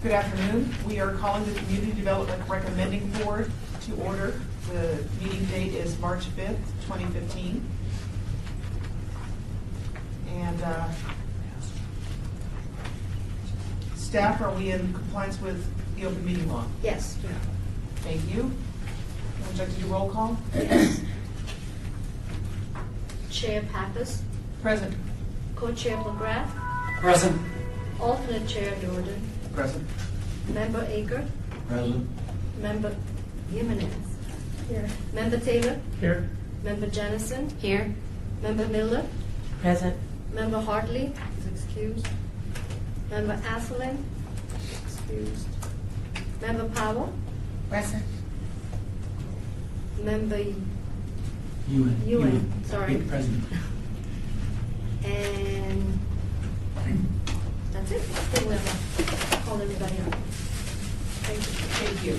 Good afternoon. We are calling the Community Development Recommending Board to order. The meeting date is March 5th, 2015. And staff, are we in compliance with the open meeting law? Yes. Thank you. Would you like to do roll call? Yes. Chair Pappas, Present. Co-Chair McGrath, Present. Alternate Chair Jordan, Present. Member Aker, Present. Member Jimenez. Here. Member Taylor, Here. Member Jennison, Here. Member Miller, Present. Member Hartley is excused, Member Asselin, excused, Member Powell, Present. Member Ewan. Ewan, sorry. Present. And that's it. I think we'll call everybody up. Thank you. Thank you.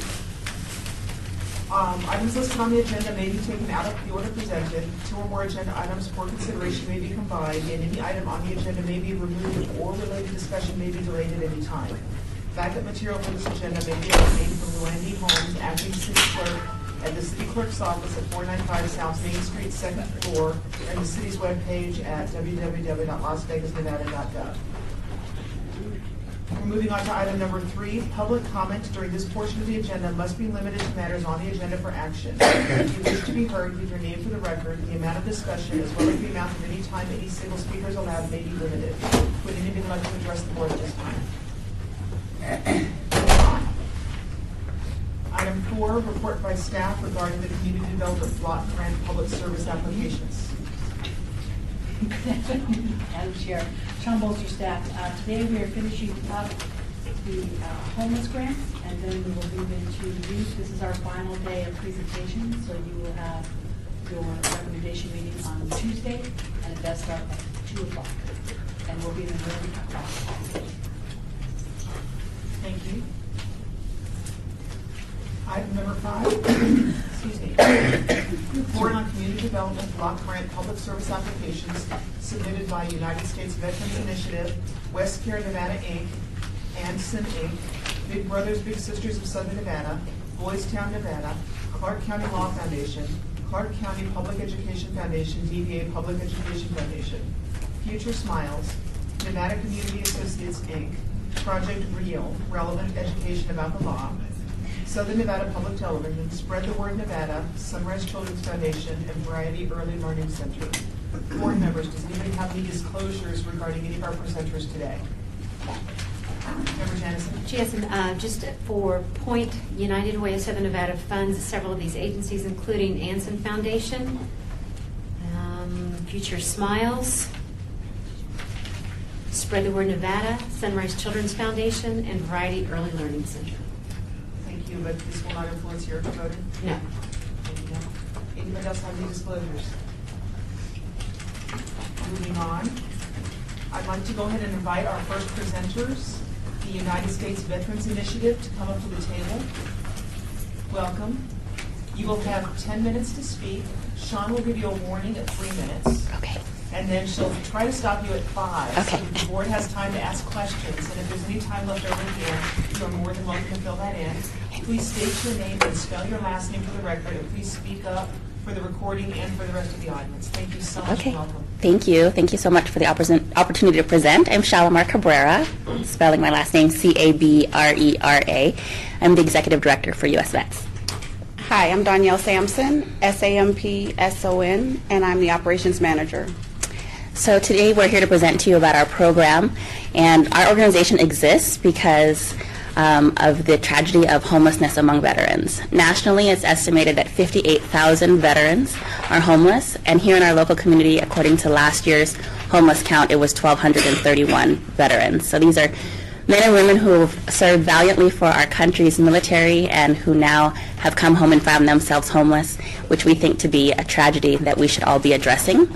Items listed on the agenda may be taken out of the order presented. Two or more agenda items for consideration may be combined, and any item on the agenda may be removed or related discussion may be delayed at any time. Backup material for this agenda may be obtained from Luandy Holmes, acting city clerk, at the city clerk's office at 495 South Main Street, second floor, and the city's webpage at www.lasvegasnevada.gov. We're moving on to item number 3. Public comment during this portion of the agenda must be limited to matters on the agenda for action. If you wish to be heard, give your name for the record. The amount of discussion, as well as the amount of any time any single speaker is allowed, may be limited. Would anybody like to address the board at this time? Item 4, report by staff regarding the community development block grant public service applications. Madam Chair, Sean Bolster, staff. Today we are finishing up the homeless grant, and then we will move into youth. This is our final day of presentation, so you will have your recommendation meeting on Tuesday, and it does start at 2 o'clock, and we'll be in the room across. Thank you. Item number 5, excuse me. Report on community development block grant public service applications submitted by United States Veterans Initiative, West Care Nevada, Inc., Anson, Inc., Big Brothers Big Sisters of Southern Nevada, Boys Town, Nevada, Clark County Law Foundation, Clark County Public Education Foundation, DVA Public Education Foundation, Future Smiles, Nevada Community Associates, Inc., Project REAL, Relevant Education About the Law, Southern Nevada Public Television, Spread the Word Nevada, Sunrise Children's Foundation, and Variety Early Learning Center. Board members, does anybody have any disclosures regarding any of our presenters today? Member Jennison? Jason, just for point, United Way of Southern Nevada funds several of these agencies, including Anson Foundation, Future Smiles, Spread the Word Nevada, Sunrise Children's Foundation, and Variety Early Learning Center. Thank you, but this will not influence your voting? No. Thank you. Anybody else have any disclosures? Moving on, I'd like to go ahead and invite our first presenters, the United States Veterans Initiative, to come up to the table. Welcome. You will have 10 minutes to speak. Sean will give you a warning at 3 minutes. Okay. And then she'll try to stop you at 5. Okay. So the board has time to ask questions. And if there's any time left over here, you are more than welcome to fill that in. Please state your name and spell your last name for the record. And please speak up for the recording and for the rest of the audience. Thank you so much. Okay. Welcome. Thank you. Thank you so much for the opportunity to present. I'm Shalimar Cabrera, spelling my last name Cabrera. I'm the Executive Director for U.S. Vets. Hi, I'm Danielle Sampson, Sampson, and I'm the Operations Manager. So today we're here to present to you about our program, and our organization exists because of the tragedy of homelessness among veterans. Nationally, it's estimated that 58,000 veterans are homeless, and here in our local community, according to last year's homeless count, it was 1,231 veterans. So these are men and women who have served valiantly for our country's military and who now have come home and found themselves homeless, which we think to be a tragedy that we should all be addressing.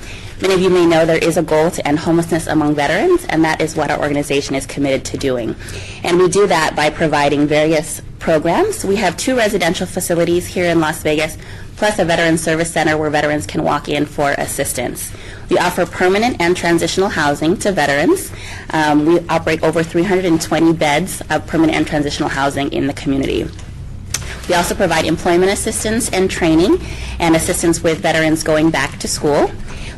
Many of you may know there is a goal to end homelessness among veterans, and that is what our organization is committed to doing. And we do that by providing various programs. We have 2 residential facilities here in Las Vegas, plus a Veteran Service Center where veterans can walk in for assistance. We offer permanent and transitional housing to veterans. We operate over 320 beds of permanent and transitional housing in the community. We also provide employment assistance and training and assistance with veterans going back to school.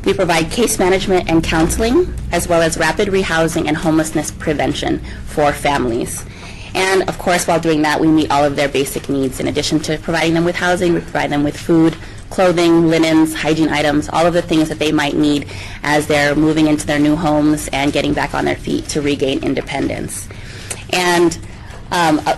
We provide case management and counseling, as well as rapid rehousing and homelessness prevention for families. And of course, while doing that, we meet all of their basic needs. In addition to providing them with housing, we provide them with food, clothing, linens, hygiene items, all of the things that they might need as they're moving into their new homes and getting back on their feet to regain independence. And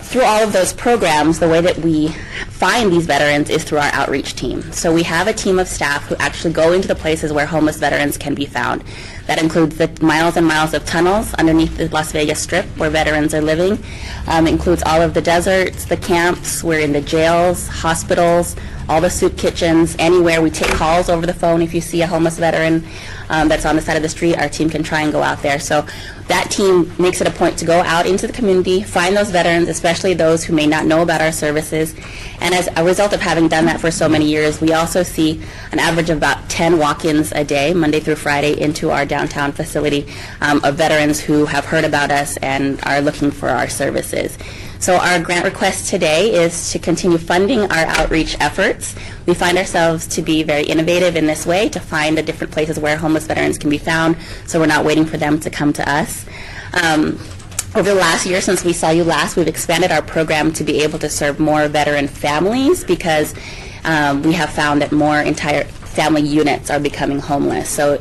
through all of those programs, the way that we find these veterans is through our outreach team. So we have a team of staff who actually go into the places where homeless veterans can be found. That includes the miles and miles of tunnels underneath the Las Vegas Strip where veterans are living. Includes all of the deserts, the camps. We're in the jails, hospitals, all the soup kitchens, anywhere. We take calls over the phone. If you see a homeless veteran that's on the side of the street, our team can try and go out there. So that team makes it a point to go out into the community, find those veterans, especially those who may not know about our services. And as a result of having done that for so many years, we also see an average of about 10 walk-ins a day, Monday through Friday, into our downtown facility of veterans who have heard about us and are looking for our services. So our grant request today is to continue funding our outreach efforts. We find ourselves to be very innovative in this way, to find the different places where homeless veterans can be found, so we're not waiting for them to come to us. Over the last year, since we saw you last, we've expanded our program to be able to serve more veteran families because we have found that more entire family units are becoming homeless. So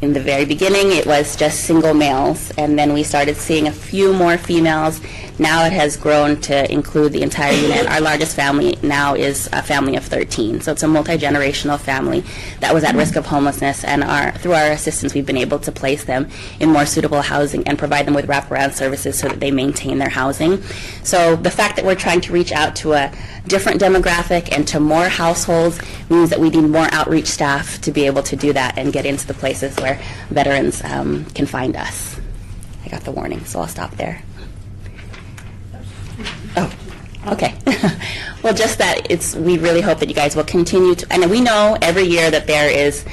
in the very beginning, it was just single males, and then we started seeing a few more females. Now it has grown to include the entire unit. Our largest family now is a family of 13, so it's a multi-generational family that was at risk of homelessness, and through our assistance, we've been able to place them in more suitable housing and provide them with wraparound services so that they maintain their housing. So the fact that we're trying to reach out to a different demographic and to more households means that we need more outreach staff to be able to do that and get into the places where veterans can find us. I got the warning, so I'll stop there. Oh, okay. Well, just that we really hope that you guys will continue to, and we know every year that there is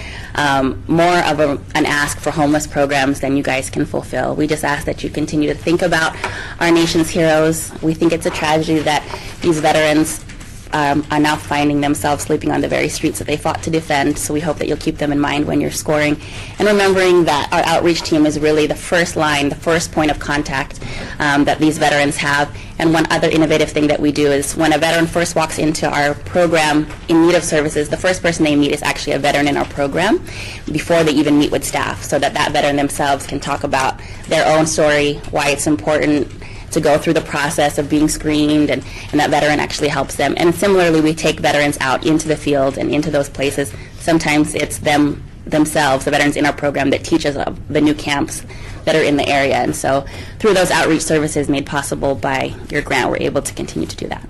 more of an ask for homeless programs than you guys can fulfill. We just ask that you continue to think about our nation's heroes. We think it's a tragedy that these veterans are now finding themselves sleeping on the very streets that they fought to defend, so we hope that you'll keep them in mind when you're scoring. And remembering that our outreach team is really the first line, the first point of contact that these veterans have. And one other innovative thing that we do is when a veteran first walks into our program in need of services, the first person they meet is actually a veteran in our program before they even meet with staff, so that veteran themselves can talk about their own story, why it's important to go through the process of being screened, and that veteran actually helps them. And similarly, we take veterans out into the field and into those places. Sometimes it's themselves, the veterans in our program, that teach us of the new camps that are in the area. And so through those outreach services made possible by your grant, we're able to continue to do that.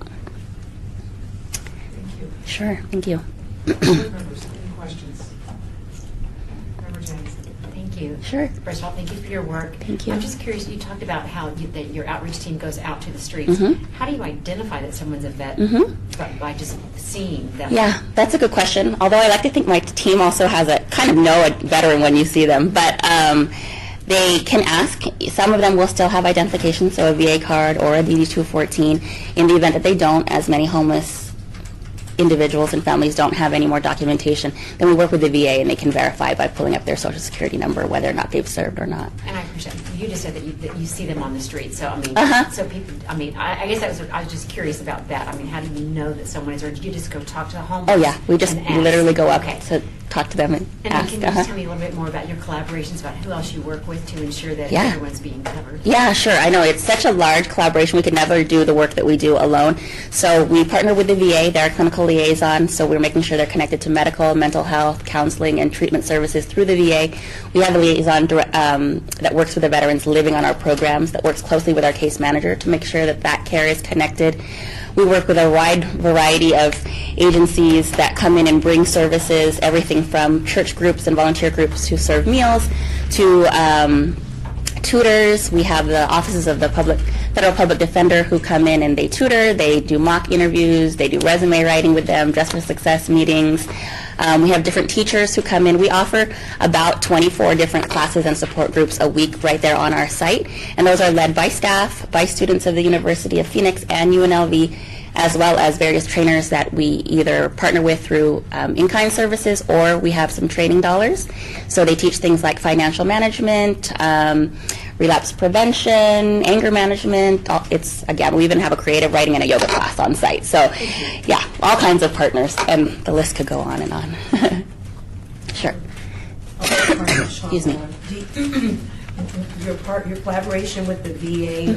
Thank you. Sure, thank you. Board members, any questions? Member James. Thank you. Sure. First of all, thank you for your work. Thank you. I'm just curious, you talked about how that your outreach team goes out to the streets. Mhm. How do you identify that someone's a vet by just seeing them? Yeah, that's a good question. Although I like to think my team also has a kind of know a veteran when you see them. But they can ask. Some of them will still have identification, so a VA card or a DD-214. In the event that they don't, as many homeless individuals and families don't have any more documentation, then we work with the VA and they can verify by pulling up their Social Security number whether or not they've served or not. And I appreciate you just said that you see them on the street. So I mean, so people. I mean, I guess I was just curious about that. I mean, how do you know that someone is, or do you just go talk to the homeless? Oh yeah, we just and ask? literally go up Okay. to talk to them and And ask. then can you just tell me a little bit more about your collaborations, about who else you work with to ensure that Yeah. everyone's being covered? Yeah, sure. I know it's such a large collaboration. We could never do the work that we do alone. So we partner with the VA. They're a clinical liaison. So we're making sure they're connected to medical, mental health, counseling, and treatment services through the VA. We have a liaison that works with the veterans living on our programs, that works closely with our case manager to make sure that that care is connected. We work with a wide variety of agencies that come in and bring services, everything from church groups and volunteer groups who serve meals to tutors. We have the offices of the public federal public defender who come in and they tutor, they do mock interviews, they do resume writing with them, Dress for Success meetings. We have different teachers who come in. We offer about 24 different classes and support groups a week right there on our site, and those are led by staff, by students of the University of Phoenix and UNLV, as well as various trainers that we either partner with through in-kind services or we have some training dollars. So they teach things like financial management, relapse prevention, anger management. Again, we even have a creative writing and a yoga class on site. So yeah, all kinds of partners, and the list could go on and on. Sure. Excuse me. Your collaboration with the VA,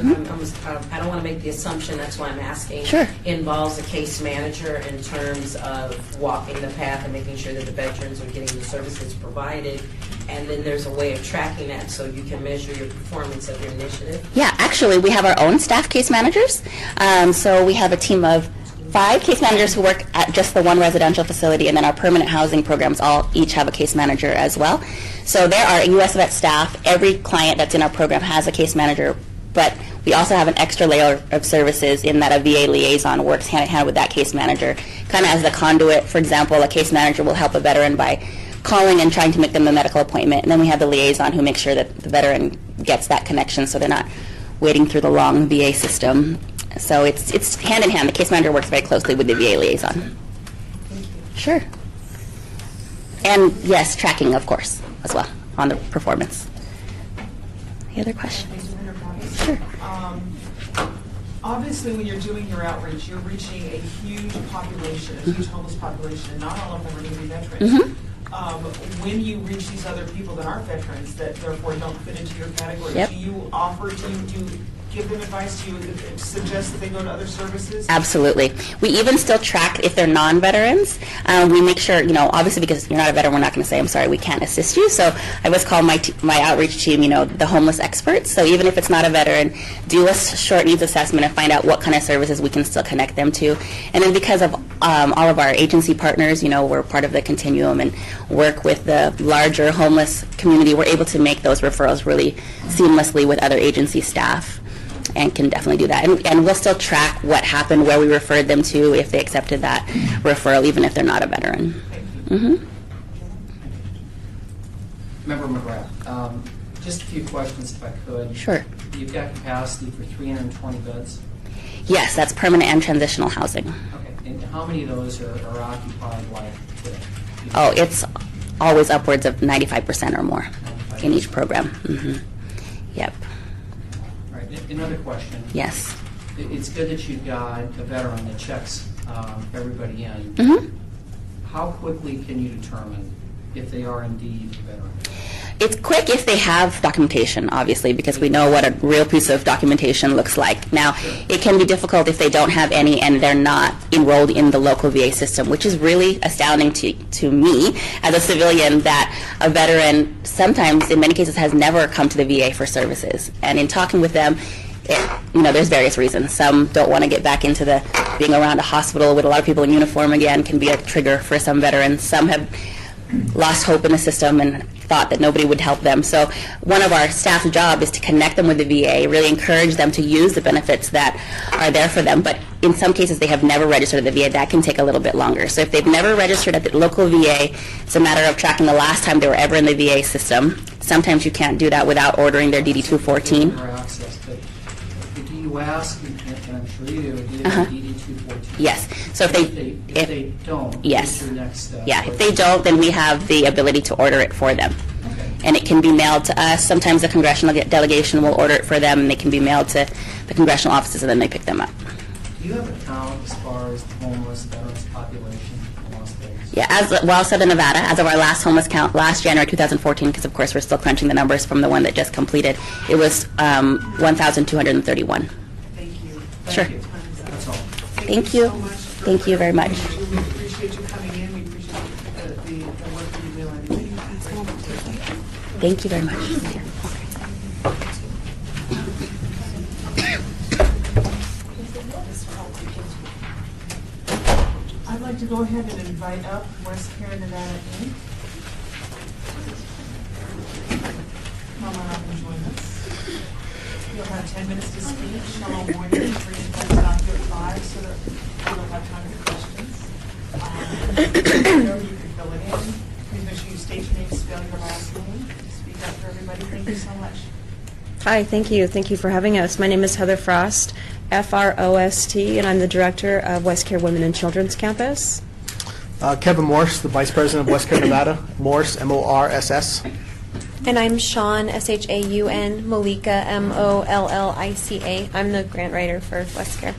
I don't want to make the assumption, that's why I'm asking. Sure. Involves a case manager in terms of walking the path and making sure that the veterans are getting the services provided. And then there's a way of tracking that so you can measure your performance of your initiative. Yeah, actually, we have our own staff case managers. So we have a team of 5 case managers who work at just the one residential facility, and then our permanent housing programs each have a case manager as well. So there are U.S. Vet staff. Every client that's in our program has a case manager, but we also have an extra layer of services in that a VA liaison works hand in hand with that case manager, kind of as the conduit. For example, a case manager will help a veteran by calling and trying to make them a medical appointment, and then we have the liaison who makes sure that the veteran gets that connection so they're not waiting through the long VA system. So it's hand in hand. The case manager works very closely with the VA liaison. Sure. And yes, tracking, of course, as well, on the performance. Any other questions? Sure. Obviously, when you're doing your outreach, you're reaching a huge population, a huge homeless population, and not all of them are going to be veterans. When you reach these other people that aren't veterans, that therefore don't fit into your category, Yep. do you offer, do you give them advice? Do you suggest that they go to other services? Absolutely. We even still track if they're non-veterans. We make sure, obviously because you're not a veteran, we're not going to say, I'm sorry, we can't assist you. So I always call my outreach team, the homeless experts. So even if it's not a veteran, do a short needs assessment and find out what kind of services we can still connect them to. And then because of all of our agency partners, we're part of the continuum and work with the larger homeless community, we're able to make those referrals really seamlessly with other agency staff. And can definitely do that. And we'll still track what happened, where we referred them to, if they accepted that referral, even if they're not a veteran. Member McGrath, just a few questions if I could. Sure. You've got capacity for 320 beds? Yes, that's permanent and transitional housing. Okay, and how many of those are occupied like today? Oh, it's always upwards of 95% or more in each program. Yep. All right, another question. Yes. It's good that you've got a veteran that checks everybody in. How quickly can you determine if they are indeed a veteran? It's quick if they have documentation, obviously, because we know what a real piece of documentation looks like. Now, it can be difficult if they don't have any and they're not enrolled in the local VA system, which is really astounding to me as a civilian that a veteran sometimes, in many cases, has never come to the VA for services. And in talking with them, there's various reasons. Some don't want to get back into being around a hospital with a lot of people in uniform again can be a trigger for some veterans. Some have lost hope in the system and thought that nobody would help them. So one of our staff's job is to connect them with the VA, really encourage them to use the benefits that are there for them. But in some cases, they have never registered at the VA. That can take a little bit longer. So if they've never registered at the local VA, it's a matter of tracking the last time they were ever in the VA system. Sometimes you can't do that without ordering their DD-214. Access, but do you ask, and I'm sure you do you have DD-214? Yes. So if they don't, yes. what's your next step? Yeah, if they don't, then we have the ability to order it for them. Okay. And it can be mailed to us. Sometimes the congressional delegation will order it for them, and they can be mailed to the congressional offices, and then they pick them up. Do you have a count as far as the homeless veterans population in Las Vegas? Yeah, Southern Nevada, as of our last homeless count last January 2014, because of course we're still crunching the numbers from the one that just completed, it was 1,231. Thank you. Sure. That's all. Thank you. so much for Thank you very much. We appreciate you coming in. We appreciate the work that you're doing. Thank you very much. I'd like to go ahead and invite up West Karen, Nevada, Inc. Come on up and join us. You'll have 10 minutes to speak. Shall I warn you before you can stop you at 5 so that we don't have time for questions? Whenever you can fill it in. Please make sure you state your name, spell your last name. Speak up for everybody. Thank you so much. Hi, thank you. Thank you for having us. My name is Heather Frost, F-R-O-S-T, and I'm the director of West Care Women and Children's Campus. Kevin Morse, the Vice President of West Care, Nevada. Morse, M-O-R-S-S. And I'm Sean, S-H-A-U-N, Malika, M-O-L-L-I-C-A. I'm the grant writer for West Care.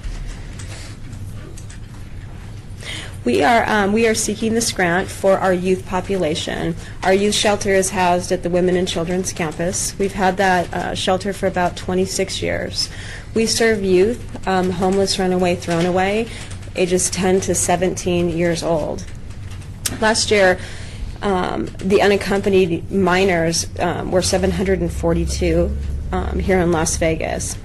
We are seeking this grant for our youth population. Our youth shelter is housed at the Women and Children's Campus. We've had that shelter for about 26 years. We serve youth, homeless, runaway, thrown away, ages 10 to 17 years old. Last year, the unaccompanied minors were 742 here in Las Vegas.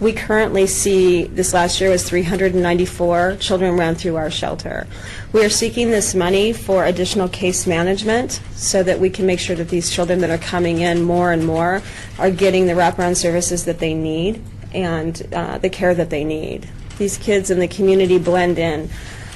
We currently see, this last year was 394 children ran through our shelter. We are seeking this money for additional case management so that we can make sure that these children that are coming in more and more are getting the wraparound services that they need and the care that they need. These kids in the community blend in.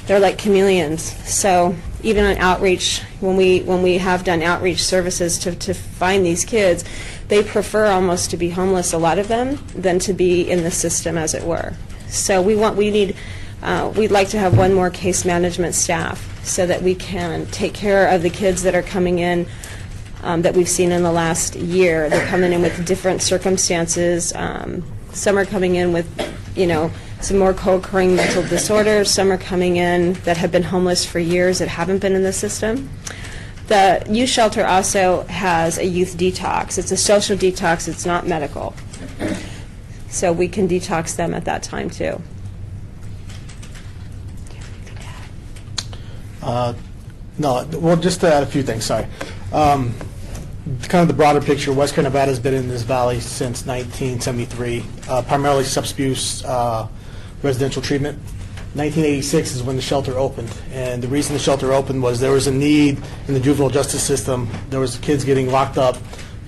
They're like chameleons. So even on outreach, when we have done outreach services to find these kids, they prefer almost to be homeless, a lot of them, than to be in the system, as it were. So we'd like to have one more case management staff so that we can take care of the kids that are coming in that we've seen in the last year. They're coming in with different circumstances. Some are coming in with, some more co-occurring mental disorders. Some are coming in that have been homeless for years that haven't been in the system. The youth shelter also has a youth detox. It's a social detox. It's not medical. So we can detox them at that time, too. No, well, just to add a few things, sorry. Kind of the broader picture, West Care, Nevada has been in this valley since 1973, primarily substance abuse residential treatment. 1986 is when the shelter opened, and the reason the shelter opened was there was a need in the juvenile justice system. There was kids getting locked up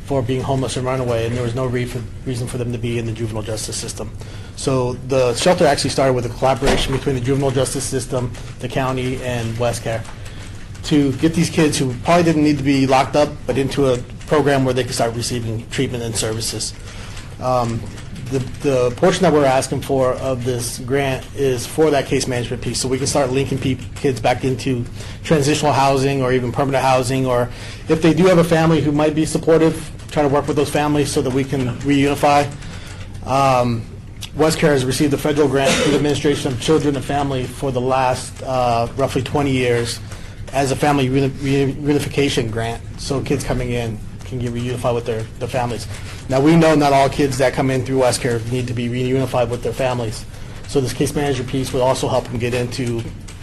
for being homeless and runaway, and there was no reason for them to be in the juvenile justice system. So the shelter actually started with a collaboration between the juvenile justice system, the county, and West Care to get these kids who probably didn't need to be locked up, but into a program where they could start receiving treatment and services. The portion that we're asking for of this grant is for that case management piece, so we can start linking kids back into transitional housing or even permanent housing, or if they do have a family who might be supportive, try to work with those families so that we can reunify. West Care has received a federal grant through the Administration of Children and Family for the last roughly 20 years as a family reunification grant, so kids coming in can get reunified with their families. Now, we know not all kids that come in through West Care need to be reunified with their families, so this case manager piece would also help them get into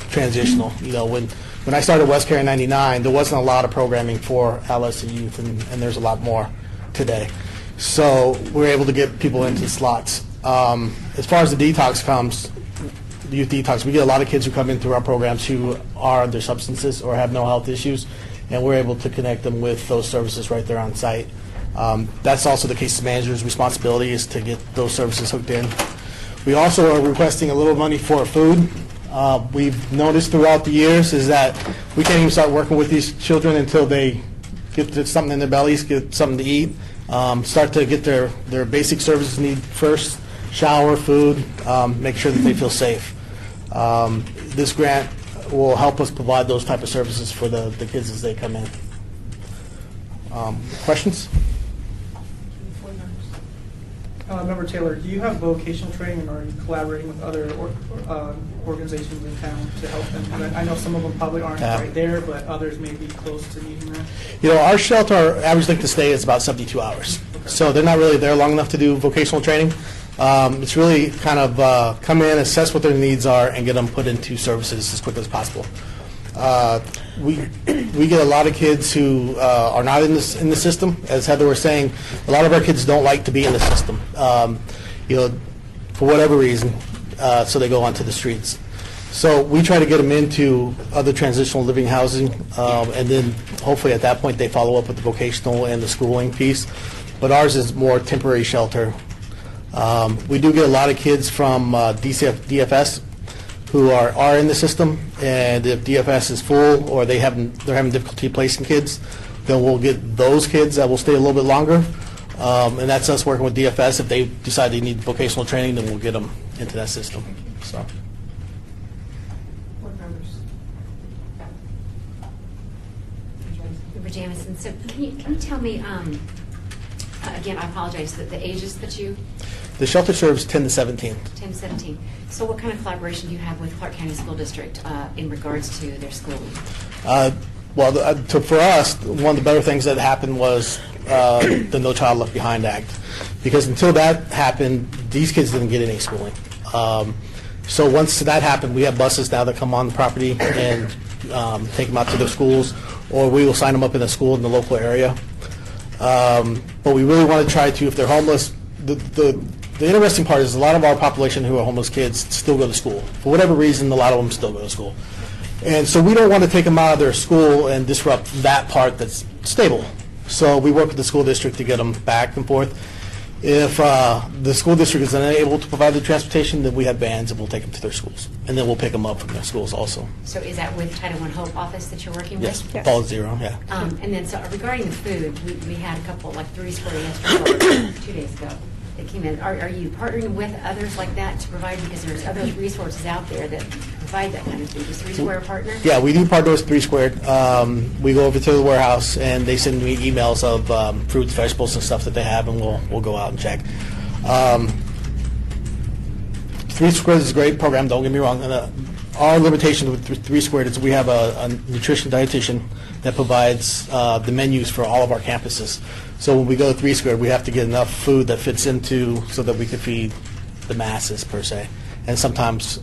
transitional. When I started West Care in '99, there wasn't a lot of programming for adolescent youth, and there's a lot more today. So we're able to get people into slots. As far as the detox comes, the youth detox, we get a lot of kids who come in through our programs who are under substances or have no health issues, and we're able to connect them with those services right there on site. That's also the case manager's responsibility, is to get those services hooked in. We also are requesting a little money for food. We've noticed throughout the years is that we can't even start working with these children until they get something in their bellies, get something to eat, start to get their basic services need first, shower, food, make sure that they feel safe. This grant will help us provide those type of services for the kids as they come in. Questions? Member Taylor, do you have vocational training, or are you collaborating with other organizations in town to help them? And I know some of them probably aren't right there, but others may be close to needing that. Our shelter, our average length of stay is about 72 hours. Okay. So they're not really there long enough to do vocational training. It's really kind of come in, assess what their needs are, and get them put into services as quickly as possible. We get a lot of kids who are not in the system. As Heather was saying, a lot of our kids don't like to be in the system, for whatever reason, so they go onto the streets. So we try to get them into other transitional living housing, and then hopefully at that point they follow up with the vocational and the schooling piece. But ours is more temporary shelter. We do get a lot of kids from DFS who are in the system, and if DFS is full or they're having difficulty placing kids, then we'll get those kids that will stay a little bit longer. And that's us working with DFS. If they decide they need vocational training, then we'll get them into that system. So. Board members? Member Jamison, so can you tell me, again, I apologize, the ages that you, The shelter serves 10 to 17. 10 to 17. So what kind of collaboration do you have with Clark County School District in regards to their schooling? For us, one of the better things that happened was the No Child Left Behind Act, because until that happened, these kids didn't get any schooling. So once that happened, we have buses now that come on the property and take them out to their schools, or we will sign them up in a school in the local area. But we really want to try to, if they're homeless, the interesting part is a lot of our population who are homeless kids still go to school. For whatever reason, a lot of them still go to school. And so we don't want to take them out of their school and disrupt that part that's stable. So we work with the school district to get them back and forth. If the school district is unable to provide the transportation, then we have vans and we'll take them to their schools. And then we'll pick them up from their schools also. So is that with Title I Hope office that you're working Yes, with? Ball Zero, yeah. And then, so regarding the food, we had a couple, like 3 Square yesterday, 2 days ago, that came in. Are you partnering with others like that to provide, because there's other resources out there that provide that kind of food? Is 3 Square a partner? Yeah, we do partner with 3 Squared. We go over to the warehouse and they send me emails of fruits, vegetables, and stuff that they have, and we'll go out and check. 3 Squared is a great program, don't get me wrong. And, our limitation with 3 Squared is we have a nutrition dietitian that provides the menus for all of our campuses. So when we go to 3 Squared, we have to get enough food that fits into so that we can feed the masses per se. And sometimes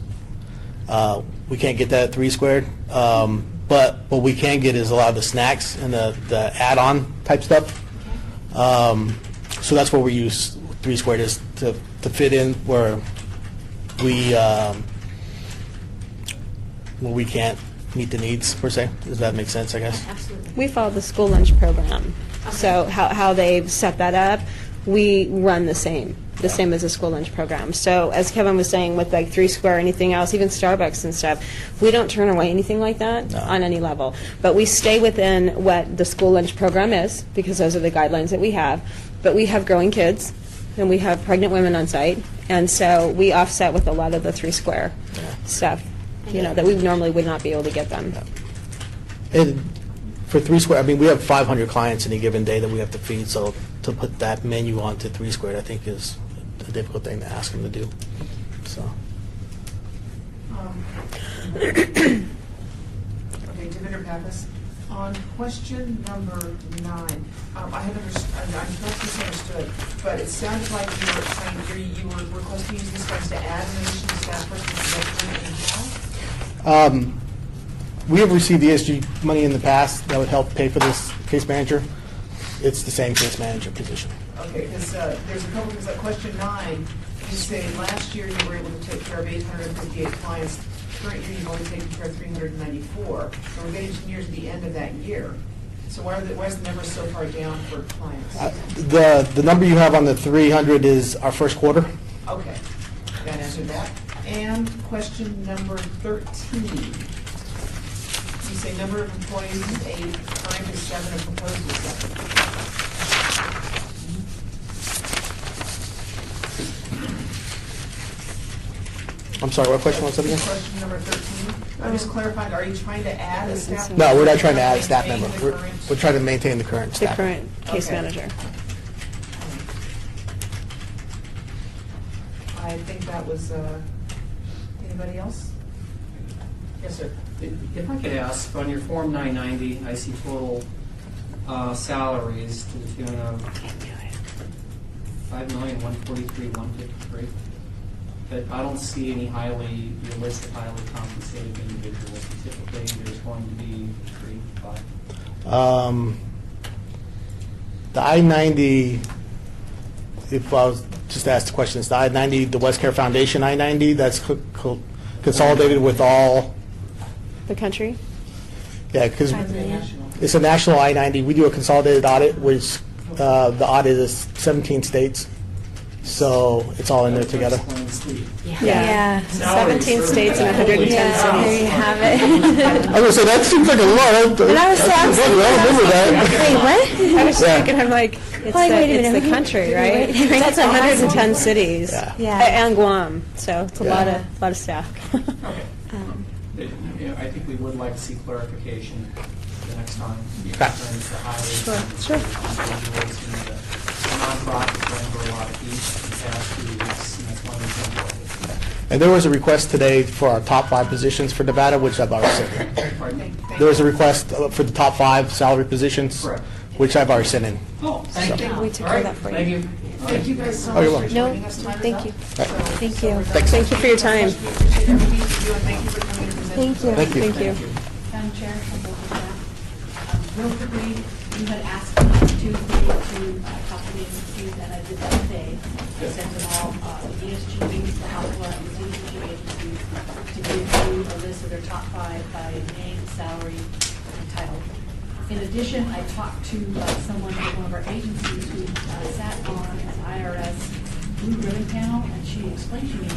we can't get that at 3 Squared. But what we can get is a lot of the snacks and the add-on type stuff. So that's where we use 3 Squared, is to fit in where we can't meet the needs per se. Does that make sense, I guess? Absolutely. We follow the school lunch program. So how they've set that up, we run the same as a school lunch program. So as Kevin was saying, with like 3 Square, anything else, even Starbucks and stuff, we don't turn away anything like that on any level. But we stay within what the school lunch program is, because those are the guidelines that we have. But we have growing kids, and we have pregnant women on site, and so we offset with a lot of the 3 Square stuff, that we normally would not be able to get them. And for 3 Squared, I mean, we have 500 clients any given day that we have to feed, so to put that menu onto 3 Squared, I think, is a difficult thing to ask them to do. So. Okay, Director Pappas, on question number 9, I have I'm not misunderstood, but it sounded like you were saying you were requesting use these funds to add an additional staff person in-house? We have received ESG money in the past that would help pay for this case manager. It's the same case manager position. Okay, because there's a couple things. Like question 9, you say last year you were able to take care of 858 clients. Current year you've only taken care of 394. So we're getting near to the end of that year. So why is the number so far down for clients? The number you have on the 300 is our first quarter. Okay, that answered that. And question number 13. You say number of employees is 8, current is 7, and proposed is 7. I'm sorry, what question was that again? Question number 13. I'm just clarifying, are you trying to add a staff member? No, we're not trying to add a staff Maintain member. the current- We're trying to maintain the current The staff. current case Okay. manager. I think that was, anybody else? Yes, sir. If I could ask, on your Form 990, I see total salaries to the tune of $5,143,153. But I don't see any your list of highly compensated individuals. Typically, there's going to be 3, 5. The I-90, if I was just asked the question, is the I-90, the West Care Foundation I-90, that's consolidated with all, The country? yeah, because National. it's a national I-90. We do a consolidated audit, which the audit is 17 states. So it's all in there together. Yeah. 17 states and 110 cities. There you have it. I was gonna say, that seems like a lot. And I was remember that. Wait, what? I was Yeah. thinking, I'm like, it's, Like, wait a it's minute, the country, right? That's That's 110 cities. Yeah. Yeah. And Guam, so it's a Yeah. lot of staff. I think we would like to see clarification the next time. In Okay. terms of highways. Sure. Individuals, the nonprofits ran for a lot of heat the past 2 weeks, and that's one example. And there was a request today for our top 5 positions for Nevada, which I've already sent. Pardon me? There was a request for the top 5 salary positions, Correct. which I've already sent in. Oh, thank you. We took All care of right, that for you. Thank you. Thank you guys so Oh, you're much for welcome. joining us. Time is thank up. you. So- Thank so you. we're done. Thanks. Thank you for your time. We appreciate everything you do, and thank you for coming to present. Thank you. Thank you. Thank you. Madam Chair, from both of that. Real quickly, you had asked me last Tuesday to copy the agencies, and I did that today. I sent them all the ESGs, the HOPWA, and the CDBG agencies to give you a list of their top 5 by name, salary, and title. In addition, I talked to someone from one of our agencies who sat on an IRS blue ribbon panel, and she explained to me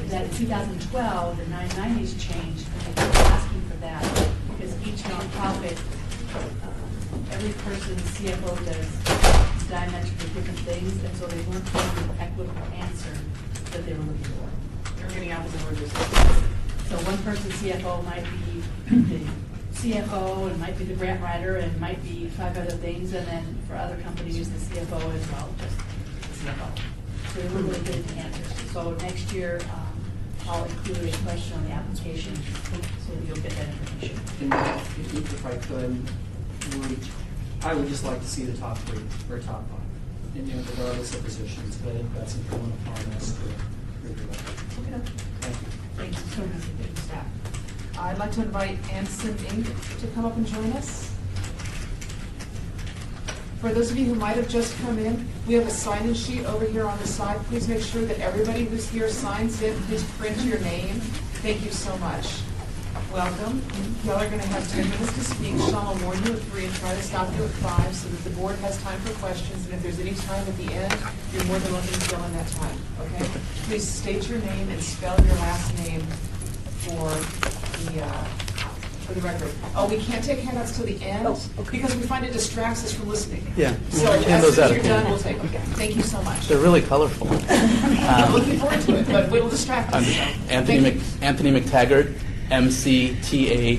that in 2012, the 990s changed, and they were asking for that because each nonprofit, every person's CFO does diametrically different things, and so they weren't getting the equitable answer that they were looking for. You're getting apples and oranges. So one person's CFO might be the CFO, and might be the grant writer, and might be 5 other things, and then for other companies, the CFO as well, just the CFO. So they were really good at the answers. So next year, I'll include a question on the application, so that you'll get that information. And if I could, I would just like to see the top 3 or top 5, and regardless of positions, but I think that's important upon us to review that. Okay. Thank you. Thank you so much for getting staff. I'd like to invite Anson Inc. to come up and join us. For those of you who might have just come in, we have a sign-in sheet over here on the side. Please make sure that everybody who's here signs it. Please print your name. Thank you so much. Welcome. Y'all are going to have 10 minutes to speak. Sean will warn you at 3 and try to stop you at 5 so that the board has time for questions. And if there's any time at the end, you're more than welcome to fill in that time, okay? Please state your name and spell your last name for the record. Oh, we can't take handouts till the end because we find it distracts us from listening. Yeah. So Hand as those soon as out. you're done, we'll take them. Thank you so much. They're really colorful. I'm looking forward to it, but we'll distract I'm us. so. Anthony Thank you. Anthony McTaggart, McTaggart.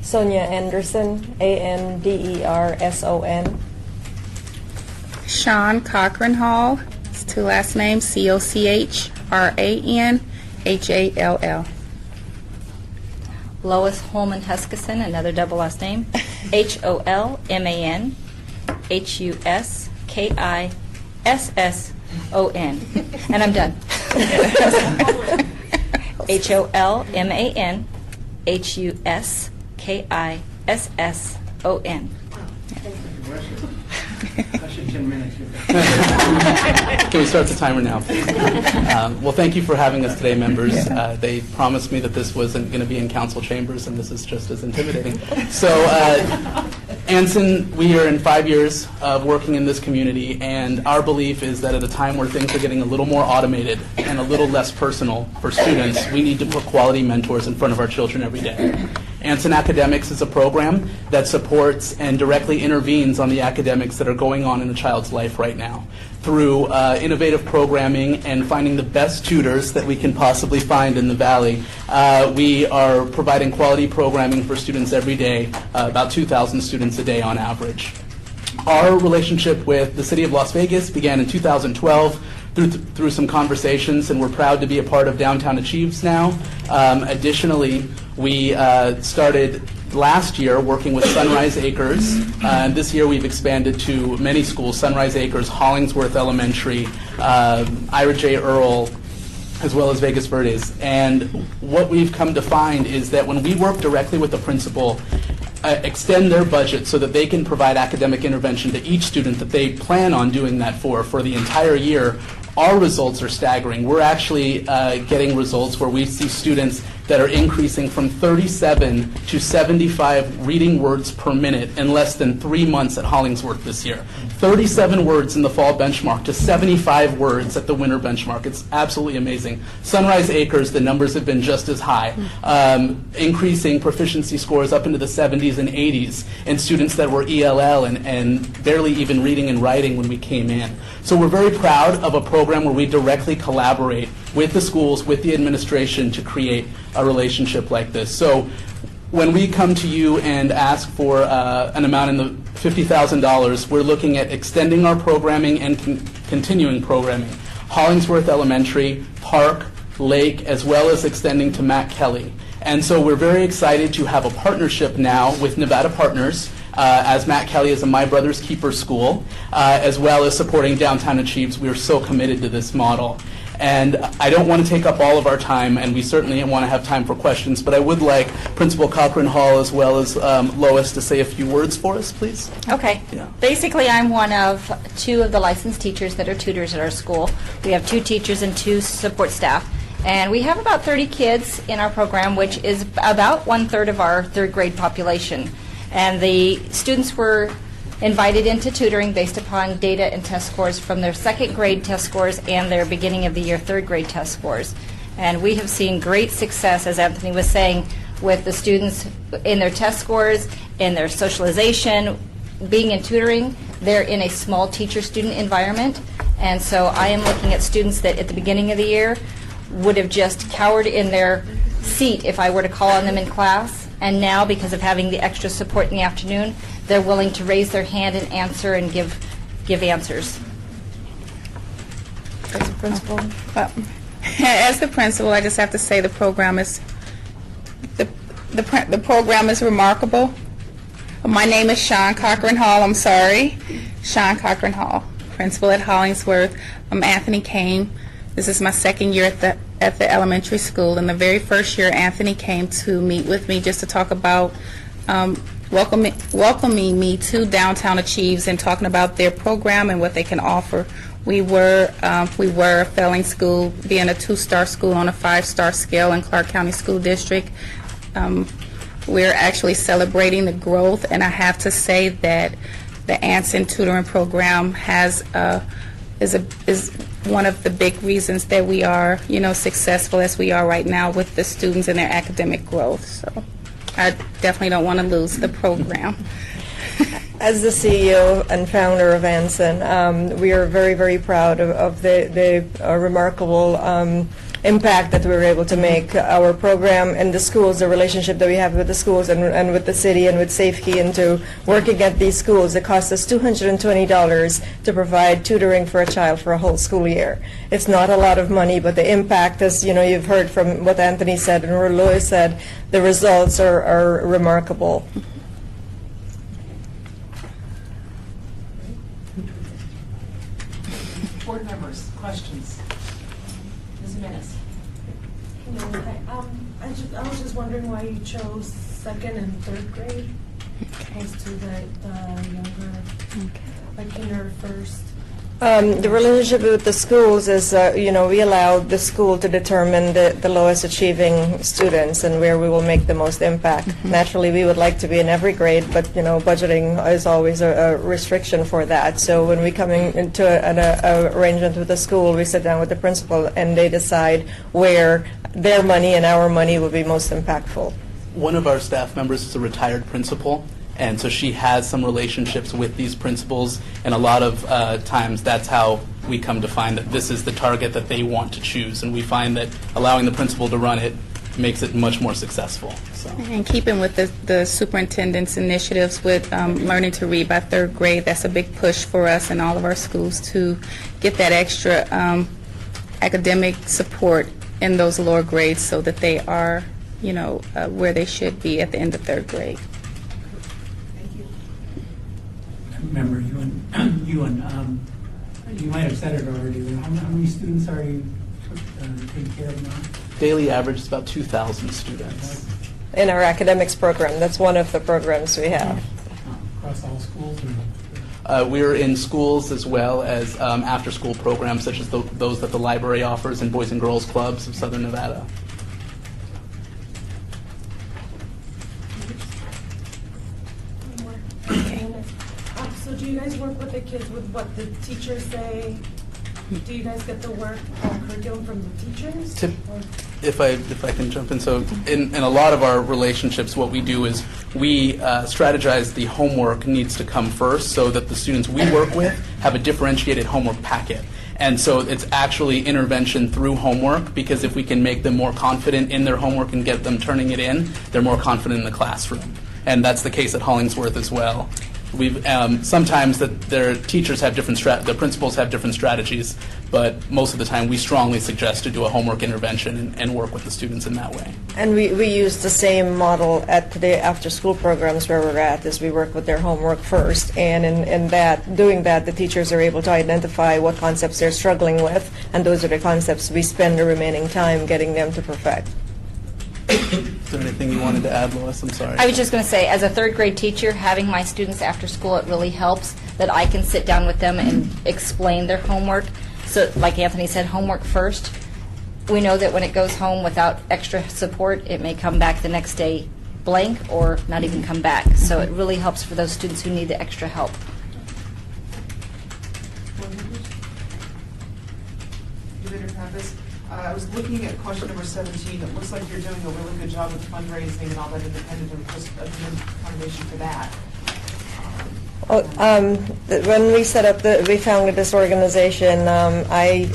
Sonia Anderson, Anderson. Sean Cochran Hall, it's 2 last names, CochranHall. Lois Holman Huskisson, another double last name, HolmanHuskisson. And I'm done. HolmanHuskisson. Can we start the timer now? Well, thank you for having us today, members. They promised me that this wasn't going to be in council chambers, and this is just as intimidating. So, Anson, we are in 5 years of working in this community, and our belief is that at a time where things are getting a little more automated and a little less personal for students, we need to put quality mentors in front of our children every day. Anson Academics is a program that supports and directly intervenes on the academics that are going on in a child's life right now through innovative programming and finding the best tutors that we can possibly find in the Valley. We are providing quality programming for students every day, about 2,000 students a day on average. Our relationship with the City of Las Vegas began in 2012 through some conversations, and we're proud to be a part of Downtown Achieves now. Additionally, we started last year working with Sunrise Acres, and this year we've expanded to many schools, Sunrise Acres, Hollingsworth Elementary, Ira J. Earl, as well as Vegas Verdes. And what we've come to find is that when we work directly with the principal, extend their budget so that they can provide academic intervention to each student that they plan on doing that for the entire year, our results are staggering. We're actually getting results where we see students that are increasing from 37 to 75 reading words per minute in less than 3 months at Hollingsworth this year. 37 words in the fall benchmark to 75 words at the winter benchmark. It's absolutely amazing. Sunrise Acres, the numbers have been just as high, increasing proficiency scores up into the 70s and 80s in students that were ELL and barely even reading and writing when we came in. So we're very proud of a program where we directly collaborate with the schools, with the administration to create a relationship like this. So when we come to you and ask for an amount in the $50,000, we're looking at extending our programming and continuing programming. Hollingsworth Elementary, Park, Lake, as well as extending to Matt Kelly. And so we're very excited to have a partnership now with Nevada Partners, as Matt Kelly is a My Brother's Keeper school, as well as supporting Downtown Achieves. We are so committed to this model. And I don't want to take up all of our time, and we certainly want to have time for questions, but I would like Principal Cochran Hall as well as Lois to say a few words for us, please. Okay. Yeah. Basically, I'm one of 2 of the licensed teachers that are tutors at our school. We have 2 teachers and 2 support staff. And we have about 30 kids in our program, which is about 1/3 of our 3rd grade population. And the students were invited into tutoring based upon data and test scores from their 2nd grade test scores and their beginning of the year 3rd grade test scores. And we have seen great success, as Anthony was saying, with the students in their test scores, in their socialization, being in tutoring. They're in a small teacher-student environment. And so I am looking at students that at the beginning of the year would have just cowered in their seat if I were to call on them in class. And now, because of having the extra support in the afternoon, they're willing to raise their hand and answer and give answers. As a principal? As the principal, I just have to say the program is the program is remarkable. My name is Sean Cochran Hall. I'm sorry, Sean Cochran Hall, principal at Hollingsworth. I'm Anthony Kane. This is my 2nd year at the elementary school. And the very first year, Anthony came to meet with me just to talk about welcoming me to Downtown Achieves and talking about their program and what they can offer. We were a failing school, being a 2-star school on a 5-star scale in Clark County School District. We're actually celebrating the growth, and I have to say that the Anson tutoring program is one of the big reasons that we are, successful as we are right now with the students and their academic growth. So I definitely don't want to lose the program. As the CEO and founder of Anson, we are very, very proud of the remarkable impact that we were able to make. Our program and the schools, the relationship that we have with the schools and with the city and with Safekey into working at these schools, it costs us $220 to provide tutoring for a child for a whole school year. It's not a lot of money, but the impact, as you've heard from what Anthony said and what Lois said, the results are remarkable. Board members, questions? Ms. Jimenez. I was just wondering why you chose 2nd and 3rd grade opposed to the younger, like kinder, 1st. The relationship with the schools is, we allow the school to determine the lowest achieving students and where we will make the most impact. Naturally, we would like to be in every grade, but, budgeting is always a restriction for that. So when we come into an arrangement with the school, we sit down with the principal and they decide where their money and our money will be most impactful. One of our staff members is a retired principal, and so she has some relationships with these principals, and a lot of times that's how we come to find that this is the target that they want to choose, and we find that allowing the principal to run it makes it much more successful. So. And keeping with the superintendent's initiatives with learning to read by 3rd grade, that's a big push for us in all of our schools to get that extra academic support in those lower grades so that they are, where they should be at the end of 3rd grade. Member Ewan, you might have said it already, but how many students are you taking care of now? Daily average is about 2,000 students. In our academics program, that's one of the programs we have. Across all schools? We're in schools as well as after-school programs such as those that the library offers and Boys and Girls Clubs of Southern Nevada. guys work with the kids with what the teachers say? Do you guys get the work curriculum from the teachers? Or- If I can jump in, so in a lot of our relationships, what we do is we strategize the homework needs to come first so that the students we work with have a differentiated homework packet. And so it's actually intervention through homework, because if we can make them more confident in their homework and get them turning it in, they're more confident in the classroom. And that's the case at Hollingsworth as well. We've sometimes that their teachers have different the principals have different strategies, but most of the time we strongly suggest to do a homework intervention and work with the students in that way. And we use the same model at the after-school programs where we're at, is we work with their homework first, and in doing that, the teachers are able to identify what concepts they're struggling with, and those are the concepts we spend the remaining time getting them to perfect. Is there anything you wanted to add, Lois? I'm sorry. I was just going to say, as a third grade teacher, having my students after school, it really helps that I can sit down with them and explain their homework. So like Anthony said, homework first. We know that when it goes home without extra support, it may come back the next day blank or not even come back. So it really helps for those students who need the extra help. Commissioner Pappas, I was looking at question number 17. It looks like you're doing a really good job with fundraising and all that independent foundation for that. When we set up we founded this organization, I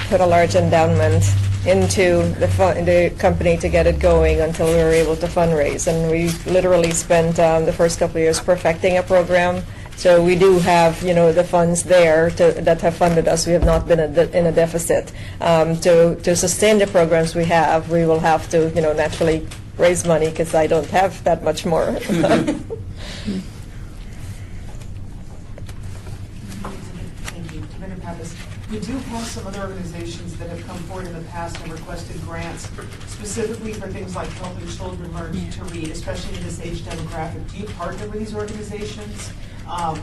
put a large endowment into the company to get it going until we were able to fundraise. And we literally spent the first couple of years perfecting a program. So we do have, the funds there that have funded us. We have not been in a deficit. To sustain the programs we have, we will have to, naturally raise money, because I don't have that much more. Thank you. Commissioner Pappas, we do have some other organizations that have come forward in the past and requested grants specifically for things like helping children learn to read, especially in this age demographic. Do you partner with these organizations?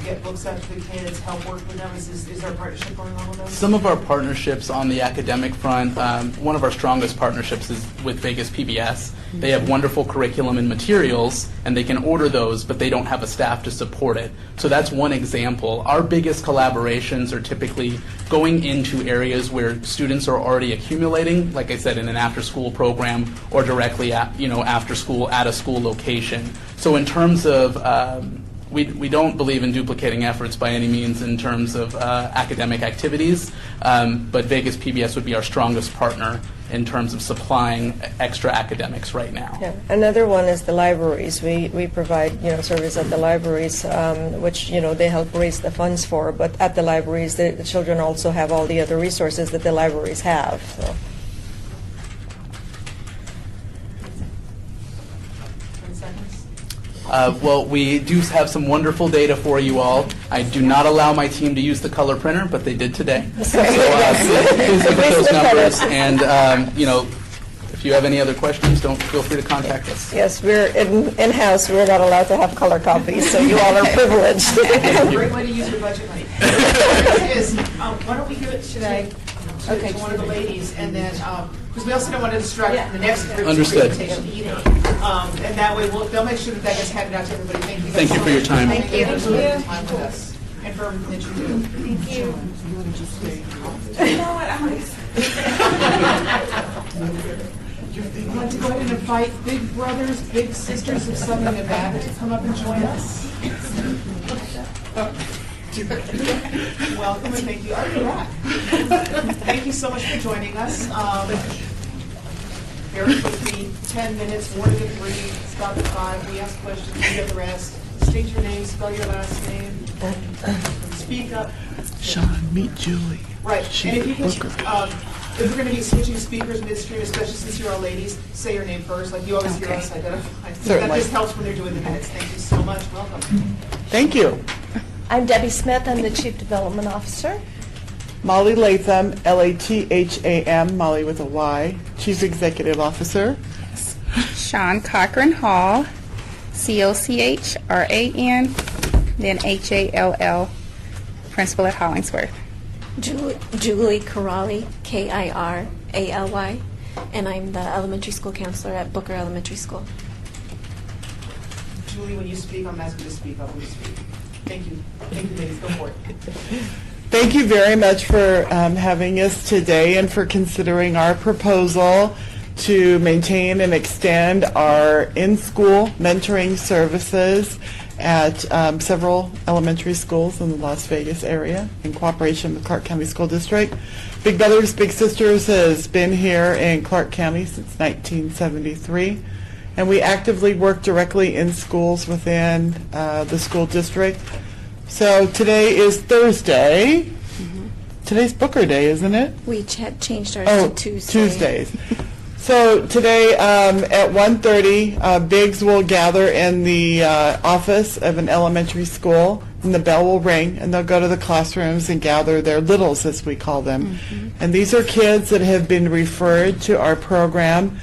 Get books out to the kids, help work with them? Is there a partnership going on with them? Some of our partnerships on the academic front, one of our strongest partnerships is with Vegas PBS. They have wonderful curriculum and materials, and they can order those, but they don't have a staff to support it. So that's one example. Our biggest collaborations are typically going into areas where students are already accumulating, like I said, in an after-school program or directly after school at a school location. So in terms of we don't believe in duplicating efforts by any means in terms of academic activities, but Vegas PBS would be our strongest partner in terms of supplying extra academics right now. Yeah. Another one is the libraries. We provide service at the libraries, which they help raise the funds for. But at the libraries, the children also have all the other resources that the libraries have. So. Well, we do have some wonderful data for you all. I do not allow my team to use the color printer, but they did today. So please look at those numbers, and if you have any other questions, don't feel free to contact us. Yes, we're in-house. We're not allowed to have color copies, so you all are privileged. Great way to use your budget money. Why don't we give it to one of the ladies, and then, because we also don't want to distract the next group's Understood. presentation either. And that way, they'll make sure that gets handed out to everybody. Thank you. Thank you for your time. Thank you for your time with us, and for everything that you do. Thank you. You know what, I'd like to go ahead and invite big brothers, big sisters of Southern Nevada to come up and join us. Welcome and thank you. Are you back? Thank you so much for joining us. Very quickly, 10 minutes, 1 to 3, stop at 5. We ask questions, we get the rest. State your name, spell your last name, speak up. Sean, meet Julie. Right, and if you can, if we're going to be switching speakers midstream, especially since you're all ladies, say your name first, like you always hear us identify. That just helps when they're doing the minutes. Thank you so much. Welcome. Thank you. I'm Debbie Smith. I'm the Chief Development Officer. Molly Latham, Latham, Molly with a Y, Chief Executive Officer. Sean Cochran Hall, COCHRAN, then HALL, Principal at Hollingsworth. Julie Corrali, KIRALY, and I'm the elementary school counselor at Booker Elementary School. Julie, when you speak, I'm asking you to speak up when you speak. Thank you. Thank you, ladies. Go for it. Thank you very much for having us today and for considering our proposal to maintain and extend our in-school mentoring services at several elementary schools in the Las Vegas area in cooperation with Clark County School District. Big Brothers Big Sisters has been here in Clark County since 1973, and we actively work directly in schools within the school district. So today is Thursday. Today's Booker Day, isn't it? We had changed ours Oh, to Tuesday. Tuesdays. So today at 1:30, Biggs will gather in the office of an elementary school, and the bell will ring, and they'll go to the classrooms and gather their littles, as we call them. And these are kids that have been referred to our program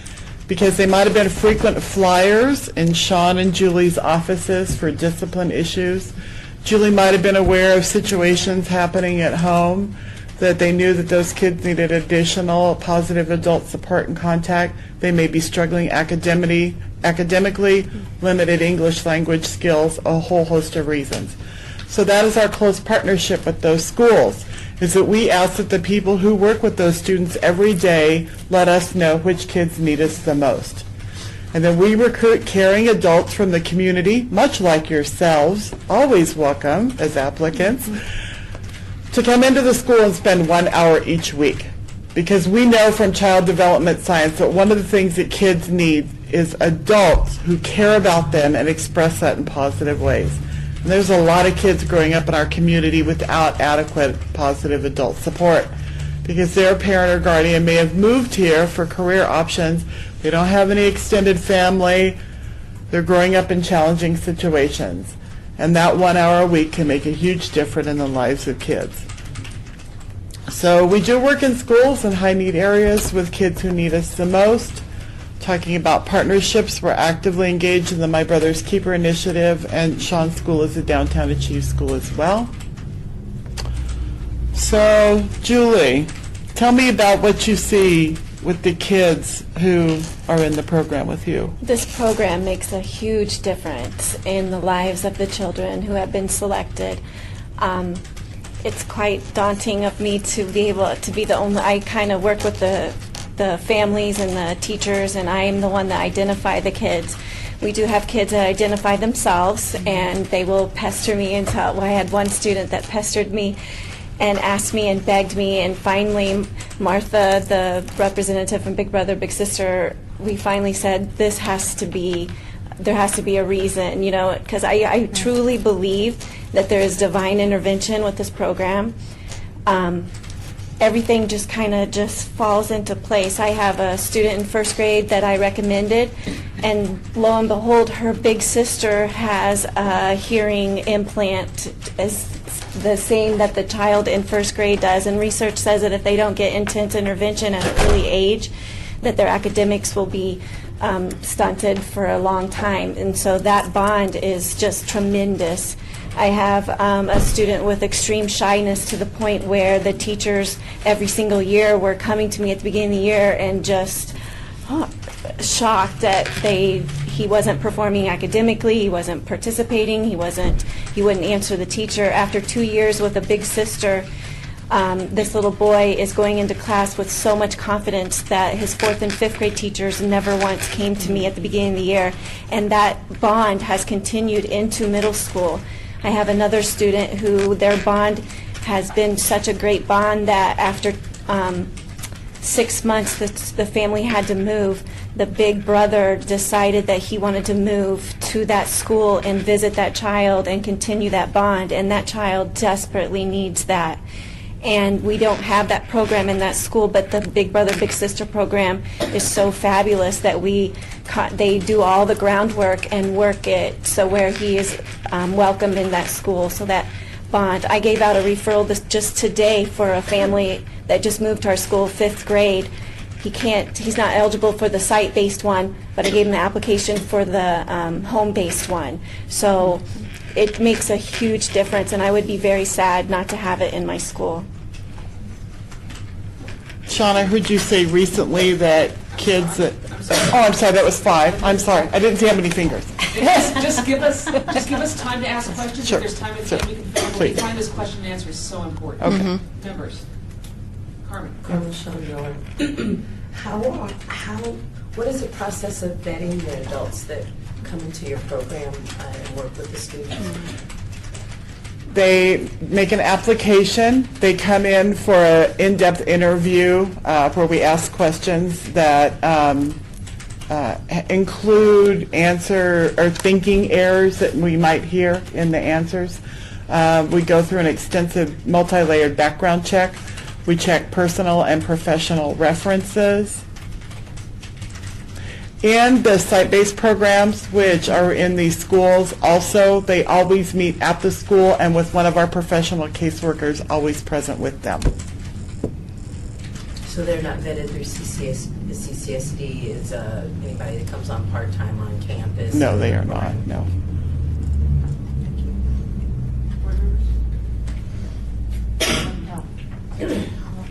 because they might have been frequent flyers in Sean and Julie's offices for discipline issues. Julie might have been aware of situations happening at home that they knew that those kids needed additional positive adult support and contact. They may be struggling academically, limited English language skills, a whole host of reasons. So that is our close partnership with those schools, is that we ask that the people who work with those students every day let us know which kids need us the most. And then we recruit caring adults from the community, much like yourselves, always welcome as applicants, to come into the school and spend 1 hour each week. Because we know from child development science that one of the things that kids need is adults who care about them and express that in positive ways. And there's a lot of kids growing up in our community without adequate positive adult support because their parent or guardian may have moved here for career options. They don't have any extended family. They're growing up in challenging situations. And that 1 hour a week can make a huge difference in the lives of kids. So we do work in schools in high-need areas with kids who need us the most. Talking about partnerships, we're actively engaged in the My Brother's Keeper initiative, and Sean's school is a Downtown Achieve school as well. So, Julie, tell me about what you see with the kids who are in the program with you. This program makes a huge difference in the lives of the children who have been selected. It's quite daunting of me to be able to be the only, I kind of work with the families and the teachers, and I am the one that identify the kids. We do have kids that identify themselves, and they will pester me until, I had one student that pestered me and asked me and begged me, and finally Martha, the representative from Big Brother Big Sister, we finally said there has to be a reason, you know, because I truly believe that there is divine intervention with this program. Everything just kind of just falls into place. I have a student in first grade that I recommended, and lo and behold, her big sister has a hearing implant as the same that the child in first grade does, and research says that if they don't get intense intervention at an early age, that their academics will be stunted for a long time. And so that bond is just tremendous. I have a student with extreme shyness to the point where the teachers every single year were coming to me at the beginning of the year and just shocked that he wasn't performing academically, he wasn't participating, he wouldn't answer the teacher. After 2 years with a big sister, this little boy is going into class with so much confidence that his 4th and 5th grade teachers never once came to me at the beginning of the year, and that bond has continued into middle school. I have another student who their bond has been such a great bond that after 6 months the family had to move. The big brother decided that he wanted to move to that school and visit that child and continue that bond, and that child desperately needs that. And we don't have that program in that school, but the Big Brother Big Sister program is so fabulous that they do all the groundwork and work it so where he is welcomed in that school. So that bond. I gave out a referral just today for a family that just moved to our school, 5th grade. He's not eligible for the site-based one, but I gave him the application for the home-based one. So it makes a huge difference, and I would be very sad not to have it in my school. Sean, I heard you say recently that kids that... Oh, I'm sorry, that was 5. I'm sorry. I didn't see how many fingers. Yes, just give us time to ask questions. Sure. If there's time at the Sure. end, we can fill in. We Please. find this question and answer is so important. Okay. Members. Carmen. Sean Miller. What is the process of vetting the adults that come into your program and work with the students? They make an application. They come in for an in-depth interview where we ask questions that include answer or thinking errors that we might hear in the answers. We go through an extensive multi-layered background check. We check personal and professional references. And the site-based programs, which are in these schools, also, they always meet at the school and with one of our professional caseworkers always present with them. So they're not vetted through CCS. The CCSD is anybody that comes on part-time on campus? No, they are not, no.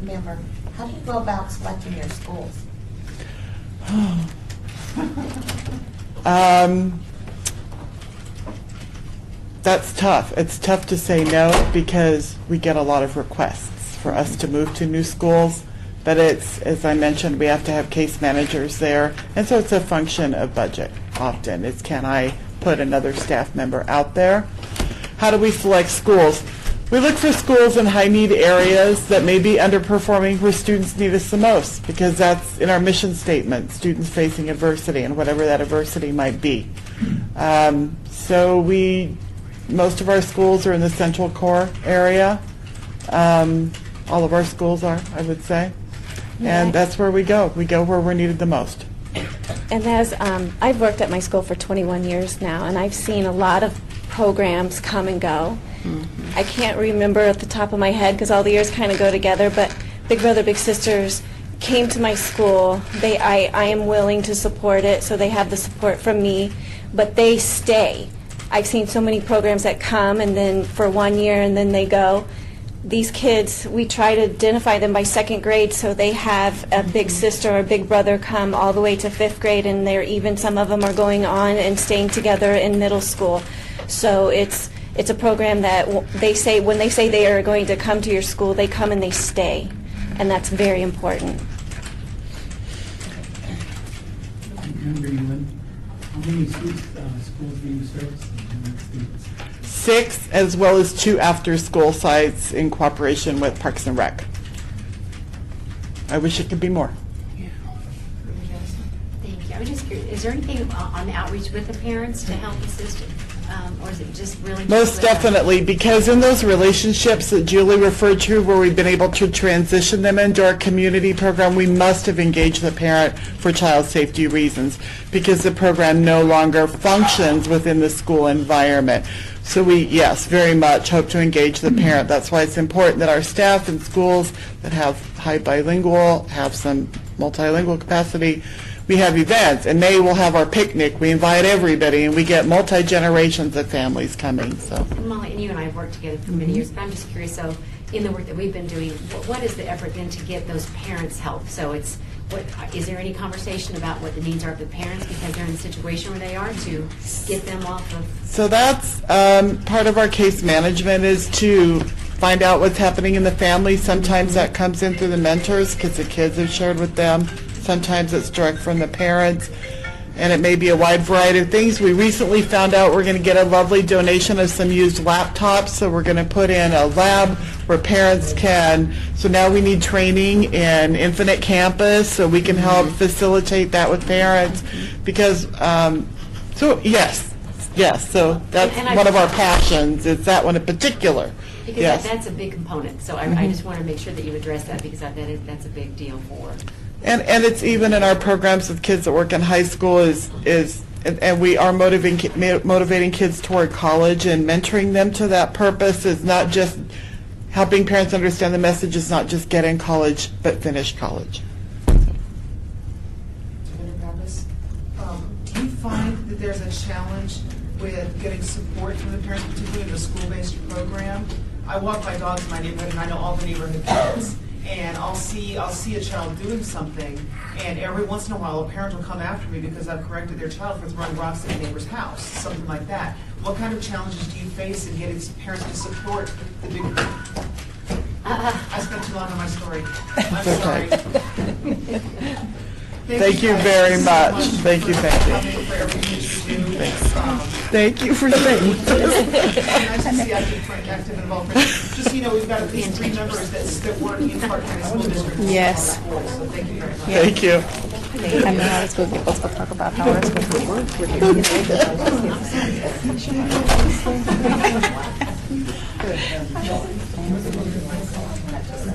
Member, how do you go about selecting your schools? That's tough. It's tough to say no because we get a lot of requests for us to move to new schools. But it's, as I mentioned, we have to have case managers there. And so it's a function of budget often. It's can I put another staff member out there? How do we select schools? We look for schools in high-need areas that may be underperforming where students need us the most, because that's in our mission statement, students facing adversity and whatever that adversity might be. So most of our schools are in the central core area. All of our schools are, I would say. And that's where we go. We go where we're needed the most. And as I've worked at my school for 21 years now, and I've seen a lot of programs come and go. I can't remember at the top of my head because all the years kind of go together, but Big Brother, Big Sisters came to my school. I am willing to support it, so they have the support from me, but they stay. I've seen so many programs that come and then for 1 year and then they go. These kids, we try to identify them by second grade, so they have a big sister or big brother come all the way to 5th grade, and they're even some of them are going on and staying together in middle school. So it's a program that they say when they say they are going to come to your school, they come and they stay, and that's very important. Member Ewan, how many schools do you service? 6, as well as 2 after-school sites in cooperation with Parks and Rec. I wish it could be more. Thank you. I was just curious, is there anything on the outreach with the parents to help assist, or is it just really? Most definitely, because in those relationships that Julie referred to where we've been able to transition them into our community program, we must have engaged the parent for child safety reasons because the program no longer functions within the school environment. So we, yes, very much hope to engage the parent. That's why it's important that our staff in schools that have high bilingual, have some multilingual capacity, we have events. In May, we'll have our picnic. We invite everybody, and we get multi-generations of families coming. So, Molly, and you and I have worked together for many years, but I'm just curious, so in the work that we've been doing, what is the effort then to get those parents help? So it's, is there any conversation about what the needs are of the parents because they're in the situation where they are to get them off of? So that's part of our case management is to find out what's happening in the family. Sometimes that comes in through the mentors because the kids have shared with them. Sometimes it's direct from the parents, and it may be a wide variety of things. We recently found out we're going to get a lovely donation of some used laptops, so we're going to put in a lab where parents can, so now we need training in Infinite Campus, so we can help facilitate that with parents, because, so yes, so that's And one of our passions, is that one in particular. Because Yes. that's a big component, so I just want to make sure that you address that because that's a big deal for. And it's even in our programs with kids that work in high school and we are motivating kids toward college and mentoring them to that purpose is not just helping parents understand the message is not just get in college, but finish college. Do you find that there's a challenge with getting support from the parents, particularly in the school-based program? I walk my dogs in my neighborhood, and I know all the neighborhood kids. and I'll see a child doing something, and every once in a while, a parent will come after me because I've corrected their child for throwing rocks at a neighbor's house, something like that. What kind of challenges do you face in getting parents to support the big group? I spent too long on my story. I'm sorry. Thank you guys very so much. Thank you, for thank you. coming, for everything that you do. Thank you for saying. Nice to see active and involved. Just so you know, we've got at least 3 members that work in Clark County School District. Yes. So thank you very much. Thank you. And now let's go talk about how our school works.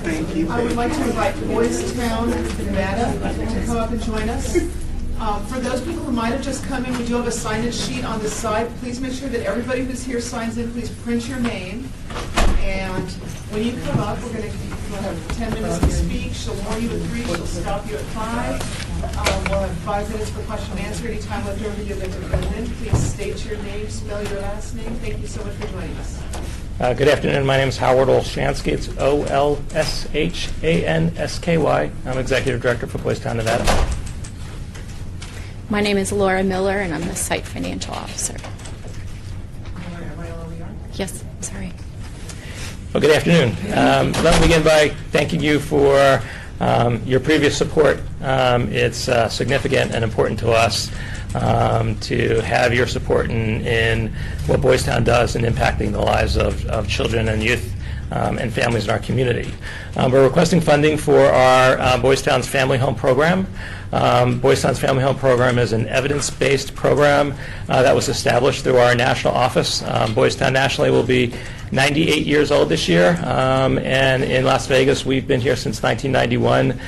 Thank you. I would like to invite Boys Town, Nevada, to come up and join us. For those people who might have just come in, we do have a signage sheet on the side. Please make sure that everybody who's here signs in. Please print your name. And when you come up, we'll have 10 minutes to speak. She'll warn you at 3. She'll stop you at 5. We'll have 5 minutes for question and answer. Any time left over, you'll get to fill in. Please state your name, spell your last name. Thank you so much for joining us. Good afternoon. My name is Howard Olshansky. It's Olshansky. I'm Executive Director for Boys Town, Nevada. My name is Laura Miller, and I'm the Site Financial Officer. Yes, sorry. Well, good afternoon. Let me begin by thanking you for your previous support. It's significant and important to us to have your support in what Boys Town does in impacting the lives of children and youth and families in our community. We're requesting funding for our Boys Town's Family Home Program. Boys Town's Family Home Program is an evidence-based program that was established through our national office. Boys Town nationally will be 98 years old this year, and in Las Vegas we've been here since 1991.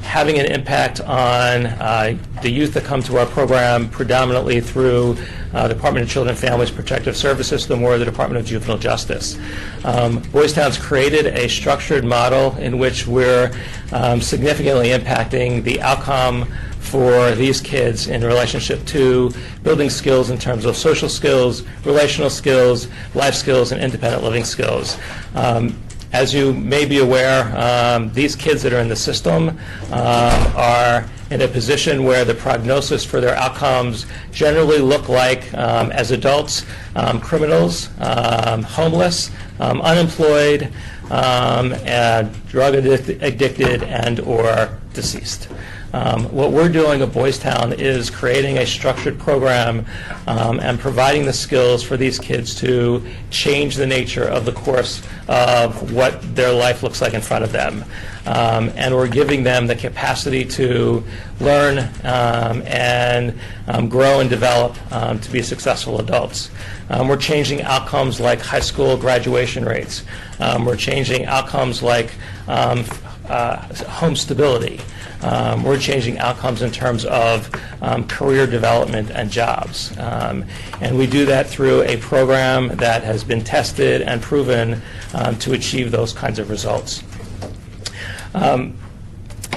Having an impact on the youth that come to our program predominantly through the Department of Children and Families Protective Service System or the Department of Juvenile Justice. Boys Town's created a structured model in which we're significantly impacting the outcome for these kids in relationship to building skills in terms of social skills, relational skills, life skills, and independent living skills. As you may be aware, these kids that are in the system are in a position where the prognosis for their outcomes generally look like, as adults, criminals, homeless, unemployed, drug addicted, and or deceased. What we're doing at Boys Town is creating a structured program and providing the skills for these kids to change the nature of the course of what their life looks like in front of them. And we're giving them the capacity to learn and grow and develop to be successful adults. We're changing outcomes like high school graduation rates. We're changing outcomes like home stability. We're changing outcomes in terms of career development and jobs. And we do that through a program that has been tested and proven to achieve those kinds of results.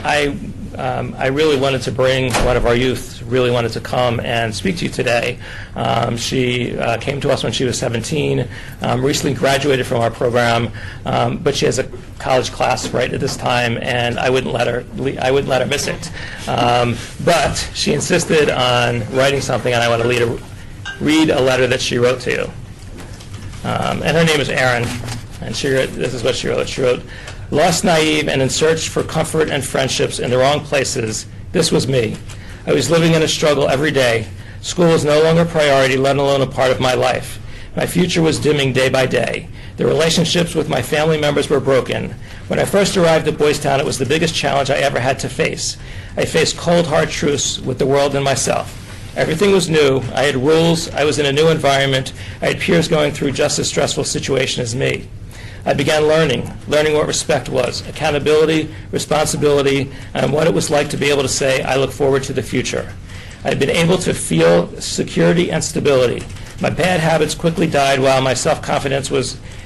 I really wanted to bring one of our youth, really wanted to come and speak to you today. She came to us when she was 17, recently graduated from our program, but she has a college class right at this time, and I wouldn't let her miss it. But she insisted on writing something, and I want to read a letter that she wrote to you. And her name is Erin, and this is what she wrote. She wrote, "Lost, naive, and in search for comfort and friendships in the wrong places, this was me. I was living in a struggle every day. School was no longer a priority, let alone a part of my life. My future was dimming day by day. The relationships with my family members were broken. When I first arrived at Boys Town, it was the biggest challenge I ever had to face. I faced cold, hard truths with the world and myself. Everything was new. I had rules. I was in a new environment. I had peers going through just as stressful situation as me. I began learning what respect was, accountability, responsibility, and what it was like to be able to say, I look forward to the future. I had been able to feel security and stability. My bad habits quickly died while my self-confidence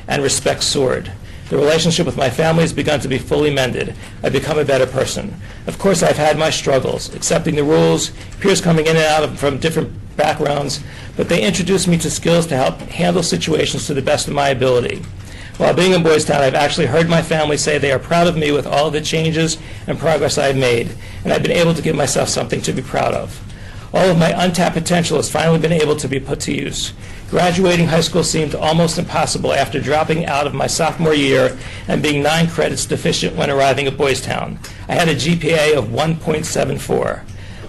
and respect soared. The relationship with my family has begun to be fully mended. I've become a better person. Of course, I've had my struggles, accepting the rules, peers coming in and out from different backgrounds, but they introduced me to skills to help handle situations to the best of my ability. While being in Boys Town, I've actually heard my family say they are proud of me with all of the changes and progress I've made, and I've been able to give myself something to be proud of. All of my untapped potential has finally been able to be put to use. Graduating high school seemed almost impossible after dropping out of my sophomore year and being 9 credits deficient when arriving at Boys Town. I had a GPA of 1.74.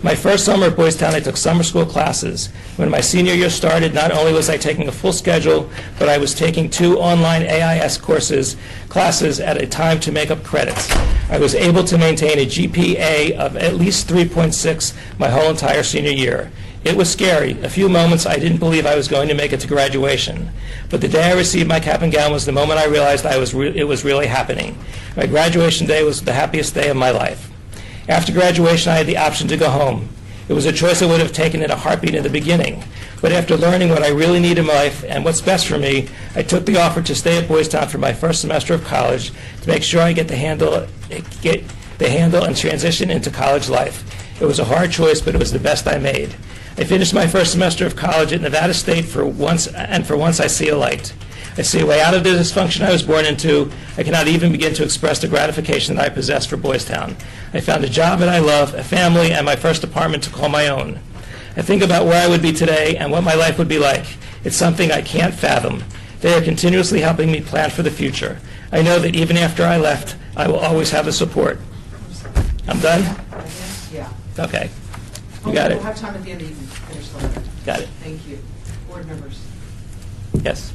My first summer at Boys Town, I took summer school classes. When my senior year started, not only was I taking a full schedule, but I was taking 2 online AIS classes at a time to make up credits. I was able to maintain a GPA of at least 3.6 my whole entire senior year. It was scary. A few moments I didn't believe I was going to make it to graduation. But the day I received my cap and gown was the moment I realized it was really happening. My graduation day was the happiest day of my life. After graduation, I had the option to go home. It was a choice I would have taken in a heartbeat in the beginning. But after learning what I really need in life and what's best for me, I took the offer to stay at Boys Town for my first semester of college to make sure I get the handle and transition into college life. It was a hard choice, but it was the best I made. I finished my first semester of college at Nevada State for once I see a light. I see a way out of the dysfunction I was born into. I cannot even begin to express the gratification that I possess for Boys Town. I found a job that I love, a family, and my first apartment to call my own. I think about where I would be today and what my life would be like. It's something I can't fathom. They are continuously helping me plan for the future. I know that even after I left, I will always have the support. I'm done? Yeah. Okay. You got it? We'll have time at the end to finish the letter. Got it. Thank you. Board members. Yes.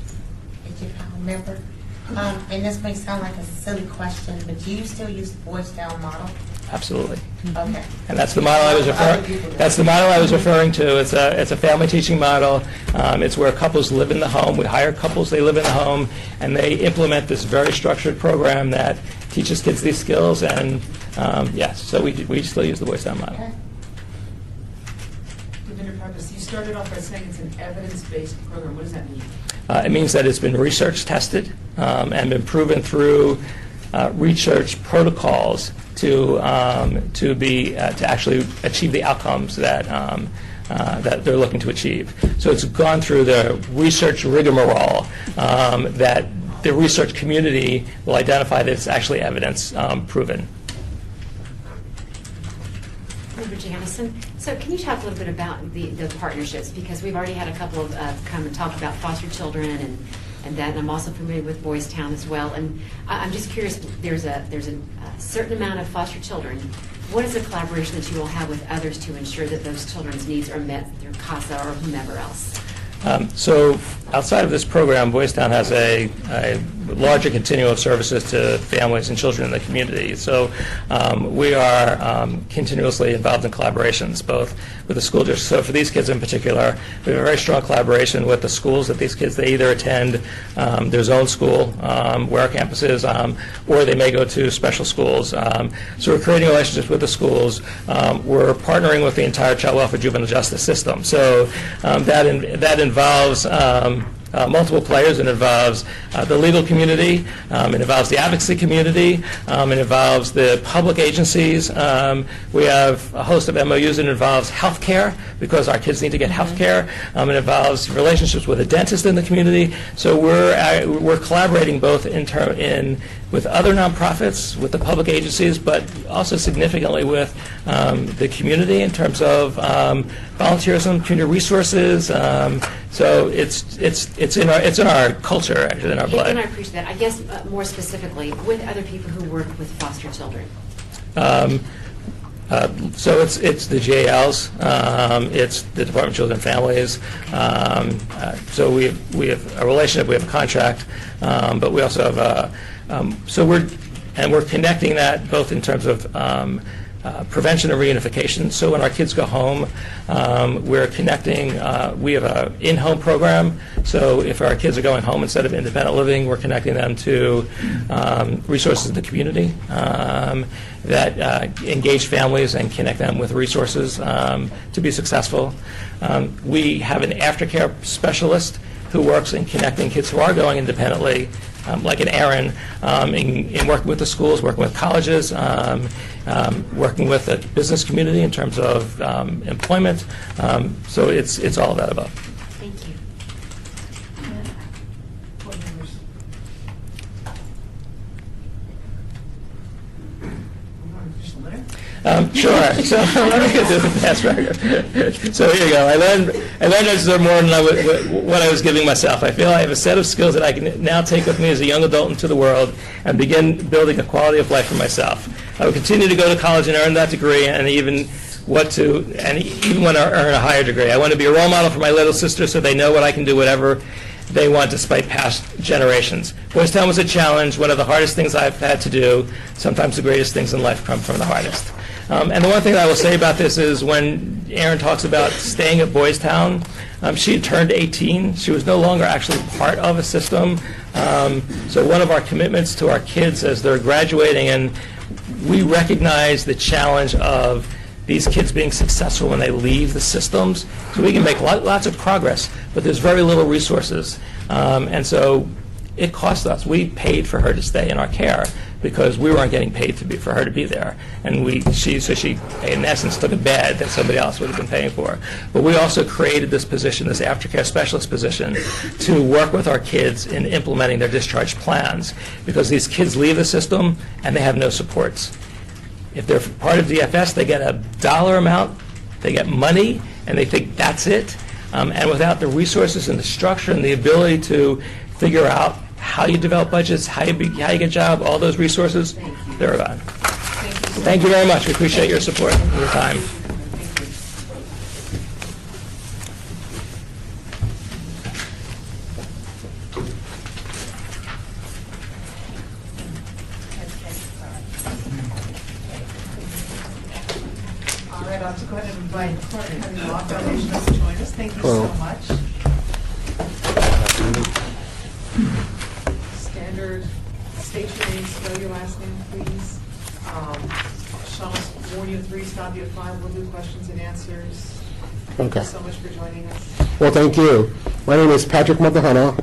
Did you remember? And this may sound like a silly question, but do you still use the Boys Town model? Absolutely. Okay. And that's the model I was referring. That's the model I was referring to. It's a family teaching model. It's where couples live in the home. We hire couples. They live in the home, and they implement this very structured program that teaches kids these skills. And yes, so we still use the Boys Town model. Okay. Devinder Practice, you started off by saying it's an evidence-based program. What does that mean? It means that it's been research tested and been proven through research protocols to actually achieve the outcomes that they're looking to achieve. So it's gone through the research rigmarole that the research community will identify that it's actually evidence proven. Member Janison, so can you talk a little bit about the partnerships? Because we've already had a couple of come and talk about foster children and that, and I'm also familiar with Boys Town as well. And I'm just curious, there's a certain amount of foster children. What is the collaboration that you will have with others to ensure that those children's needs are met through CASA or whomever else? So outside of this program, Boys Town has a larger continuum of services to families and children in the community. So we are continuously involved in collaborations, both with the school district. So for these kids in particular, we have a very strong collaboration with the schools that these kids, they either attend their own school where our campus is, or they may go to special schools. So we're creating relationships with the schools. We're partnering with the entire child welfare juvenile justice system. So that involves multiple players. It involves the legal community, it involves the advocacy community, it involves the public agencies. We have a host of MOUs that involves healthcare, because our kids need to get healthcare. It involves relationships with a dentist in the community. So we're collaborating both with other nonprofits, with the public agencies, but also significantly with the community in terms of volunteerism, community resources. So it's in our culture, actually, in our blood. And I appreciate that. I guess more specifically, with other people who work with foster children. So it's the JLs, it's the Department of Children and Families. So we have a relationship, we have a contract, but we also have we're connecting that both in terms of prevention and reunification. So when our kids go home, we're connecting. We have an in-home program. So if our kids are going home instead of independent living, we're connecting them to resources in the community that engage families and connect them with resources to be successful. We have an aftercare specialist who works in connecting kids who are going independently, like an Aaron, in working with the schools, working with colleges, working with the business community in terms of employment. So it's all of that above. Thank you. Sure. So let me get to the past record. So here you go. I learned to deserve more than what I was giving myself. I feel I have a set of skills that I can now take with me as a young adult into the world and begin building a quality of life for myself. I will continue to go to college and earn that degree, and even want to earn a higher degree. I want to be a role model for my little sister so they know what I can do, whatever they want, despite past generations. Boys Town was a challenge, one of the hardest things I've had to do. Sometimes the greatest things in life come from the hardest. And the one thing that I will say about this is when Erin talks about staying at Boys Town, she had turned 18. She was no longer actually part of a system. So one of our commitments to our kids as they're graduating, and we recognize the challenge of these kids being successful when they leave the systems. So we can make lots of progress, but there's very little resources. And so it cost us. We paid for her to stay in our care because we weren't getting paid for her to be there. And she, in essence, took a bed that somebody else would have been paying for. But we also created this position, this aftercare specialist position, to work with our kids in implementing their discharge plans, because these kids leave the system and they have no supports. If they're part of DFS, they get a dollar amount, they get money, and they think that's it. And without the resources and the structure and the ability to figure out how you develop budgets, how you get a job, all those resources, they're gone. Thank you very much. We appreciate your support and your time. All right, I'll have to go ahead and invite Clark County Law Foundation to join us. Thank you so much. Standard, state your name, spell your last name, please. Sean will warn you at 3, stop you at 5. We'll do questions and answers. Thank you so much for joining us. Well, thank you. My name is Patrick Montejano,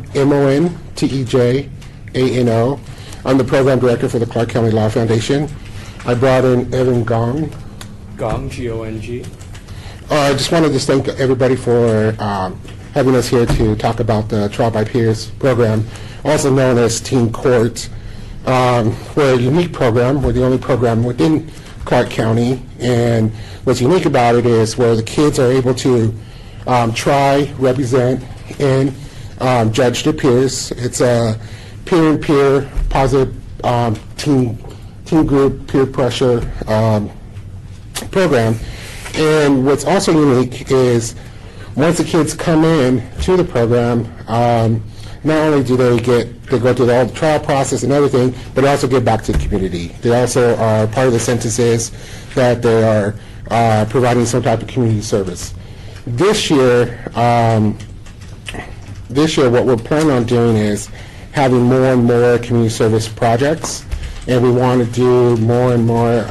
Montejano. I'm the program director for the Clark County Law Foundation. I brought in Evan Gong. Gong, G-O-N-G. I just wanted to thank everybody for having us here to talk about the Trial by Peers program, also known as Teen Court. We're a unique program. We're the only program within Clark County, and what's unique about it is where the kids are able to try, represent, and judge their peers. It's a peer-and-peer positive team group peer pressure program. And what's also unique is once the kids come in to the program, not only do they go through all the trial process and everything, but they also get back to the community. They also are part of the censuses that they are providing some type of community service. This year, what we're planning on doing is having more and more community service projects, and we want to do more and more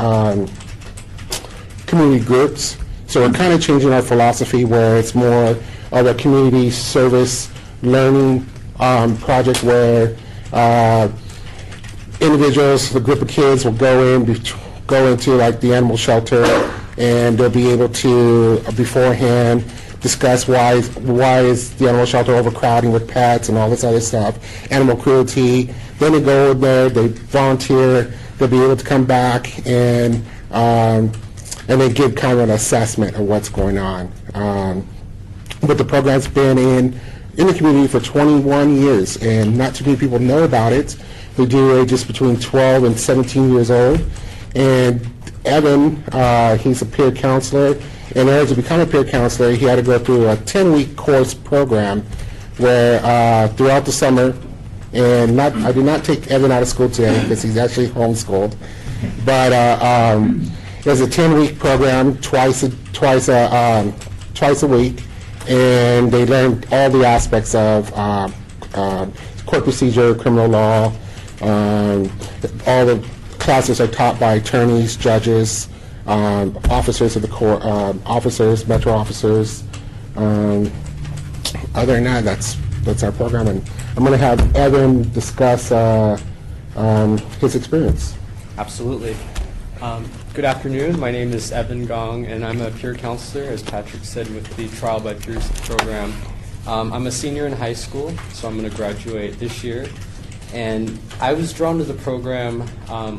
community groups. So we're kind of changing our philosophy where it's more of a community service learning project where individuals, the group of kids will go into like the animal shelter, and they'll be able to beforehand discuss why is the animal shelter overcrowding with pets and all this other stuff, animal cruelty. Then they go in there, they volunteer, they'll be able to come back and they give kind of an assessment of what's going on. But the program's been in the community for 21 years, and not too many people know about it. We do ages between 12 and 17 years old. And Evan, he's a peer counselor, and in order to become a peer counselor, he had to go through a 10-week course program where throughout the summer, and I did not take Evan out of school today because he's actually homeschooled, but it was a 10-week program, twice a week, and they learned all the aspects of court procedure, criminal law. All the classes are taught by attorneys, judges, officers of the court, metro officers. Other than that, that's our program, and I'm going to have Evan discuss his experience. Absolutely. Good afternoon. My name is Evan Gong, and I'm a peer counselor, as Patrick said, with the Trial by Peers program. I'm a senior in high school, so I'm going to graduate this year. And I was drawn to the program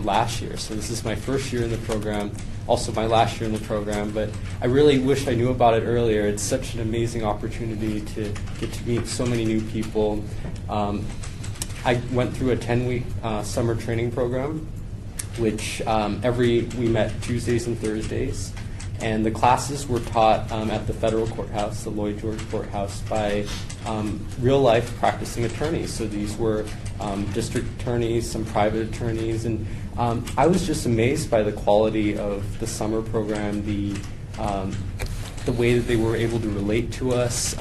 last year, so this is my first year in the program, also my last year in the program, but I really wish I knew about it earlier. It's such an amazing opportunity to get to meet so many new people. I went through a 10-week summer training program, which we met Tuesdays and Thursdays, and the classes were taught at the federal courthouse, the Lloyd George Courthouse, by real-life practicing attorneys. So these were district attorneys, some private attorneys, and I was just amazed by the quality of the summer program, the way that they were able to relate to us.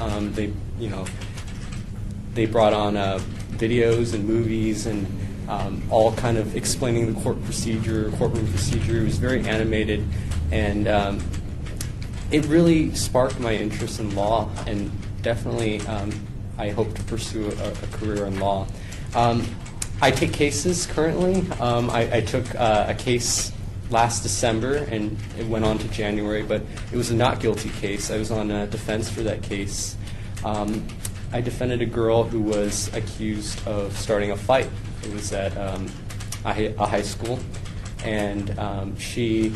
They brought on videos and movies and all kind of explaining the courtroom procedure. It was very animated, and it really sparked my interest in law, and definitely I hope to pursue a career in law. I take cases currently. I took a case last December, and it went on to January, but it was a not guilty case. I was on defense for that case. I defended a girl who was accused of starting a fight. It was at a high school, and she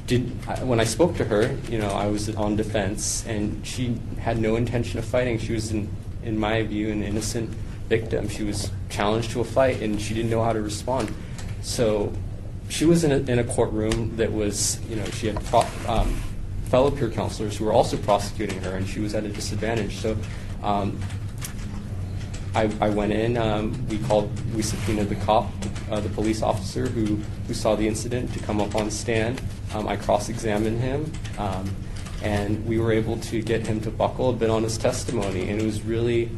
did. When I spoke to her, I was on defense, and she had no intention of fighting. She was, in my view, an innocent victim. She was challenged to a fight, and she didn't know how to respond. So she was in a courtroom that was, she had fellow peer counselors who were also prosecuting her, and she was at a disadvantage. So I went in. We subpoenaed the cop, the police officer who saw the incident, to come up on stand. I cross-examined him, and we were able to get him to buckle a bit on his testimony, and it was really,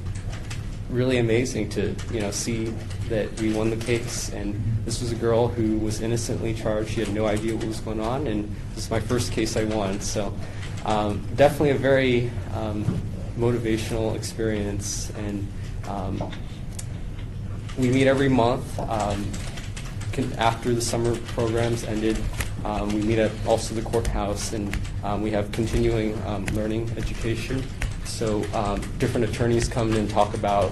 really amazing to see that we won the case. And this was a girl who was innocently charged. She had no idea what was going on, and this is my first case I won. So definitely a very motivational experience, and we meet every month. After the summer programs ended, we meet at also the courthouse, and we have continuing learning education. So different attorneys come in and talk about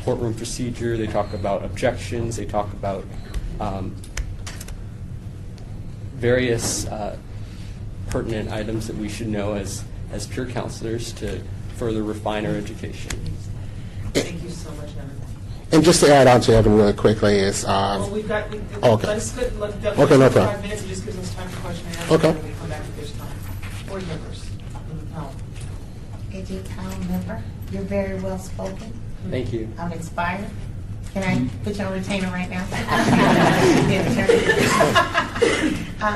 courtroom procedure. They talk about objections. They talk about various pertinent items that we should know as peer counselors to further refine our education. Thank you so much, Evan. And just to add on to Evan really quickly is, Well, we've got, okay. let's go, Okay, no problem. 5 minutes, it just gives us time for question and answer. Okay. And we come back if there's time. Board members, Powell. AJ Powell, member, you're very well spoken. Thank you. I'm inspired. Can I put you on retainer right now?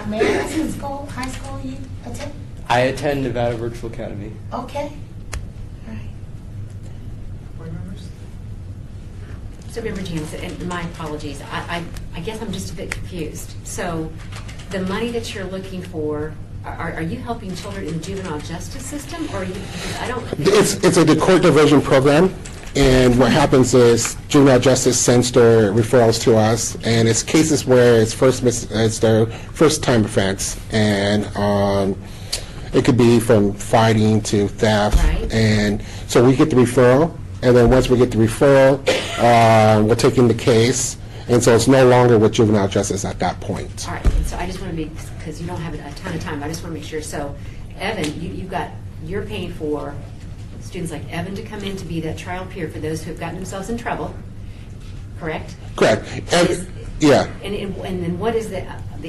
May I ask what high school you attend? I attend Nevada Virtual Academy. Okay. Board members? So, Member James, and my apologies, I guess I'm just a bit confused. So, the money that you're looking for, are you helping children in the juvenile justice system, or are you? Because I don't. it's a court diversion program, and what happens is juvenile justice sends their referrals to us, and it's cases where it's their first time offense, and it could be from fighting to theft, Right. and so we get the referral, and then once we get the referral, we're taking the case, and so it's no longer with juvenile justice at that point. All right, and so I just want to be, because you don't have a ton of time, I just want to make sure. So, Evan, you're paying for students like Evan to come in to be that trial peer for those who have gotten themselves in trouble, correct? Correct. Is- Yeah. And then what is the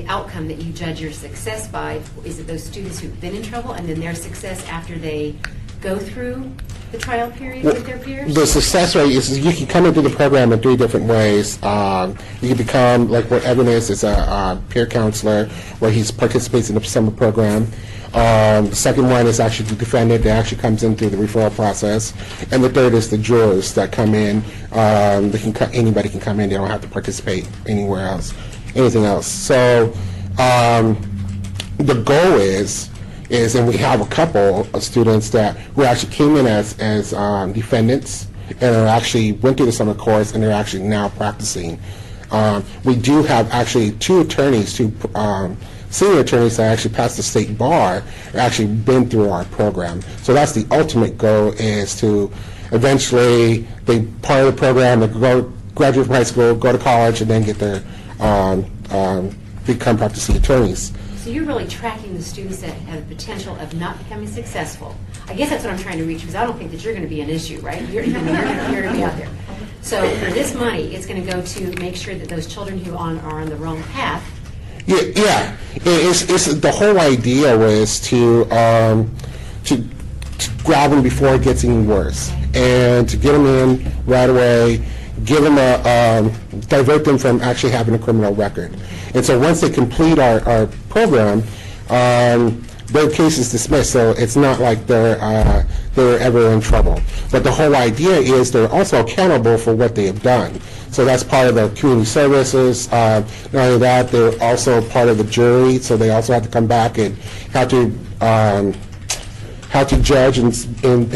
outcome that you judge your success by? Is it those students who've been in trouble and then their success after they go through the trial period with their peers? The success rate is you can come into the program in 3 different ways. You can become, like what Evan is a peer counselor where he participates in the summer program. The second one is actually the defendant that actually comes in through the referral process. And the third is the jurors that come in. Anybody can come in. They don't have to participate anywhere else, anything else. So the goal is, and we have a couple of students who actually came in as defendants and are actually went through the summer course, and they're actually now practicing. We do have actually 2 attorneys, senior attorneys that actually passed the state bar, have actually been through our program. So that's the ultimate goal, is to eventually they part of the program, they go graduate from high school, go to college, and then get their become practicing attorneys. So you're really tracking the students that have the potential of not becoming successful. I guess that's what I'm trying to reach, because I don't think that you're going to be an issue, right? You're going to be out there. So for this money, it's going to go to make sure that those children who are on the wrong path. Yeah. It's the whole idea was to grab them before it gets even worse, and to get them in right away, give them divert them from actually having a criminal record. And so once they complete our program, their case is dismissed. So it's not like they're ever in trouble. But the whole idea is they're also accountable for what they have done. So that's part of the community services. Not only that, they're also part of the jury. So they also have to come back and have to judge and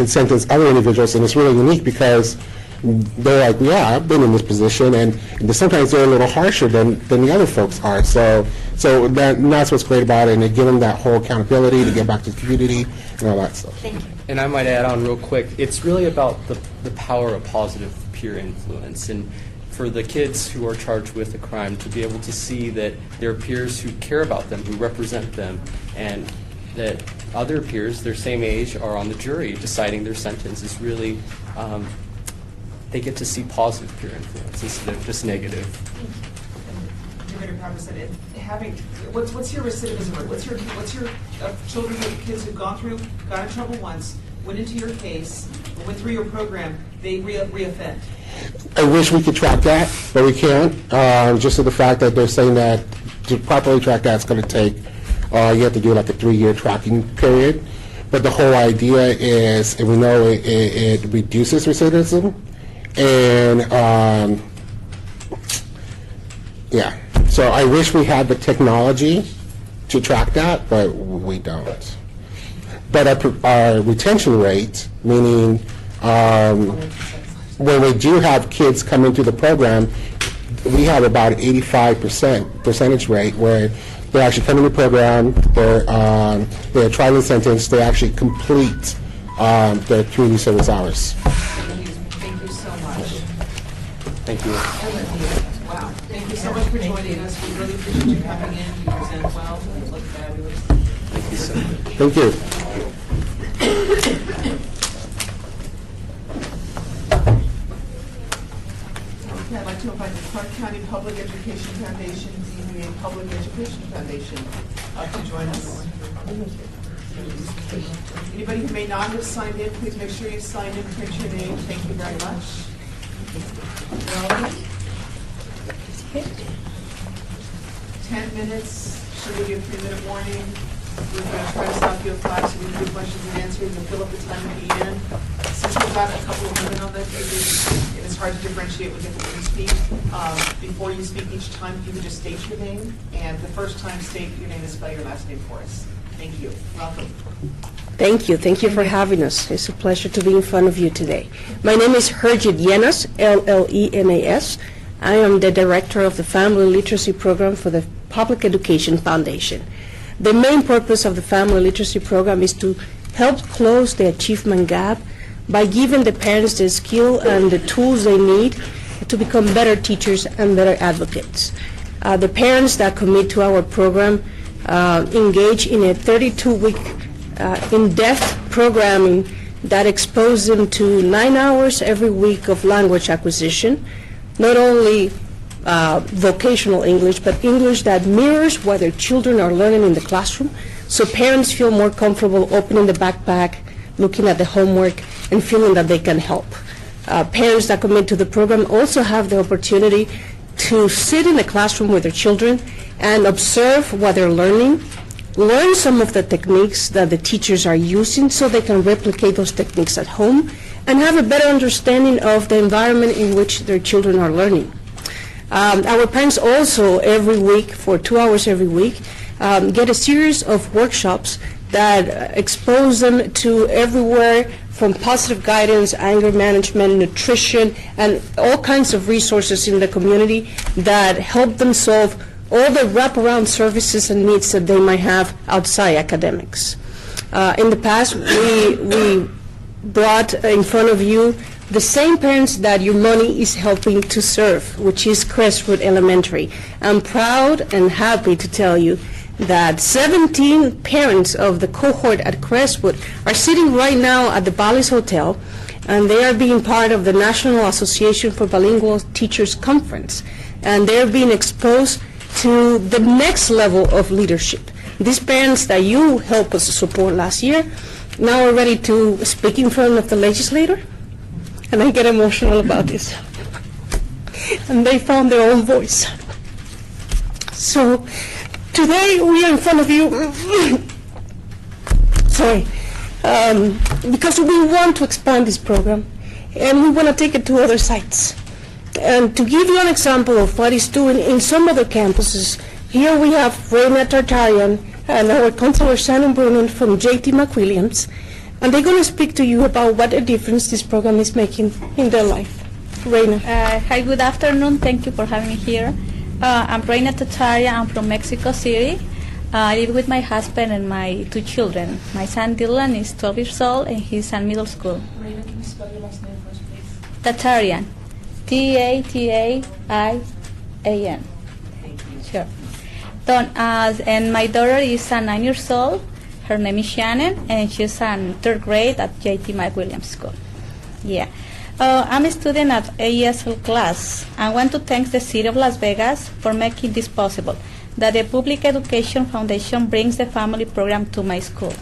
sentence other individuals. And it's really unique because they're like, yeah, I've been in this position, and sometimes they're a little harsher than the other folks are. So that's what's great about it, and they give them that whole accountability to get back to the community and all that stuff. Thank you. And I might add on real quick, it's really about the power of positive peer influence. And for the kids who are charged with a crime to be able to see that there are peers who care about them, who represent them, and that other peers, their same age, are on the jury deciding their sentence is really, they get to see positive peer influence instead of just negative. What's your recidivism rate? What's your children, kids who've gone through, got in trouble once, went into your case, went through your program, they reoffend? I wish we could track that, but we can't. Just to the fact that they're saying that to properly track that, it's going to take, you have to do like a 3-year tracking period. But the whole idea is, and we know it reduces recidivism, and yeah. So I wish we had the technology to track that, but we don't. But our retention rate, meaning when we do have kids come into the program, we have about 85% percentage rate where they actually come into the program, they're tried and sentenced, they actually complete their community service hours. Thank you so much. Thank you. Wow. Thank you so much for joining us. We really appreciate you coming in. You present well. You look fabulous. Thank you so much. Thank you. Okay, I'd like to invite the Clark County Public Education Foundation, DVA Public Education Foundation, to join us. Anybody who may not have signed in, please make sure you sign in, print your name. Thank you very much. 10 minutes, should give you a 3-minute warning. We're going to try to stop you at 5 so we can do questions and answers and fill up the time at the end. Since we've got a couple of women on this, it is hard to differentiate when you speak. Before you speak each time, if you could just state your name, and the first time state your name and spell your last name for us. Thank you. Welcome. Thank you. Thank you for having us. It's a pleasure to be in front of you today. My name is Hergit Llenas, Llenas. I am the director of the Family Literacy Program for the Public Education Foundation. The main purpose of the Family Literacy Program is to help close the achievement gap by giving the parents the skill and the tools they need to become better teachers and better advocates. The parents that commit to our program engage in a 32-week in-depth programming that exposes them to 9 hours every week of language acquisition, not only vocational English, but English that mirrors what their children are learning in the classroom, so parents feel more comfortable opening the backpack, looking at the homework, and feeling that they can help. Parents that commit to the program also have the opportunity to sit in the classroom with their children and observe what they're learning, learn some of the techniques that the teachers are using so they can replicate those techniques at home, and have a better understanding of the environment in which their children are learning. Our parents also every week, for 2 hours every week, get a series of workshops that expose them to everywhere from positive guidance, anger management, nutrition, and all kinds of resources in the community that help them solve all the wraparound services and needs that they might have outside academics. In the past, we brought in front of you the same parents that your money is helping to serve, which is Crestwood Elementary. I'm proud and happy to tell you that 17 parents of the cohort at Crestwood are sitting right now at the Bally's Hotel, and they are being part of the National Association for Bilingual Teachers Conference, and they're being exposed to the next level of leadership. These parents that you helped us support last year now are ready to speak in front of the legislator, and I get emotional about this. And they found their own voice. So today we are in front of you, sorry, because we want to expand this program, and we want to take it to other sites. And to give you an example of what it's doing in some other campuses, here we have Reina Tartarian and our counselor Shannon Brunon from J.T. McWilliams, and they're going to speak to you about what a difference this program is making in their life. Reina. Hi, good afternoon. Thank you for having me here. I'm Reina Tartarian. I'm from Mexico City. I live with my husband and my 2 children. My son Dylan is 12 years old and he's in middle school. Reina, can you spell your last name first, please? Tartarian. Tataian. Thank you. Sure. And my daughter is 9 years old. Her name is Shannon, and she's in 3rd grade at J.T. McWilliams School. Yeah. I'm a student at AESL class. I want to thank the City of Las Vegas for making this possible, that the Public Education Foundation brings the family program to my school.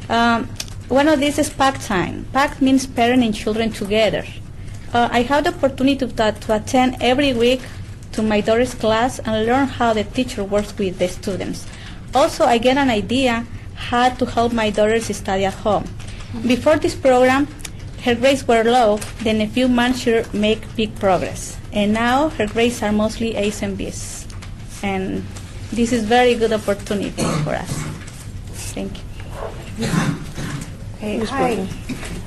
One of these is PAC time. PAC means parent and children together. I have the opportunity to attend every week to my daughter's class and learn how the teacher works with the students. Also, I get an idea how to help my daughters study at home. Before this program, her grades were low, then a few months she made big progress. And now her grades are mostly A's and B's. And this is very good opportunity for us. Thank you. Hey, hi.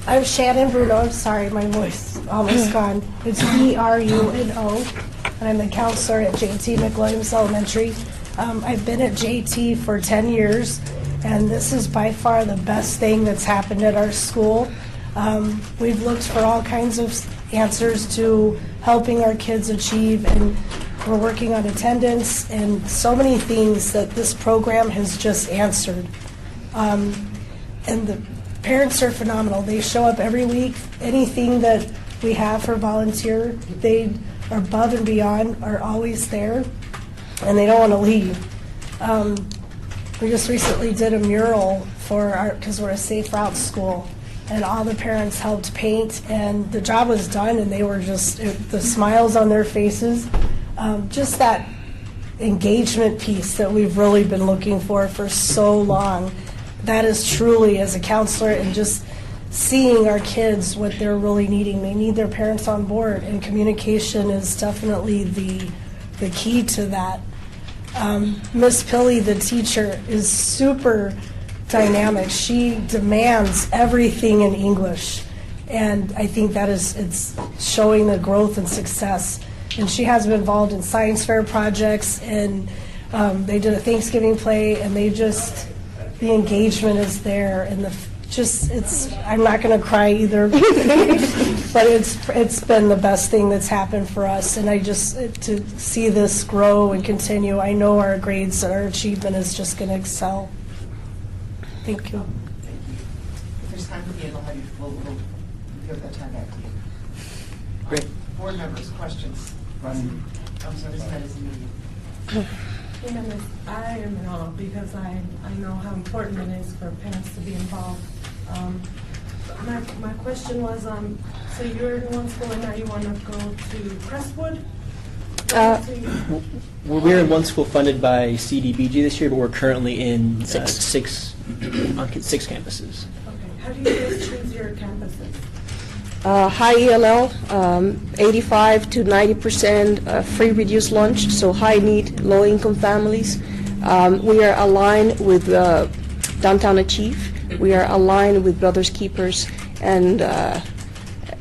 I'm Shannon Bruno. Sorry, my voice almost gone. It's Bruno, and I'm the counselor at J.T. McWilliams Elementary. I've been at J.T. for 10 years, and this is by far the best thing that's happened at our school. We've looked for all kinds of answers to helping our kids achieve, and we're working on attendance and so many things that this program has just answered. And the parents are phenomenal. They show up every week. Anything that we have for volunteer, they are above and beyond, are always there, and they don't want to leave. We just recently did a mural because we're a safe route school, and all the parents helped paint, and the job was done, and they were just, the smiles on their faces, just that engagement piece that we've really been looking for so long. That is truly, as a counselor, and just seeing our kids, what they're really needing. They need their parents on board, and communication is definitely the key to that. Miss Pilley, the teacher, is super dynamic. She demands everything in English, and I think that it's showing the growth and success. And she has been involved in science fair projects, and they did a Thanksgiving play, and the engagement is there, and I'm not going to cry either, but it's been the best thing that's happened for us, and to see this grow and continue, I know our grades, our achievement is just going to excel. Thank you. If there's time for the end, I'll have you, we'll give that time back to you. Great. Board members, questions? Ryan. I'm sorry, this is immediate. You know, Miss, I am in awe because I know how important it is for parents to be involved. My question was, so you're in one school and now you want to go to Crestwood? We're in one school funded by CDBG this year, but we're currently in six campuses. Okay. How do you guys choose your campuses? High ELL, 85 to 90% free reduced lunch, so high need, low income families. We are aligned with Downtown Achieve. We are aligned with Brothers Keepers, and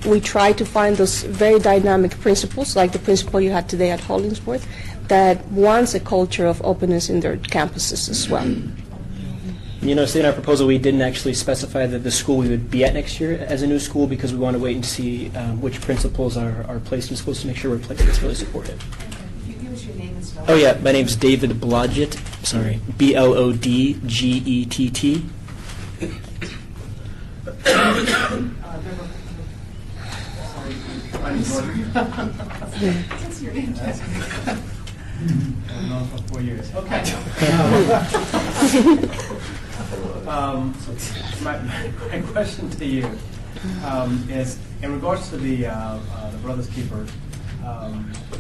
we try to find those very dynamic principals, like the principal you had today at Hollingsworth, that wants a culture of openness in their campuses as well. You notice in our proposal, we didn't actually specify the school we would be at next year as a new school because we want to wait and see which principals are placed in schools to make sure we're placing it's really supportive. Can you give us your name and spelling? Oh yeah, my name's David Blodgett. Sorry, Bloodgett. What's your name, Jessica? I've known for 4 years. Okay. My question to you is in regards to the Brothers Keeper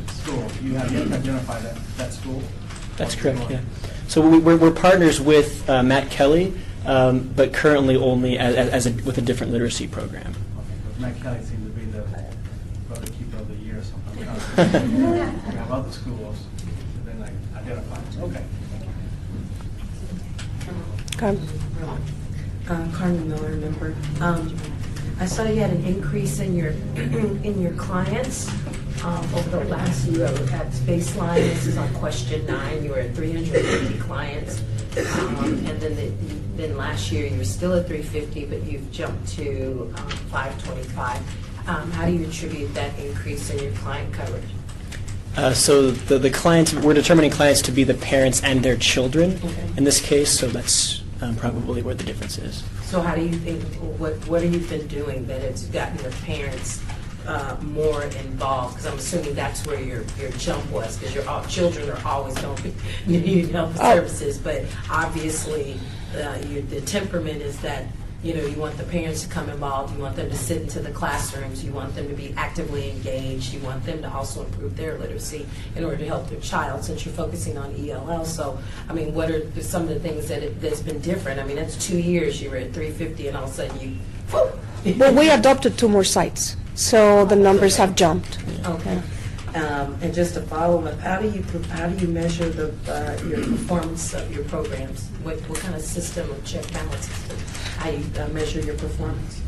school. You have yet to identify that school. That's correct. Yeah. So we're partners with Matt Kelly, but currently only with a different literacy program. Okay, because Matt Kelly seems to be the Brother Keeper of the Year or something. We have other schools that then identify. Okay. Carmen Miller, member. I saw you had an increase in your clients over the last year at baseline. This is on question 9. You were at 350 clients, and then last year you were still at 350, but you've jumped to 525. How do you attribute that increase in your client coverage? So the clients, we're determining clients to be the parents and their children in this case, so that's probably where the difference is. So how do you think, what have you been doing that it's gotten the parents more involved? Because I'm assuming that's where your jump was, because your children are always going to need help and services, but obviously the temperament is that you want the parents to come involved, you want them to sit into the classrooms, you want them to be actively engaged, you want them to also improve their literacy in order to help their child, since you're focusing on ELL. So, I mean, what are some of the things that's been different? I mean, that's 2 years you were at 350 and all of a sudden you, whoop. Well, we adopted 2 more sites, so the numbers have jumped. Okay. And just to follow up, how do you measure your performance of your programs? What kind of system or check balance system? How you measure your performance?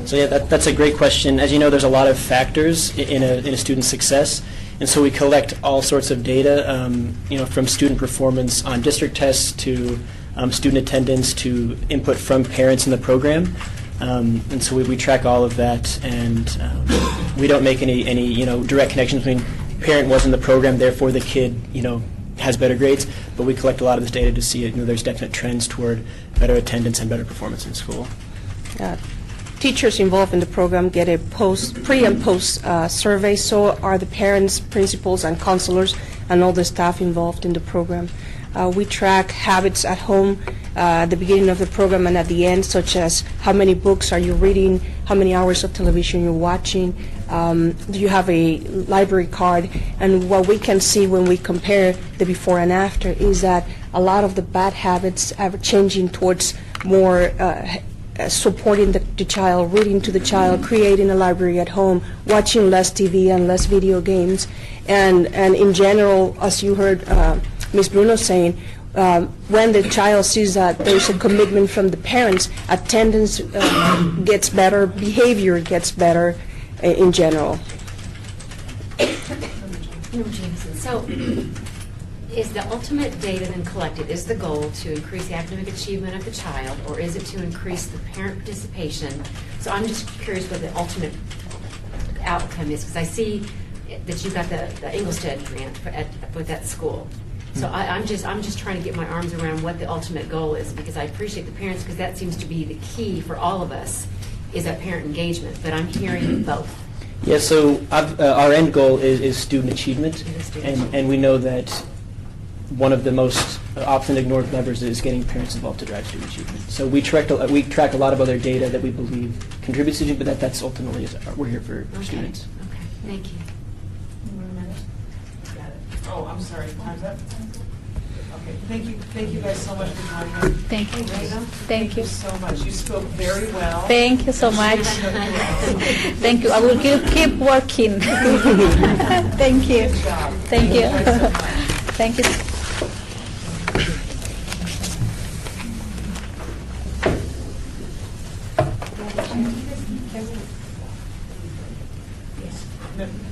So yeah, that's a great question. As you know, there's a lot of factors in a student's success, and so we collect all sorts of data, from student performance on district tests to student attendance to input from parents in the program. And so we track all of that, and we don't make any direct connections between parent was in the program, therefore the kid has better grades. But we collect a lot of this data to see there's definite trends toward better attendance and better performance in school. Teachers involved in the program get a pre and post survey. So are the parents, principals, and counselors, and all the staff involved in the program. We track habits at home at the beginning of the program and at the end, such as how many books are you reading, how many hours of television you're watching, do you have a library card. And what we can see when we compare the before and after is that a lot of the bad habits are changing towards more supporting the child, reading to the child, creating a library at home, watching less TV and less video games. And in general, as you heard Ms. Bruno saying, when the child sees that there's a commitment from the parents, attendance gets better, behavior gets better in general. So is the ultimate data then collected, is the goal to increase the academic achievement of the child, or is it to increase the parent participation? So I'm just curious what the ultimate outcome is, because I see that you got the Engelstead grant with that school. So I'm just trying to get my arms around what the ultimate goal is, because I appreciate the parents, because that seems to be the key for all of us, is that parent engagement. But I'm hearing both. Yeah, so our end goal is student achievement, and we know that one of the most often ignored levers is getting parents involved to drive student achievement. So we track a lot of other data that we believe contributes to it, but that's ultimately we're here for students. Okay, thank you. Oh, I'm sorry. Time's up. Okay, thank you guys so much for joining us. Thank you. Thank you so much. You spoke very well. Thank you so much. Thank you. I will keep working. Thank you. Good job. Thank you. Thank you so much. Thank you.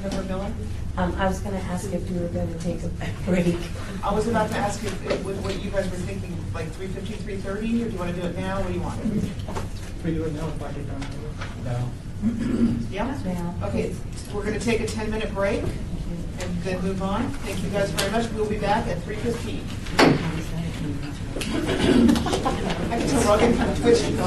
Member Miller? I was going to ask if you were going to take a break. I was about to ask if, what you guys were thinking, like 3:50, 3:30, or do you want to do it now? What do you want? We do it now, if I get done. No. Yeah? Okay, we're going to take a 10-minute break and then move on. Thank you guys very much. We'll be back at 3:15. I can tell Rogan kind of twitching.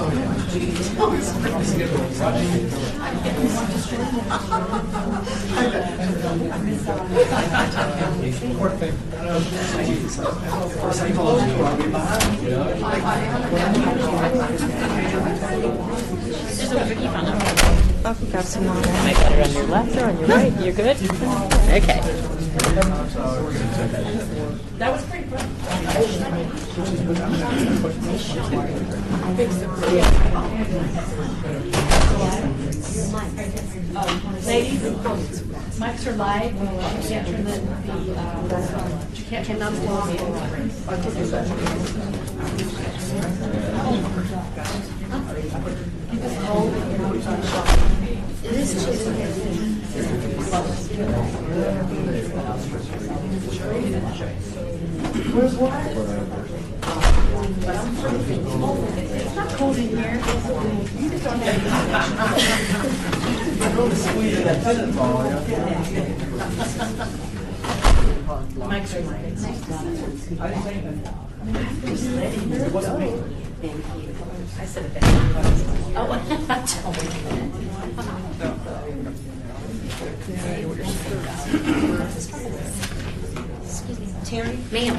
Oh, got some more. Am I better on your left or on your right? You're good? Okay. That was pretty fun. Ladies, mics are live. You can't turn you can't turn them Where's water? It's not cold in here. You just don't have mics are live. I said it. Oh, Terry? Ma'am.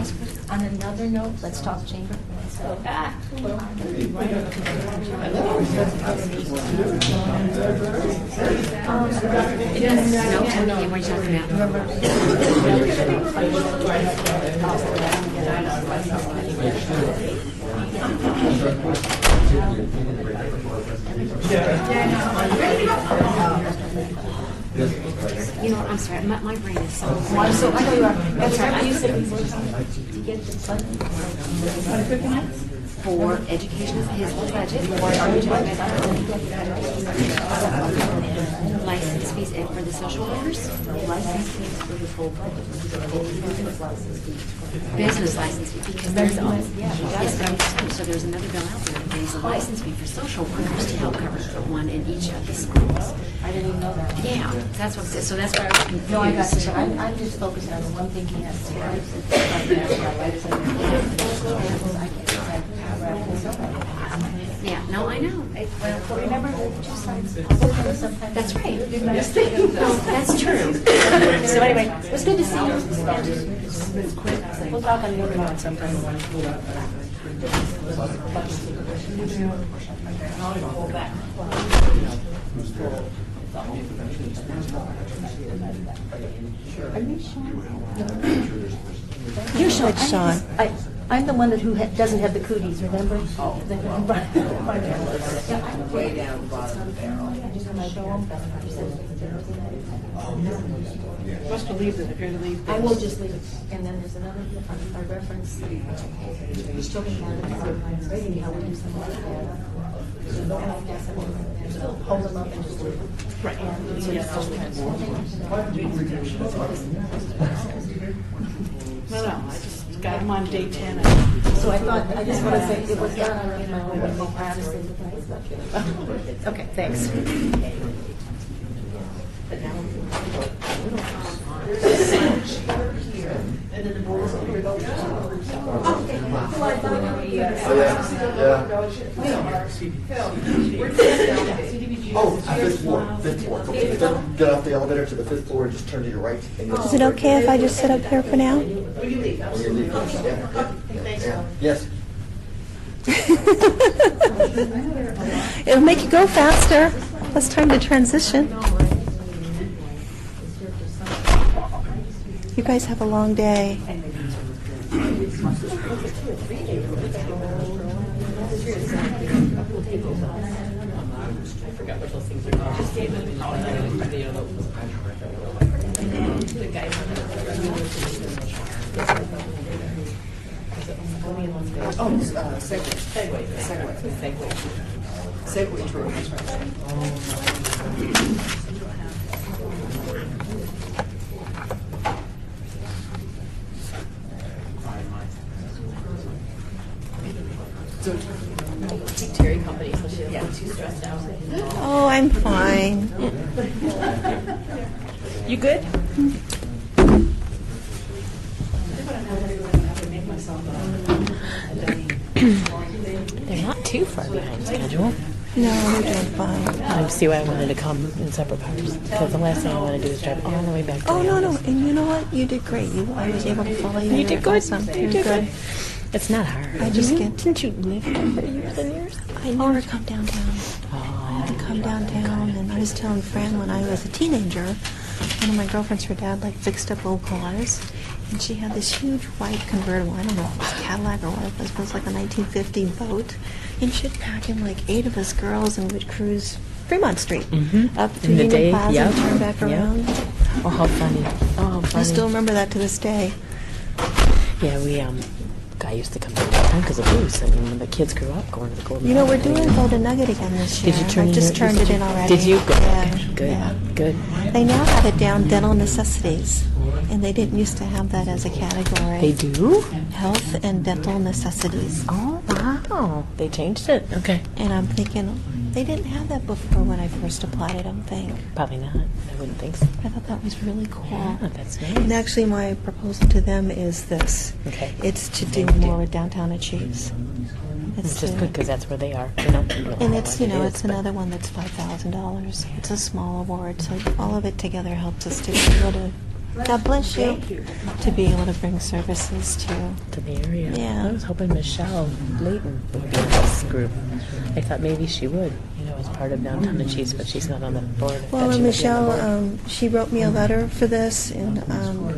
On another note, let's talk chamber. No, what are you talking You know, I'm sorry, my brain is so. I know you are. That's right. You said before to get the funding For education, his budget, or are you talking about license fees and for the social workers? license fees for his whole budget. Business license fee, because there's, yes, so there's another bill out there, there's a license fee for social workers to help cover one in each of the schools. I didn't even know that. Yeah, that's what, so that's why I was confused. No, I got you. I'm just focused on the one thing he has to Yeah, no, I know. Well, remember the two sides. That's right. No, that's true. So anyway, it was good to see you. We'll talk on the other one sometime. You're Sean. I'm the one who doesn't have the cooties, remember? Oh. Way down the bottom of the barrel. Supposed to leave it if you're going to leave. I will just leave it. And then there's another, I reference, he's talking about ready, how we do something like that. Hold them up and just leave them. Right. No, I just got him on day 10. So I thought, I just want to say, it was done on my own, and they practiced it. Okay, thanks. And then the board is here. Oh, fifth floor, fifth floor. Okay, then get off the elevator to the fifth floor and just turn to your right. And you'll Is it okay if I just sit up here for now? When you leave, yeah. Yes. It'll make you go faster. Less time to transition. You guys have a long day. Segway, true, that's right. Terry company, so she doesn't get too stressed out. Oh, I'm fine. You good? They're not too far behind schedule. No, we're doing fine. See why I wanted to come in separate cars. Because the last thing I want to do is drive all the way back to Oh, the no, no. office. And you know what? You did great. I was able to follow you. You did good. Awesome. You did good. It's not hard. I just Didn't you live here for years and years? I never come downtown. Oh, I had to come downtown, and I was telling Fran when I was a teenager, one of my girlfriends, her dad, like, fixed up old cars, and she had this huge white convertible. I don't know if it was a Cadillac or what it was, but it was like a 1950 boat, and she'd pack in like 8 of us girls and we'd cruise Fremont Street up through In the Union day, Plaza yep. and turn back Yep. around. Oh, how funny. Oh, how funny. I still remember that to this day. Yeah, I used to come downtown because of Bruce. I mean, when the kids grew up going to the Golden You know, we're Valley. doing Golden Nugget again this year. Did you turn I in just your- turned it in already. Did you? Good. Yeah. Good. Yeah. Good. They now have it down, dental necessities, and they didn't used to have that as a category. They do? Health and dental necessities. Oh, wow. They changed it. Okay. And I'm thinking, they didn't have that before when I first applied, I don't think. Probably not. I wouldn't think so. I thought that was really cool. Yeah, that's nice. And actually, my proposal to them is this. Okay. It's to do more with Downtown Achieves. It's just to- good because that's where they are. You know, And it's, you know, it it's is, but- another one that's $5,000. It's a small award, so all of it together helps us to be able to, God bless you, to be able to bring services to the area. Yeah. I was hoping Michelle Layton would be in this group. I thought maybe she would, you know, as part of Downtown Achieves, but she's not on the board. I thought Well, she and would be on the Michelle, board. she wrote me a letter for this, and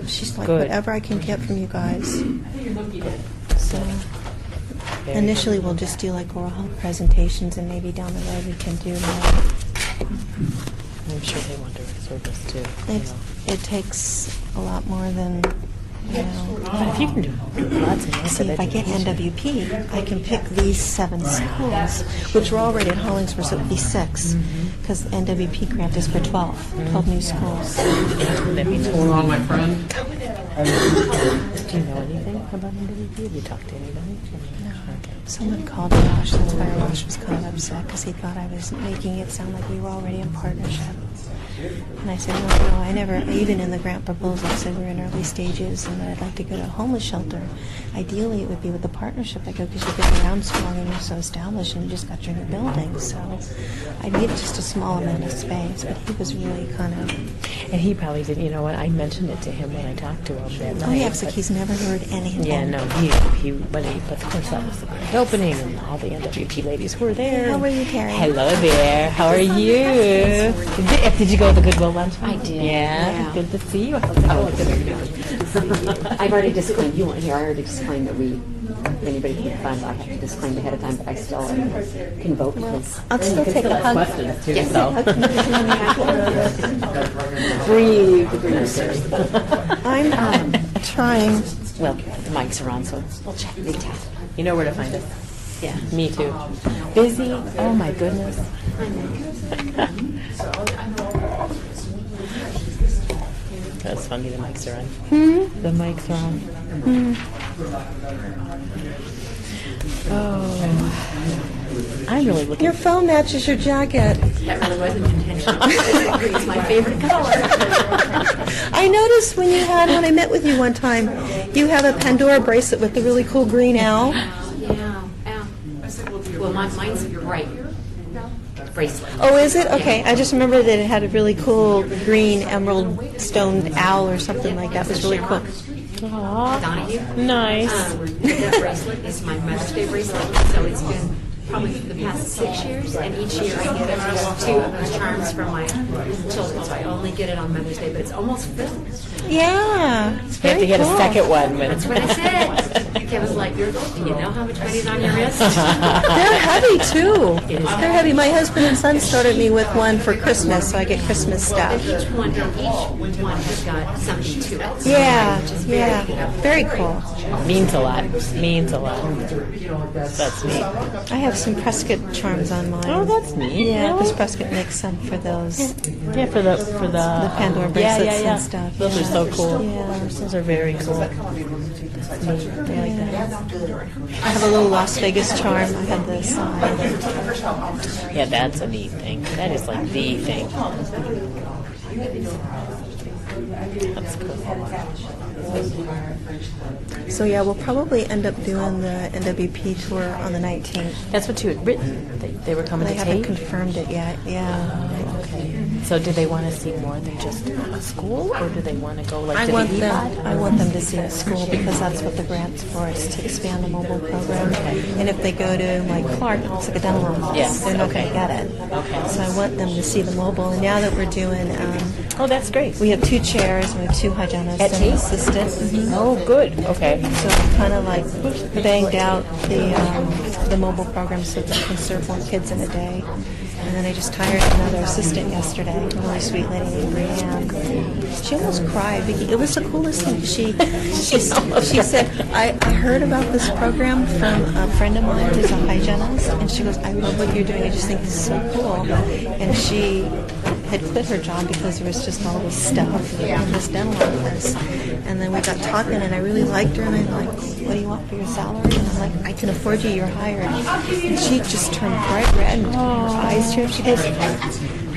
she's like, Good. whatever I can get from you guys. So Very initially, we'll just do like oral health presentations, and maybe down the road we can do more. I'm sure they want to service too. you It, know. it takes a lot more than, you know. But if you can do lots and lots See, of if I get education. NWP, I can pick these 7 schools, which were already at Hollingsworth, so it would be 6, because NWP grant is for 12 new schools. What's going on, my friend? Do you know anything about NWP? Have you talked to anybody? No. Someone called Rosh, that's why Rosh was kind of upset, because he thought I was making it sound like we were already in partnership. And I said, no, I never, even in the grant proposal, I said we're in early stages and that I'd like to go to a homeless shelter. Ideally, it would be with the partnership I go, because you've been around so long and you're so established and you just got your new building. So I need just a small amount of space, but he was really kind of... And he probably didn't, you know what, I mentioned it to him when I talked to him that night. Oh, yeah, it's but- like he's never heard anything. Yeah, no, but of course that was the grand opening and all the NWP ladies were there. How are you, Carrie? Hello there, how are you? Did you go to the Goodwill lunch? I did. Yeah, good to see you. I've already disclaimed, you weren't here, I already disclaimed that if anybody can find, I have to disclaim ahead of time, but I still can vote because. I'll still take a hug. Questions too, Yes. so. Breathe, breathe. I'm trying. Well, the mics are on, so we'll chat. We chat. You know where to find us. Yeah, me too. Busy? Oh my goodness. That's funny, the mics are on. The mics are on. Oh, I'm really looking. Your phone matches your jacket. That really wasn't intentional. It's my favorite color. I noticed when I met with you one time, you have a Pandora bracelet with the really cool green owl. Yeah, well, mine's bright bracelet. Oh, is it? Okay. I just remember that it had a really cool green emerald stone owl or something like that. It was really cool. Donahue. Nice. That bracelet is my Mother's Day bracelet, so it's been probably for the past 6 years, and each year I get at least 2 of those charms from my children, so I only get it on Mother's Day, but it's almost filled. Yeah. It's You have to very get cool. a second one. But That's what I said. Kevin's like, do you know how much money's on your wrist? They're heavy too. They're heavy. My husband and son started me with one for Christmas, so I get Christmas And stuff. each one has got something to it. Yeah, Which is yeah. Very cool. Means a lot. Means a lot. That's neat. I have some Prescott charms on mine. Oh, that's neat. Yeah, Really? because Prescott makes some for those. Yeah, for the The Pandora bracelets yeah. and stuff. Those yeah. are so cool. Yeah. Those are very cool. because I touched her. Yeah, no, good. I have a little Las Vegas charm. I have this. Yeah, that's a neat thing. That is like the thing. That's cool. So yeah, we'll probably end up doing the NWP tour on the 19th. That's what you had written. They were coming They to haven't Tate? confirmed it yet. Yeah. Okay. So do they want to see more than just a school, or do they want to go like I to want the them. EPOD? I want them to see a school because that's what the grant's for, is to expand the mobile program. And if they go to like Clark, it's like a dental office. Yes. They're not going Okay. to get it. Okay. So I want them to see the mobile. And now that we're doing, oh, that's great. We have 2 chairs. We have 2 hygienists At and Tate? an assistant. Oh, good. Okay. So we kind of like banged out the mobile program so that they can serve more kids in a day. And then I just hired another assistant yesterday, a really sweet lady named Brianne. She almost cried. It was the coolest thing. She said, I heard about this program from a friend of mine who's a hygienist, and she goes, I love what you're doing. I just think it's so cool. And she had quit her job because there was just all this stuff in this dental office. And then we got talking, and I really liked her, and I'm like, what do you want for your salary? And I'm like, I can afford you, you're hired. And she just turned bright red, and her eyes turned. She goes, I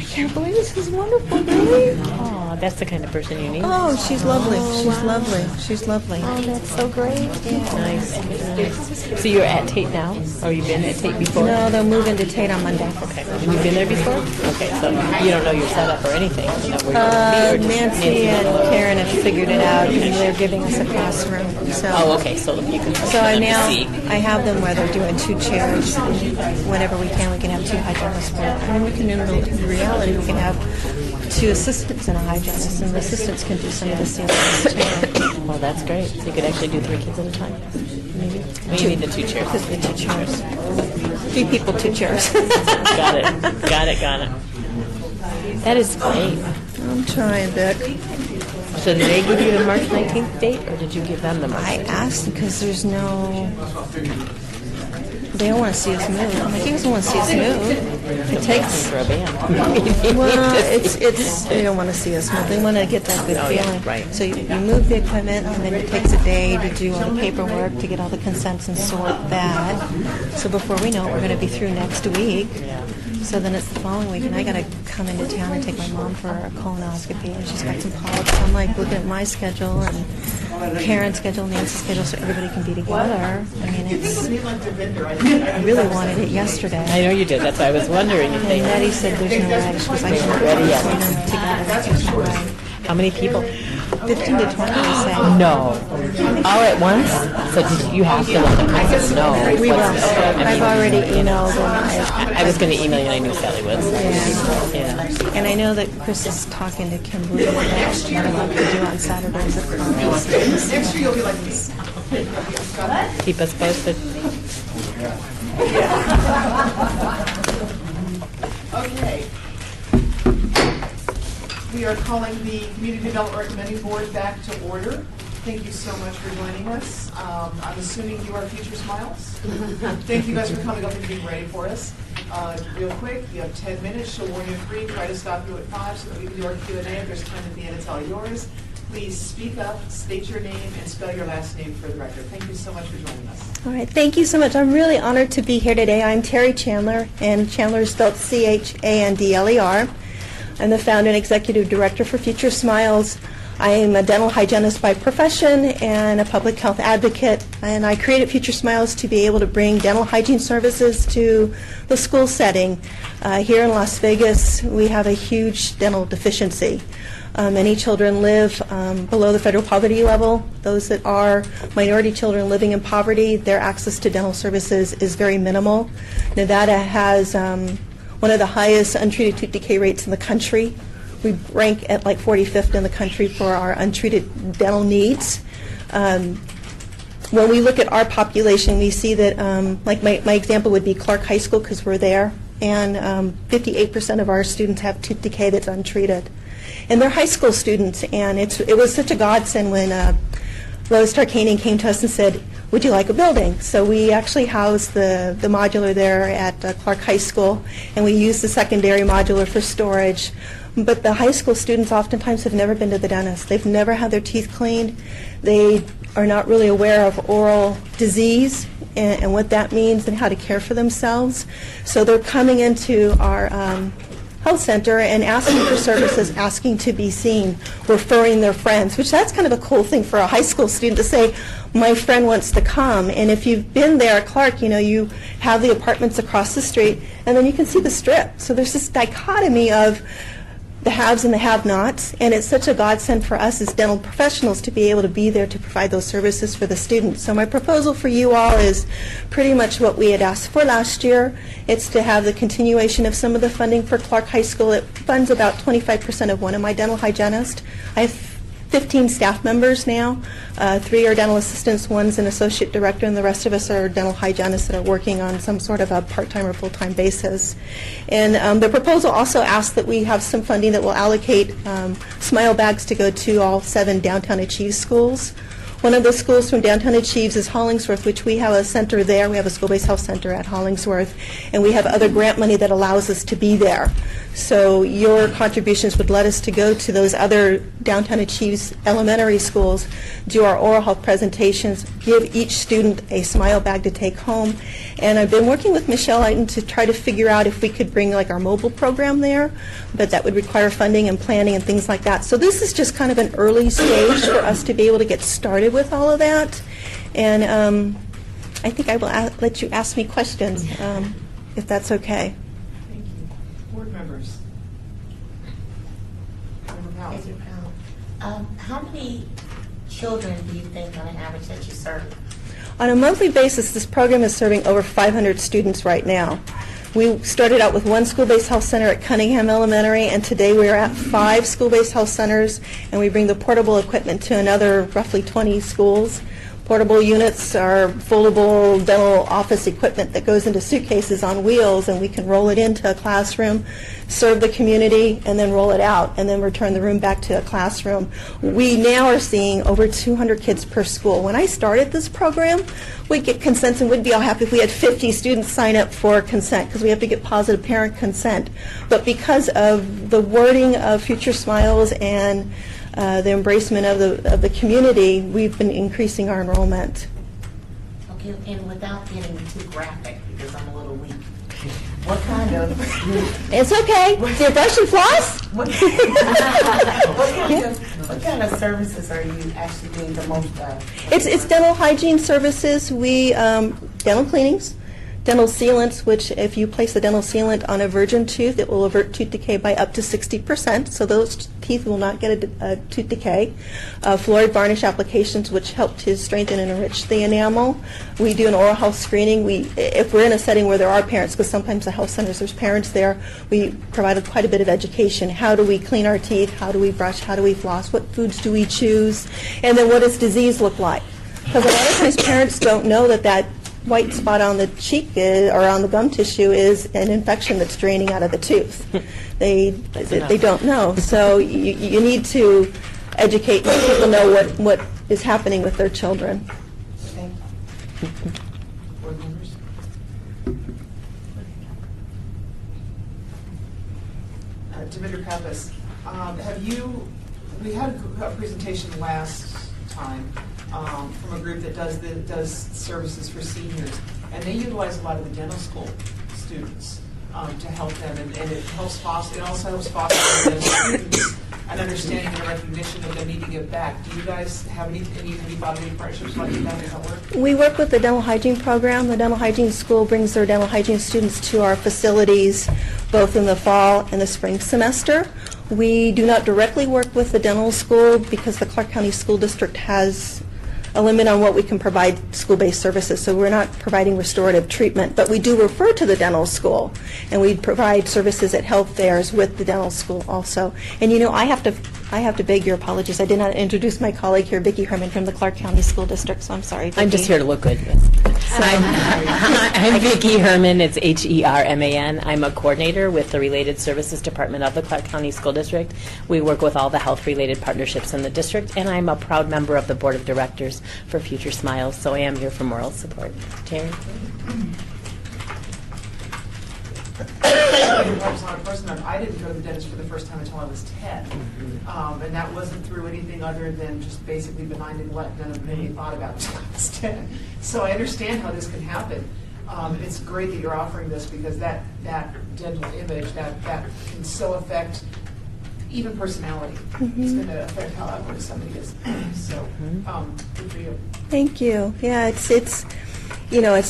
can't believe this is wonderful, really. Oh, that's the kind of person you need. Oh, she's lovely. Oh, She's wow. lovely. She's lovely. Oh, that's so great. Nice. So you're at Tate now? Or you've been at Tate before? No, they'll move into Tate on Monday. Okay. Have you been there before? Okay, so you don't know your setup or anything? You know where you're gonna be, or just Nancy and Karen have figured it out, and they're giving us a classroom. So, Oh, okay, so you can So I now see. I have them where they're doing 2 chairs. And whenever we can have 2 hygienists work. And then we can, in reality, we can have 2 assistants and a hygienist, and the assistants can do some of the scenes too. Well, that's great. So you could actually do 3 kids at a time? Maybe. Well, you need the 2 chairs. Because the 2 chairs. 3 people, 2 chairs. Got it. Got it. That is great. I'm trying, Vic. So did they give you the March 19th date, or did you give them the March 19th? I asked because there's no... They don't want to see us move. I'm like, you guys don't want to see us move. It takes... For a band. Well, it's they don't want to see us move. They want to get that good Oh, yeah, feeling. right. So you move the equipment, and then it takes a day to do all the paperwork, to get all the consents and sort that. So before we know it, we're going to be through next week. So then it's the following week, and I got to come into town and take my mom for a colonoscopy, and she's got some polyps. So I'm like looking at my schedule and Karen's schedule, Nancy's schedule, so everybody can be together. I mean, it's... I really wanted it yesterday. I know you did. That's why I was wondering if they... And Nettie said there's no way. She was like, They weren't ready yet. together. There's no way. How many people? 15 to 20, they say. No. All at once? So did you have to let them know? We will. I I've already emailed them. I was going to email you, and I knew Sally was. Yeah. And I know that Chris is talking to Kimberly about what I like to do on Saturdays at Clark. Next year you'll be like this. Keep us posted. Okay. We are calling the Community Development Recommending Board back to order. Thank you so much for joining us. I'm assuming you are Future Smiles. Thank you guys for coming up and being ready for us. Real quick, you have 10 minutes. She'll warn you at 3, try to stop you at 5 so that we can do our Q&A. If there's time at the end, it's all yours. Please speak up, state your name, and spell your last name for the record. Thank you so much for joining us. All right, thank you so much. I'm really honored to be here today. I'm Terry Chandler, and Chandler is spelled Chandler. I'm the founder and executive director for Future Smiles. I am a dental hygienist by profession and a public health advocate, and I created Future Smiles to be able to bring dental hygiene services to the school setting. Here in Las Vegas, we have a huge dental deficiency. Many children live below the federal poverty level. Those that are minority children living in poverty, their access to dental services is very minimal. Nevada has one of the highest untreated tooth decay rates in the country. We rank at like 45th in the country for our untreated dental needs. When we look at our population, we see that, like my example would be Clark High School, because we're there, and 58% of our students have tooth decay that's untreated. And they're high school students, and it was such a godsend when Lois Tarkanian came to us and said, would you like a building? So we actually house the modular there at Clark High School, and we use the secondary modular for storage. But the high school students oftentimes have never been to the dentist. They've never had their teeth cleaned. They are not really aware of oral disease and what that means and how to care for themselves. So they're coming into our health center and asking for services, asking to be seen, referring their friends, which that's kind of a cool thing for a high school student to say, my friend wants to come. And if you've been there at Clark, you know, you have the apartments across the street, and then you can see the Strip. So there's this dichotomy of the haves and the have-nots, and it's such a godsend for us as dental professionals to be able to be there to provide those services for the students. So my proposal for you all is pretty much what we had asked for last year. It's to have the continuation of some of the funding for Clark High School. It funds about 25% of one of my dental hygienists. I have 15 staff members now. 3 are dental assistants, one's an associate director, and the rest of us are dental hygienists that are working on some sort of a part-time or full-time basis. And the proposal also asks that we have some funding that will allocate smile bags to go to all 7 Downtown Achieve schools. One of the schools from Downtown Achieves is Hollingsworth, which we have a center there. We have a school-based health center at Hollingsworth, and we have other grant money that allows us to be there. So your contributions would let us to go to those other Downtown Achieves elementary schools, do our oral health presentations, give each student a smile bag to take home. And I've been working with Michelle Eiton to try to figure out if we could bring like our mobile program there, but that would require funding and planning and things like that. So this is just kind of an early stage for us to be able to get started with all of that. And I think I will let you ask me questions, if that's okay. Thank you. Board members. Member Powell. How many children do you think on an average that you serve? On a monthly basis, this program is serving over 500 students right now. We started out with 1 school-based health center at Cunningham Elementary, and today we are at 5 school-based health centers, and we bring the portable equipment to another roughly 20 schools. Portable units are foldable dental office equipment that goes into suitcases on wheels, and we can roll it into a classroom, serve the community, and then roll it out, and then return the room back to a classroom. We now are seeing over 200 kids per school. When I started this program, we'd get consents, and we'd be all happy if we had 50 students sign up for consent, because we have to get positive parent consent. But because of the wording of Future Smiles and the embracement of the community, we've been increasing our enrollment. Okay, and without getting too graphic, because I'm a little weak, what kind of... It's okay. Do you brush and floss? What kind of services are you actually doing the most of? It's dental hygiene services. We dental cleanings, dental sealants, which if you place a dental sealant on a virgin tooth, it will avert tooth decay by up to 60%, so those teeth will not get a tooth decay. Fluoride varnish applications, which help to strengthen and enrich the enamel. We do an oral health screening. If we're in a setting where there are parents, because sometimes the health centers, there's parents there, we provide quite a bit of education. How do we clean our teeth? How do we brush? How do we floss? What foods do we choose? And then what does disease look like? Because a lot of times parents don't know that white spot on the cheek or on the gum tissue is an infection that's draining out of the tooth. They don't know. So you need to educate and let people know what is happening with their children. Thank you. Board members. Demeter Pappas, we had a presentation last time from a group that does services for seniors, and they utilize a lot of the dental school students to help them, and it helps foster. It also helps foster the students an understanding and a recognition of them needing to give back. Do you guys have any thought of any partnerships like that? Does that work? We work with the dental hygiene program. The dental hygiene school brings their dental hygiene students to our facilities both in the fall and the spring semester. We do not directly work with the dental school because the Clark County School District has a limit on what we can provide school-based services, so we're not providing restorative treatment, but we do refer to the dental school, and we provide services at health fairs with the dental school also. And you know, I have to beg your apologies. I did not introduce my colleague here, Vicki Herman from the Clark County School District, so I'm sorry, Vicki. I'm just here to look good. I'm Vicki Herman. It's Herman. I'm a coordinator with the Related Services Department of the Clark County School District. We work with all the health-related partnerships in the district, and I'm a proud member of the Board of Directors for Future Smiles, so I am here for moral support. Terry? was not a person, I didn't go to the dentist for the first time until I was 10. And that wasn't through anything other than just basically benign neglect. None of me thought about it until I was 10. So I understand how this can happen. It's great that you're offering this because that dental image, that can so affect even personality. It's going to affect how outward somebody is. So, good for you. Thank you. Yeah, it's it's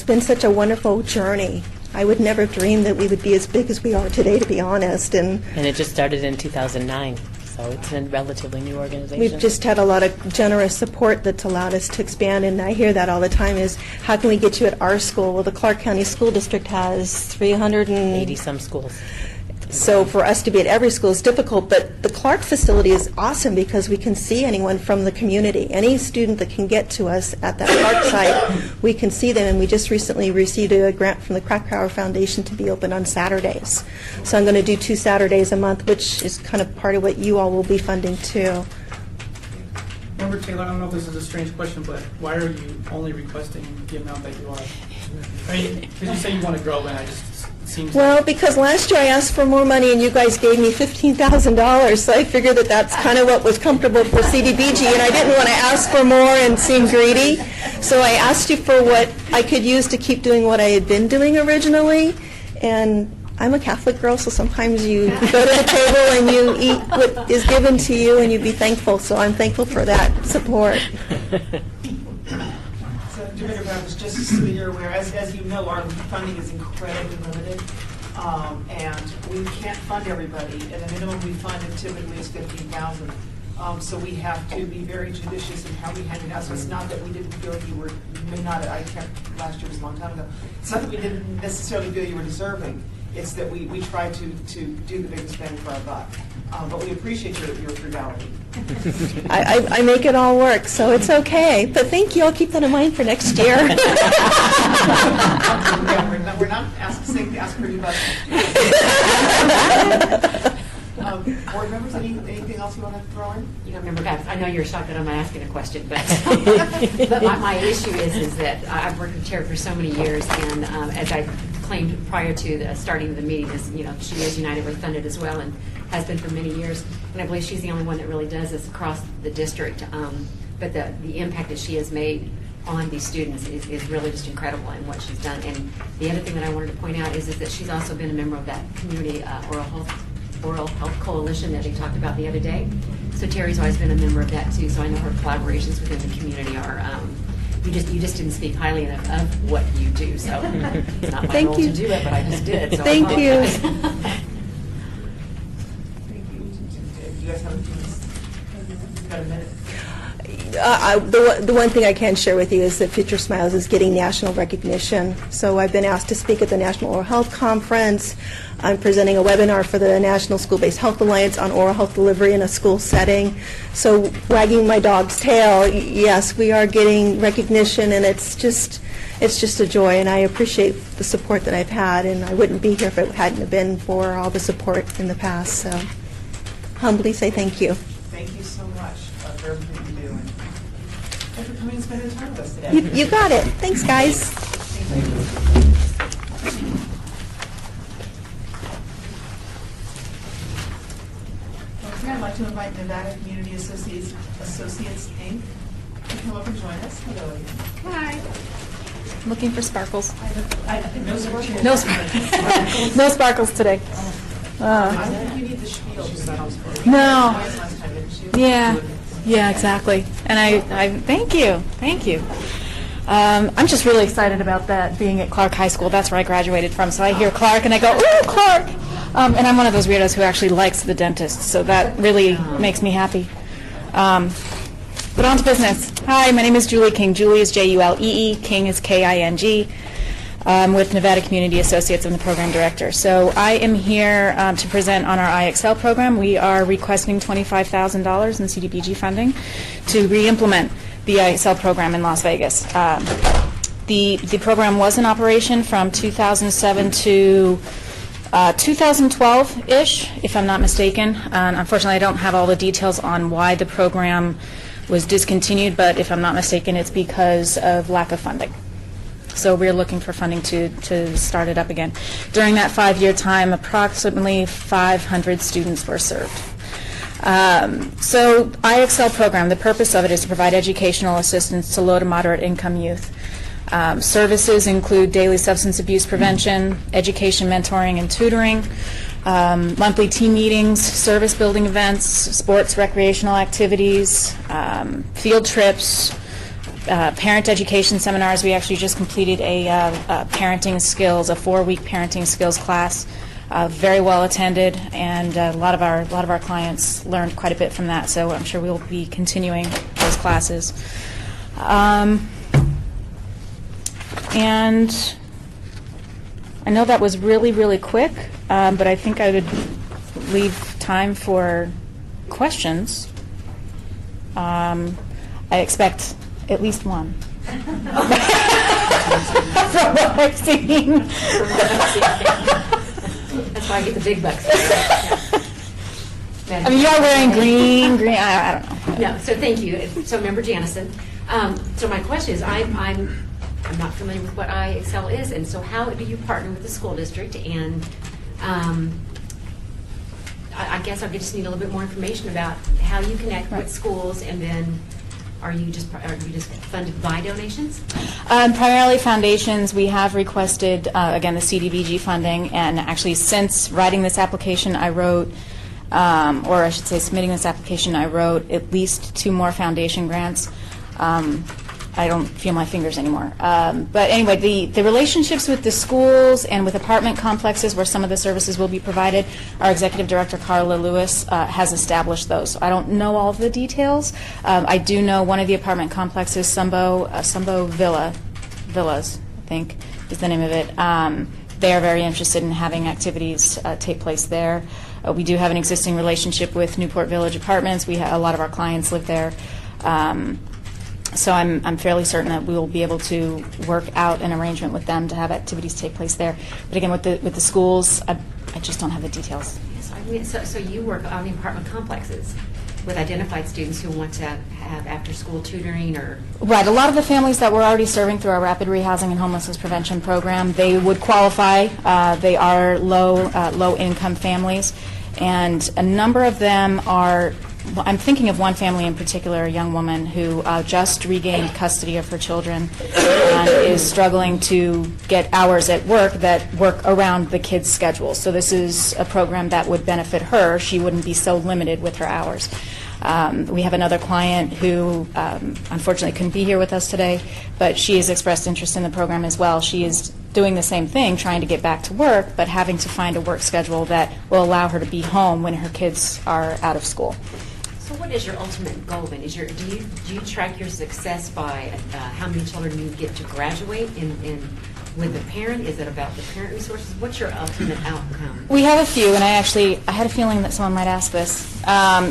been such a wonderful journey. I would never dream that we would be as big as we are today, to be honest. And it just started in 2009, so it's a relatively new organization. we've just had a lot of generous support that's allowed us to expand, and I hear that all the time is, how can we get you at our school? Well, the Clark County School District has 80-some schools. So for us to be at every school is difficult, but the Clark facility is awesome because we can see anyone from the community. Any student that can get to us at that Clark site, we can see them, and we just recently received a grant from the Krakauer Foundation to be open on Saturdays. So I'm going to do 2 Saturdays a month, which is kind of part of what you all will be funding too. Member Taylor, I don't know if this is a strange question, but why are you only requesting the amount that you are? I mean, because you say you want to grow, and I just seems Well, because last year I asked for more money and you guys gave me $15,000, so I figured that that's kind of what was comfortable for CDBG, and I didn't want to ask for more and seem greedy. So I asked you for what I could use to keep doing what I had been doing originally, and I'm a Catholic girl, so sometimes you go to the table and you eat what is given to you and you be thankful, so I'm thankful for that support. So, Director Bowers, just so you're aware, as you know, our funding is incredibly limited, and we can't fund everybody, and the minimum we fund typically is $15,000. So we have to be very judicious in how we hand it out. So it's not that we didn't feel you may not, I can't, last year was a long time ago. It's not that we didn't necessarily feel you were deserving. It's that we try to do the biggest bang for our buck. But we appreciate your frugality. I make it all work, so it's okay. But thank you. I'll keep that in mind for next year. We're not asking to ask for your budget. Board members, anything else you want to throw in? You know, remember, guys, I know you're shocked that I'm asking a question, but but my issue is that I've worked with Terry for so many years, and as I claimed prior to starting the meeting, is she is United Way funded as well, and has been for many years, and I believe she's the only one that really does this across the district. But the impact that she has made on these students is really just incredible in what she's done. And the other thing that I wanted to point out is that she's also been a member of that community oral health coalition that they talked about the other day. So Terry's always been a member of that too. So I know her collaborations within the community are. You just didn't speak highly enough of what you do. So it's not my role to do it, but I just did. So Thank you. Thank you. Do you guys have got a minute? The one thing I can share with you is that Future Smiles is getting national recognition. So I've been asked to speak at the National Oral Health Conference. I'm presenting a webinar for the National School-Based Health Alliance on oral health delivery in a school setting. So wagging my dog's tail, yes, we are getting recognition, and it's just a joy, and I appreciate the support that I've had, and I wouldn't be here if it hadn't have been for all the support in the past. So humbly say thank you. Thank you so much for everything you do. And thanks for coming and spending time with us today. You got it. Thanks, guys. Thank you. Okay, I'd like to invite Nevada Community Associates Inc. to come up and join us. Hello again. Hi. Looking for sparkles. No sparkles. No sparkles. No sparkles today. I don't think you need the spiel to set up for No. Last time, didn't you? Yeah, exactly. And I thank you. I'm just really excited about that, being at Clark High School. That's where I graduated from. So I hear Clark and I go, ooh, Clark! And I'm one of those weirdos who actually likes the dentist, so that really makes me happy. But on to business. Hi, my name is Julie King. Julie is Julee, King is King. I'm with Nevada Community Associates. I'm the program director. So I am here to present on our IXL program. We are requesting $25,000 in CDBG funding to re-implement the IXL program in Las Vegas. The program was in operation from 2007 to 2012-ish, if I'm not mistaken. Unfortunately, I don't have all the details on why the program was discontinued, but if I'm not mistaken, it's because of lack of funding. So we're looking for funding to start it up again. During that 5-year time, approximately 500 students were served. So IXL program, the purpose of it is to provide educational assistance to low to moderate income youth. Services include daily substance abuse prevention, education, mentoring, and tutoring, monthly team meetings, service building events, sports recreational activities, field trips, parent education seminars. We actually just completed a parenting skills, a 4-week parenting skills class. Very well attended, and a lot of our clients learned quite a bit from that. So I'm sure we'll be continuing those classes. And I know that was really, really quick, but I think I would leave time for questions. I expect at least one. From what I've seen. That's why I get the big bucks. I mean, you're wearing green, I don't know. No, so thank you. So Member Janison. So my question is, I'm not familiar with what IXL is, and so how do you partner with the school district? And I guess I just need a little bit more information about how you connect with schools, and then are you just funded by donations? Primarily foundations. We have requested, again, the CDBG funding, and actually since writing this application, I wrote, or I should say submitting this application, I wrote at least 2 more foundation grants. I don't feel my fingers anymore. But anyway, the relationships with the schools and with apartment complexes where some of the services will be provided, our executive director, Carla Lewis, has established those. So I don't know all of the details. I do know one of the apartment complexes, Sumbo Villas, I think is the name of it. They are very interested in having activities take place there. We do have an existing relationship with Newport Village Apartments. A lot of our clients live there. So I'm fairly certain that we will be able to work out an arrangement with them to have activities take place there. But again, with the schools, I just don't have the details. Yes, I mean, so you work on the apartment complexes with identified students who want to have after-school tutoring, or? Right. A lot of the families that we're already serving through our Rapid Rehousing and Homelessness Prevention Program, they would qualify. They are low-income families, and a number of them are. I'm thinking of one family in particular, a young woman who just regained custody of her children and is struggling to get hours at work that work around the kids' schedule. So this is a program that would benefit her. She wouldn't be so limited with her hours. We have another client who unfortunately couldn't be here with us today, but she has expressed interest in the program as well. She is doing the same thing, trying to get back to work, but having to find a work schedule that will allow her to be home when her kids are out of school. So what is your ultimate goal then? Do you track your success by how many children you get to graduate and with the parent? Is it about the parent resources? What's your ultimate outcome? We have a few, and I had a feeling that someone might ask this.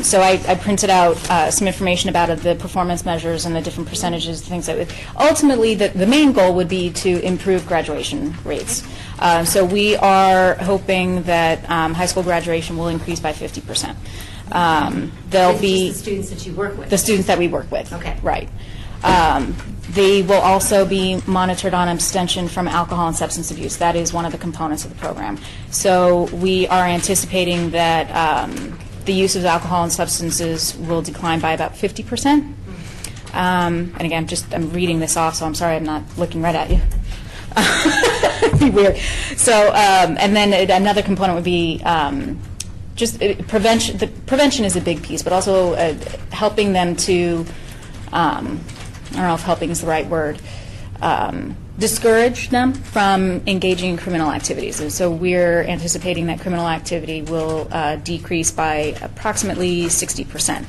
So I printed out some information about the performance measures and the different percentages, things like that. Ultimately, the main goal would be to improve graduation rates. So we are hoping that high school graduation will increase by 50%. There'll be the students that you work with. The students that we work with. Okay. Right. They will also be monitored on abstention from alcohol and substance abuse. That is one of the components of the program. So we are anticipating that the use of alcohol and substances will decline by about 50%. And again, I'm reading this off, so I'm sorry I'm not looking right at you. It'd be weird. So, and then another component would be prevention. The prevention is a big piece, but also helping them to, I don't know if helping is the right word, discourage them from engaging in criminal activities. And so we're anticipating that criminal activity will decrease by approximately 60%.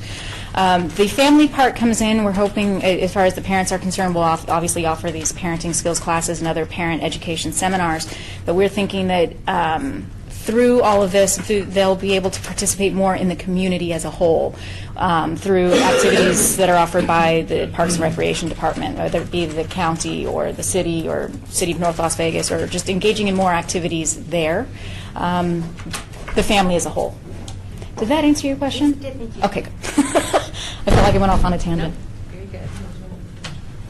The family part comes in. We're hoping, as far as the parents are concerned, we'll obviously offer these parenting skills classes and other parent education seminars. But we're thinking that through all of this, they'll be able to participate more in the community as a whole through activities that are offered by the Parks and Recreation Department, whether it be the county or the city or City of North Las Vegas, or just engaging in more activities there, the family as a whole. Did that answer your question? Yes, it did, thank you. Okay, good. I felt like I went off on a tangent. Very good.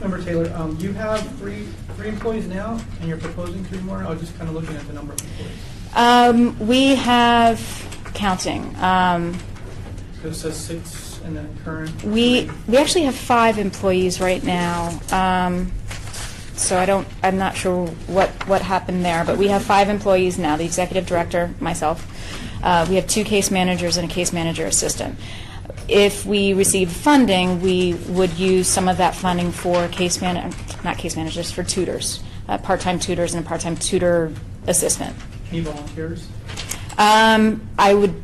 Member Taylor, you have three 3 employees now, and you're proposing 3 more? I was just kind of looking at the number of employees. We have counting. It says 6 and then current. We actually have 5 employees right now. So I'm not sure what happened there, but we have 5 employees now, the executive director, myself. We have 2 case managers and a case manager assistant. If we receive funding, we would use some of that funding for not case managers, for tutors, part-time tutors and a part-time tutor assistant. Any volunteers? I would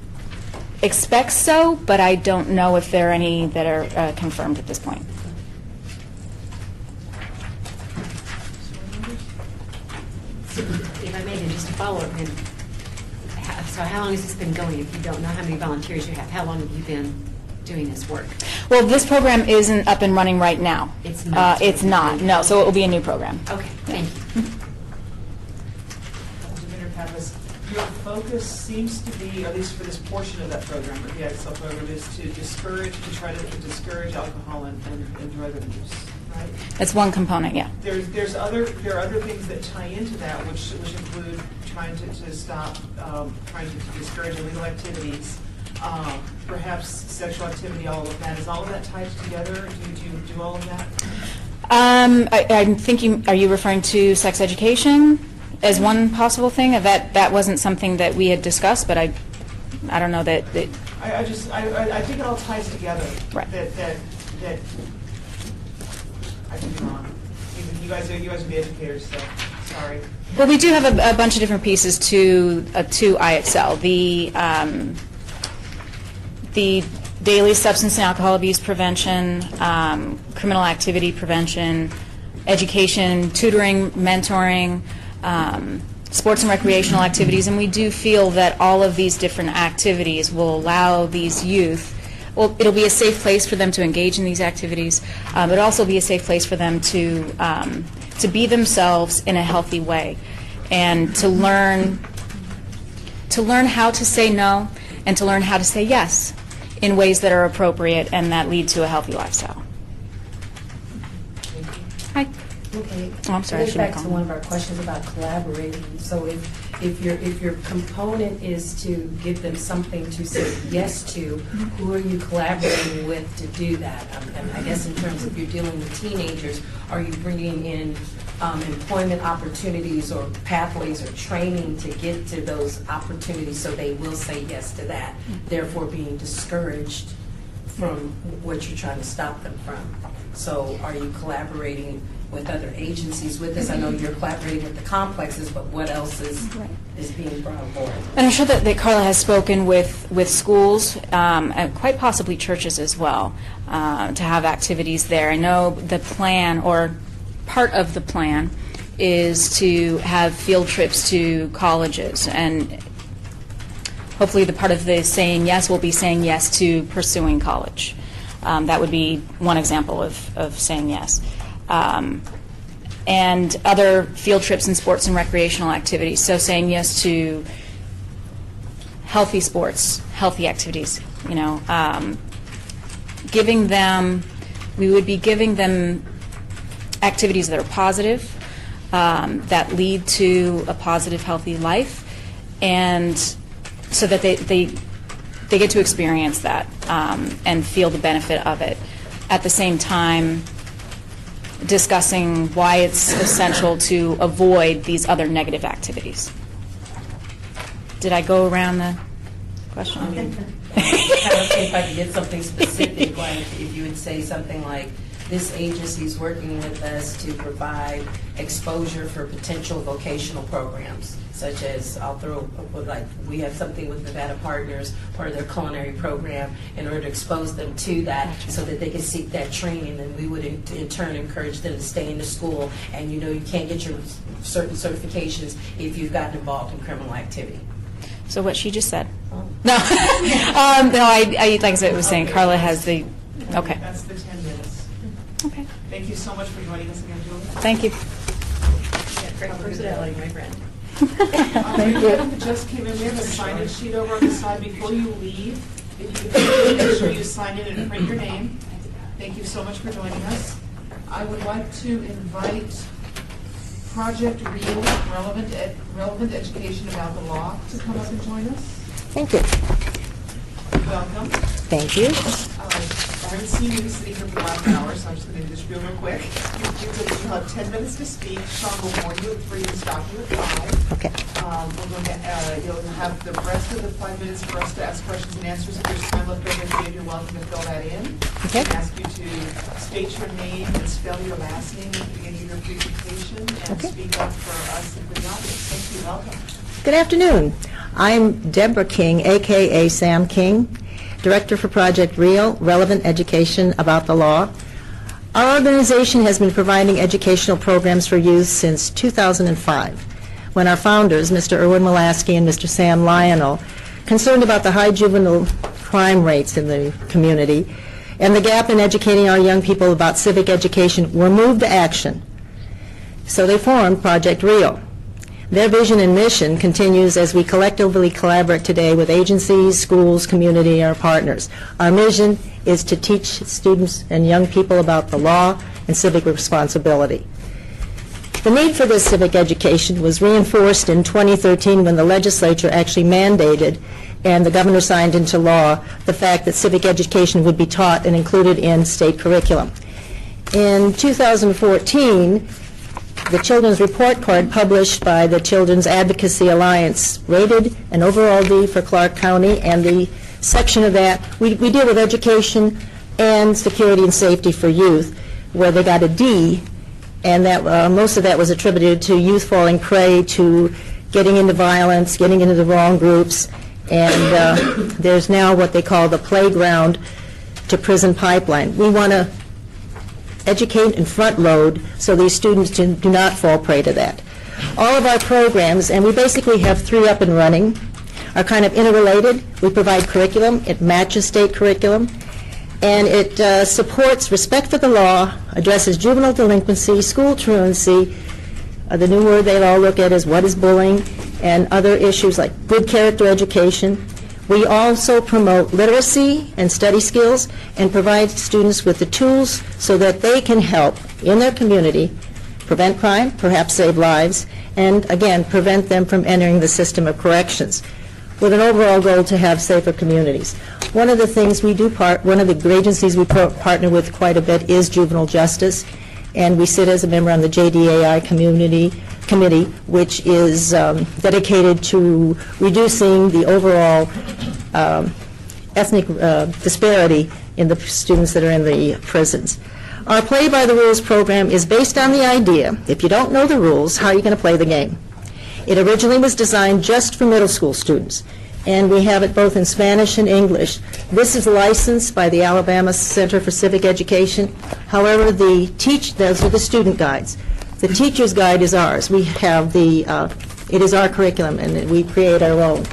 expect so, but I don't know if there are any that are confirmed at this point. If I may, then just a follow-up, then, so how long has this been going? If you don't know how many volunteers you have, how long have you been doing this work? Well, this program isn't up and running right now. It's not? It's not, no, so it will be a new program. Okay, thank you. Commissioner Pappas, your focus seems to be, at least for this portion of that program, or the Excel program, is to try to discourage alcohol and drug abuse, right? That's one component, yeah. There are other things that tie into that, which include trying to stop, trying to discourage illegal activities, perhaps sexual activity, all of that. Is all of that tied together? Do you do all of that? I'm thinking, are you referring to sex education as one possible thing? That wasn't something that we had discussed, but I don't know that. I think it all ties together. Right. That I could be wrong. You guys are the educators, so sorry. Well, we do have a bunch of different pieces to IXL. The daily substance and alcohol abuse prevention, criminal activity prevention, education, tutoring, mentoring, sports and recreational activities, and we do feel that all of these different activities will allow these youth, well, it'll be a safe place for them to engage in these activities, but it'll also be a safe place for them to be themselves in a healthy way, and to learn how to say no and to learn how to say yes in ways that are appropriate and that lead to a healthy lifestyle. Hi. Okay. Oh, I'm sorry, I Get shouldn't back have to gone. one of our questions about collaborating. So if your component is to give them something to say yes to, who are you collaborating with to do that? And I guess in terms of you're dealing with teenagers, are you bringing in employment opportunities or pathways or training to get to those opportunities so they will say yes to that, therefore being discouraged from what you're trying to stop them from? So are you collaborating with other agencies with this? I know you're collaborating with the complexes, but what else is being brought forward? And I'm sure that Carla has spoken with schools and quite possibly churches as well to have activities there. I know the plan, or part of the plan, is to have field trips to colleges, and hopefully the part of the saying yes will be saying yes to pursuing college. That would be one example of saying yes. And other field trips and sports and recreational activities. So saying yes to healthy sports, healthy activities, giving them, we would be giving them activities that are positive, that lead to a positive, healthy life, and so that they get to experience that and feel the benefit of it. At the same time, discussing why it's essential to avoid these other negative activities. Did I go around the question? I mean, if I could get something specific, like if you would say something like, this agency is working with us to provide exposure for potential vocational programs, such as, I'll throw, like, we have something with Nevada Partners, part of their culinary program, in order to expose them to that so that they can seek that training, and we would in turn encourage them to stay in the school. And you can't get your certain certifications if you've gotten involved in criminal activity. So what she just said. Oh. No. No, I like I said, it was saying Carla has the, okay. That's the 10 minutes. Okay. Thank you so much for joining us again, Julie. Thank you. Great personality, my friend. Thank you. Just came in, we have a sign-in sheet over on the side. Before you leave, if you could make sure you sign in and print your name. Thank you so much for joining us. I would like to invite Project Real, Relevant Education About the Law, to come up and join us. Thank you. Welcome. Thank you. I haven't seen you sitting here for the last hour, so I'm just going to do this real quick. You'll have 10 minutes to speak. Sean will warn you at 3 and stop you at 5. Okay. We're going to, you'll have the rest of the 5 minutes for us to ask questions and answers. If there's time left over at the end, you're welcome to fill that in. Okay. I ask you to state your name and spell your last name at the beginning of your presentation and speak up for us in the audience. Thank you. Welcome. Good afternoon. I'm Deborah King, a.k.a. Sam King, Director for Project Real, Relevant Education About the Law. Our organization has been providing educational programs for youth since 2005, when our founders, Mr. Erwin Molaski and Mr. Sam Lionel, concerned about the high juvenile crime rates in the community and the gap in educating our young people about civic education, were moved to action. So they formed Project Real. Their vision and mission continues as we collectively collaborate today with agencies, schools, community, and our partners. Our mission is to teach students and young people about the law and civic responsibility. The need for this civic education was reinforced in 2013 when the legislature actually mandated and the governor signed into law the fact that civic education would be taught and included in state curriculum. In 2014, the Children's Report Card published by the Children's Advocacy Alliance rated an overall D for Clark County, and the section of that, we deal with education and security and safety for youth, where they got a D, and that most of that was attributed to youth falling prey to getting into violence, getting into the wrong groups, and there's now what they call the playground to prison pipeline. We want to educate and front load so these students do not fall prey to that. All of our programs, and we basically have 3 up and running, are kind of interrelated. We provide curriculum, it matches state curriculum, and it supports respect for the law, addresses juvenile delinquency, school truancy, the new word they all look at is what is bullying, and other issues like good character education. We also promote literacy and study skills and provide students with the tools so that they can help in their community prevent crime, perhaps save lives, and again, prevent them from entering the system of corrections, with an overall goal to have safer communities. One of the things we do, one of the agencies we partner with quite a bit is juvenile justice, and we sit as a member on the JDAI committee, which is dedicated to reducing the overall ethnic disparity in the students that are in the prisons. Our Play by the Rules program is based on the idea, if you don't know the rules, how are you going to play the game? It originally was designed just for middle school students, and we have it both in Spanish and English. This is licensed by the Alabama Center for Civic Education. However, those are the student guides. The teacher's guide is ours. We have it is our curriculum, and we create our own.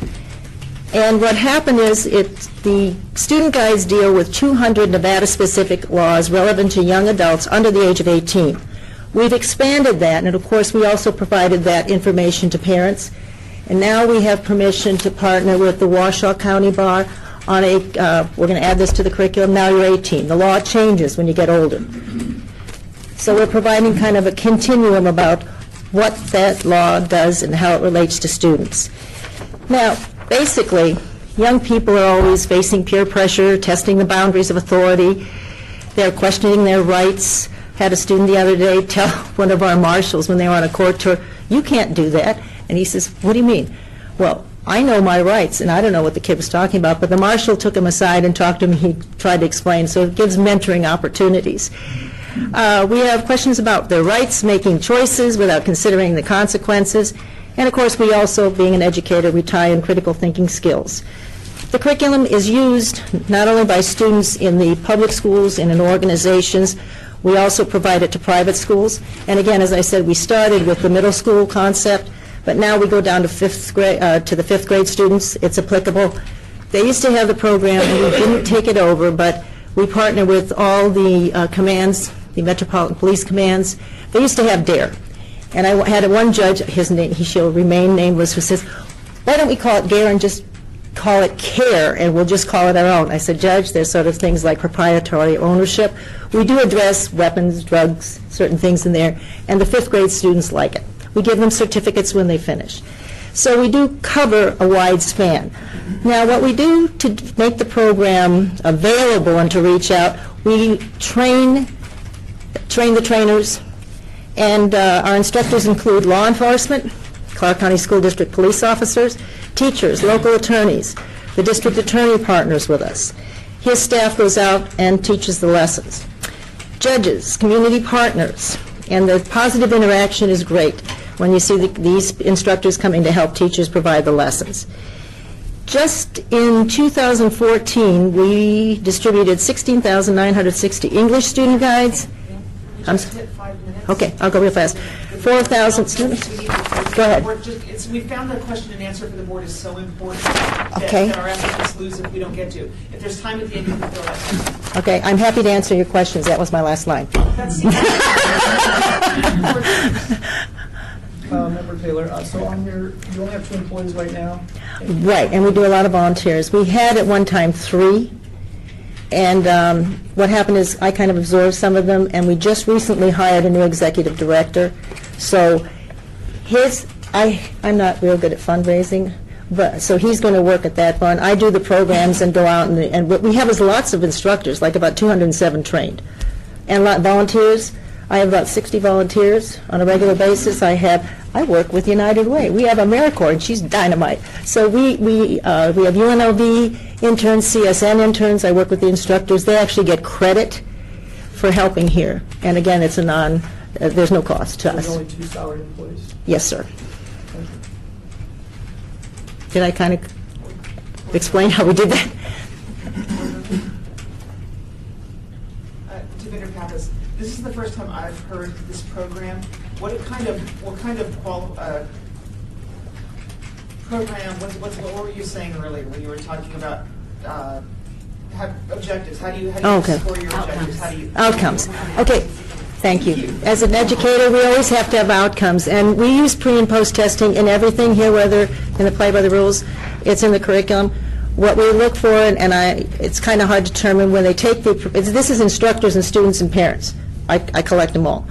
And what happened is the student guides deal with 200 Nevada-specific laws relevant to young adults under the age of 18. We've expanded that, and of course we also provided that information to parents. And now we have permission to partner with the Washoe County Bar on we're going to add this to the curriculum, now you're 18. The law changes when you get older. So we're providing kind of a continuum about what that law does and how it relates to students. Now, basically, young people are always facing peer pressure, testing the boundaries of authority. They're questioning their rights. Had a student the other day tell one of our marshals when they were on a court tour, "You can't do that." And he says, "What do you mean?" "Well, I know my rights," and I don't know what the kid was talking about, but the marshal took him aside and talked to him. He tried to explain, so it gives mentoring opportunities. We have questions about their rights, making choices without considering the consequences, and of course we also, being an educator, we tie in critical thinking skills. The curriculum is used not only by students in the public schools and in organizations, we also provide it to private schools. And again, as I said, we started with the middle school concept, but now we go down to the fifth grade students. It's applicable. They used to have the program, and we didn't take it over, but we partner with all the commands, the Metropolitan Police commands. They used to have DARE. And I had one judge, his name, he shall remain nameless, who says, "Why don't we call it DARE and just call it CARE, and we'll just call it our own?" I said, "Judge, there's sort of things like proprietary ownership. We do address weapons, drugs, certain things in there, and the fifth grade students like it." We give them certificates when they finish. So we do cover a wide span. Now, what we do to make the program available and to reach out, we train the trainers, and our instructors include law enforcement, Clark County School District police officers, teachers, local attorneys. The district attorney partners with us. His staff goes out and teaches the lessons. Judges, community partners, and the positive interaction is great when you see these instructors coming to help teachers provide the lessons. Just in 2014, we distributed 16,960 English student guides. Okay, I'll go real fast. 4,000 students. Go ahead. We found the question and answer for the board is so important Okay. that our applicants lose if we don't get to. If there's time at the end, you can throw that. Okay, I'm happy to answer your questions. That was my last line. Member Taylor, so on your, you only have 2 employees right now? Right, and we do a lot of volunteers. We had at one time 3, and what happened is I kind of absorbed some of them, and we just recently hired a new executive director. So I'm not real good at fundraising, but so he's going to work at that fund. I do the programs and go out, and what we have is lots of instructors, like about 207 trained, and a lot of volunteers. I have about 60 volunteers on a regular basis. I work with United Way. We have AmeriCorps, and she's dynamite. So we have UNLV interns, CSN interns. I work with the instructors. They actually get credit for helping here. And again, it's a there's no cost to us. There's only 2 salaried employees? Yes, sir. Did I kind of explain how we did that? Devinder Pappas, this is the first time I've heard this program. What kind of program? What were you saying earlier when you were talking about objectives? How do you Okay. score your objectives? How do you Outcomes. Okay. Thank you. As an educator, we always have to have outcomes, and we use pre- and post-testing in everything here, whether in the play by the rules, it's in the curriculum. What we look for, it's kind of hard to determine when they take this is instructors and students and parents. I collect them all.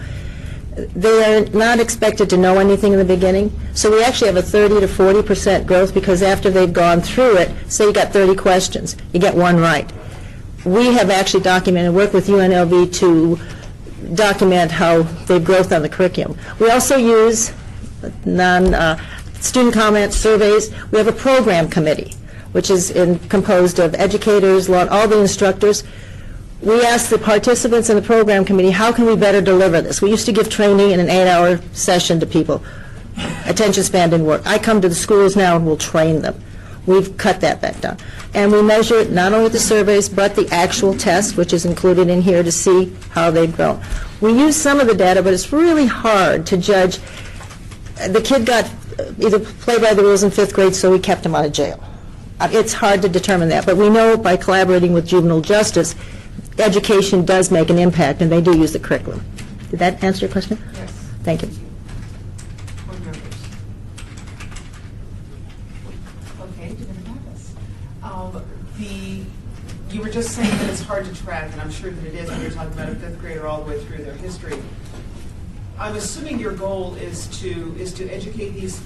They are not expected to know anything in the beginning, so we actually have a 30 to 40% growth because after they've gone through it, say you got 30 questions, you get 1 right. We have actually documented, worked with UNLV to document how they've growth on the curriculum. We also use student comments, surveys. We have a program committee, which is composed of educators, all the instructors. We ask the participants in the program committee, how can we better deliver this? We used to give training in an 8-hour session to people. Attention span didn't work. I come to the schools now and we'll train them. We've cut that back down. And we measure not only the surveys, but the actual test, which is included in here to see how they've grown. We use some of the data, but it's really hard to judge. The kid got either play by the rules in 5th grade, so we kept him out of jail. It's hard to determine that, but we know by collaborating with juvenile justice, education does make an impact, and they do use the curriculum. Did that answer your question? Yes. Thank you. Board members. Okay, Devinder Pappas. You were just saying that it's hard to track, and I'm sure that it is when you're talking about a 5th grader all the way through their history. I'm assuming your goal is to educate these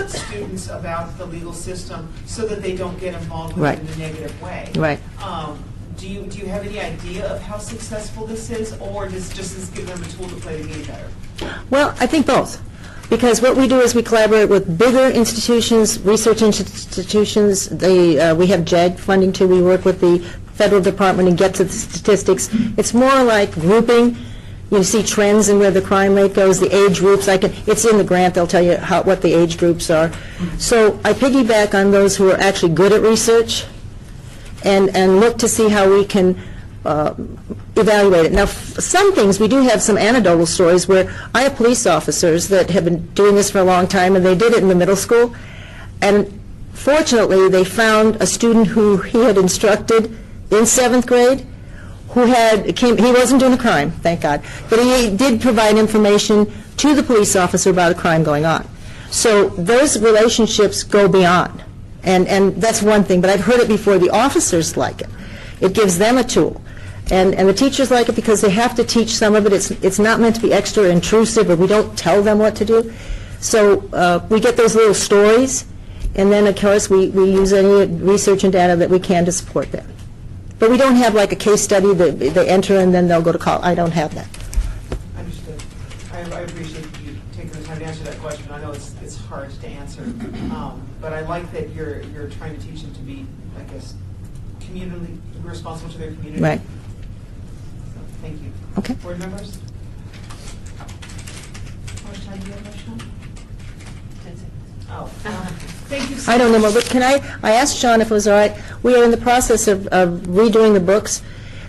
students about the legal system so that they don't get involved with it in a negative way. Right. Do you have any idea of how successful this is, or does just give them a tool to play the game better? Well, I think both. Because what we do is we collaborate with bigger institutions, research institutions. We have JAG funding too. We work with the federal department and get to the statistics. It's more like grouping. You see trends in where the crime rate goes, the age groups. It's in the grant. They'll tell you what the age groups are. So I piggyback on those who are actually good at research and look to see how we can evaluate it. Now, some things, we do have some anecdotal stories where I have police officers that have been doing this for a long time, and they did it in the middle school, and fortunately, they found a student who he had instructed in 7th grade he wasn't doing a crime, thank God, but he did provide information to the police officer about a crime going on. So those relationships go beyond, and that's one thing, but I've heard it before. The officers like it. It gives them a tool. And the teachers like it because they have to teach some of it. It's not meant to be extra intrusive, or we don't tell them what to do. So we get those little stories, and then, of course, we use any research and data that we can to support that. But we don't have like a case study that they enter and then they'll go to college. I don't have that. Understood. I appreciate you taking the time to answer that question. I know it's hard to answer, but I like that you're trying to teach them to be, I guess, communally responsible to their community. Right. So, thank you. Okay. Board members? How much time do you have, Sean? Oh. Thank you so I don't know, much. but can I asked Sean if it was all right. We are in the process of redoing the books,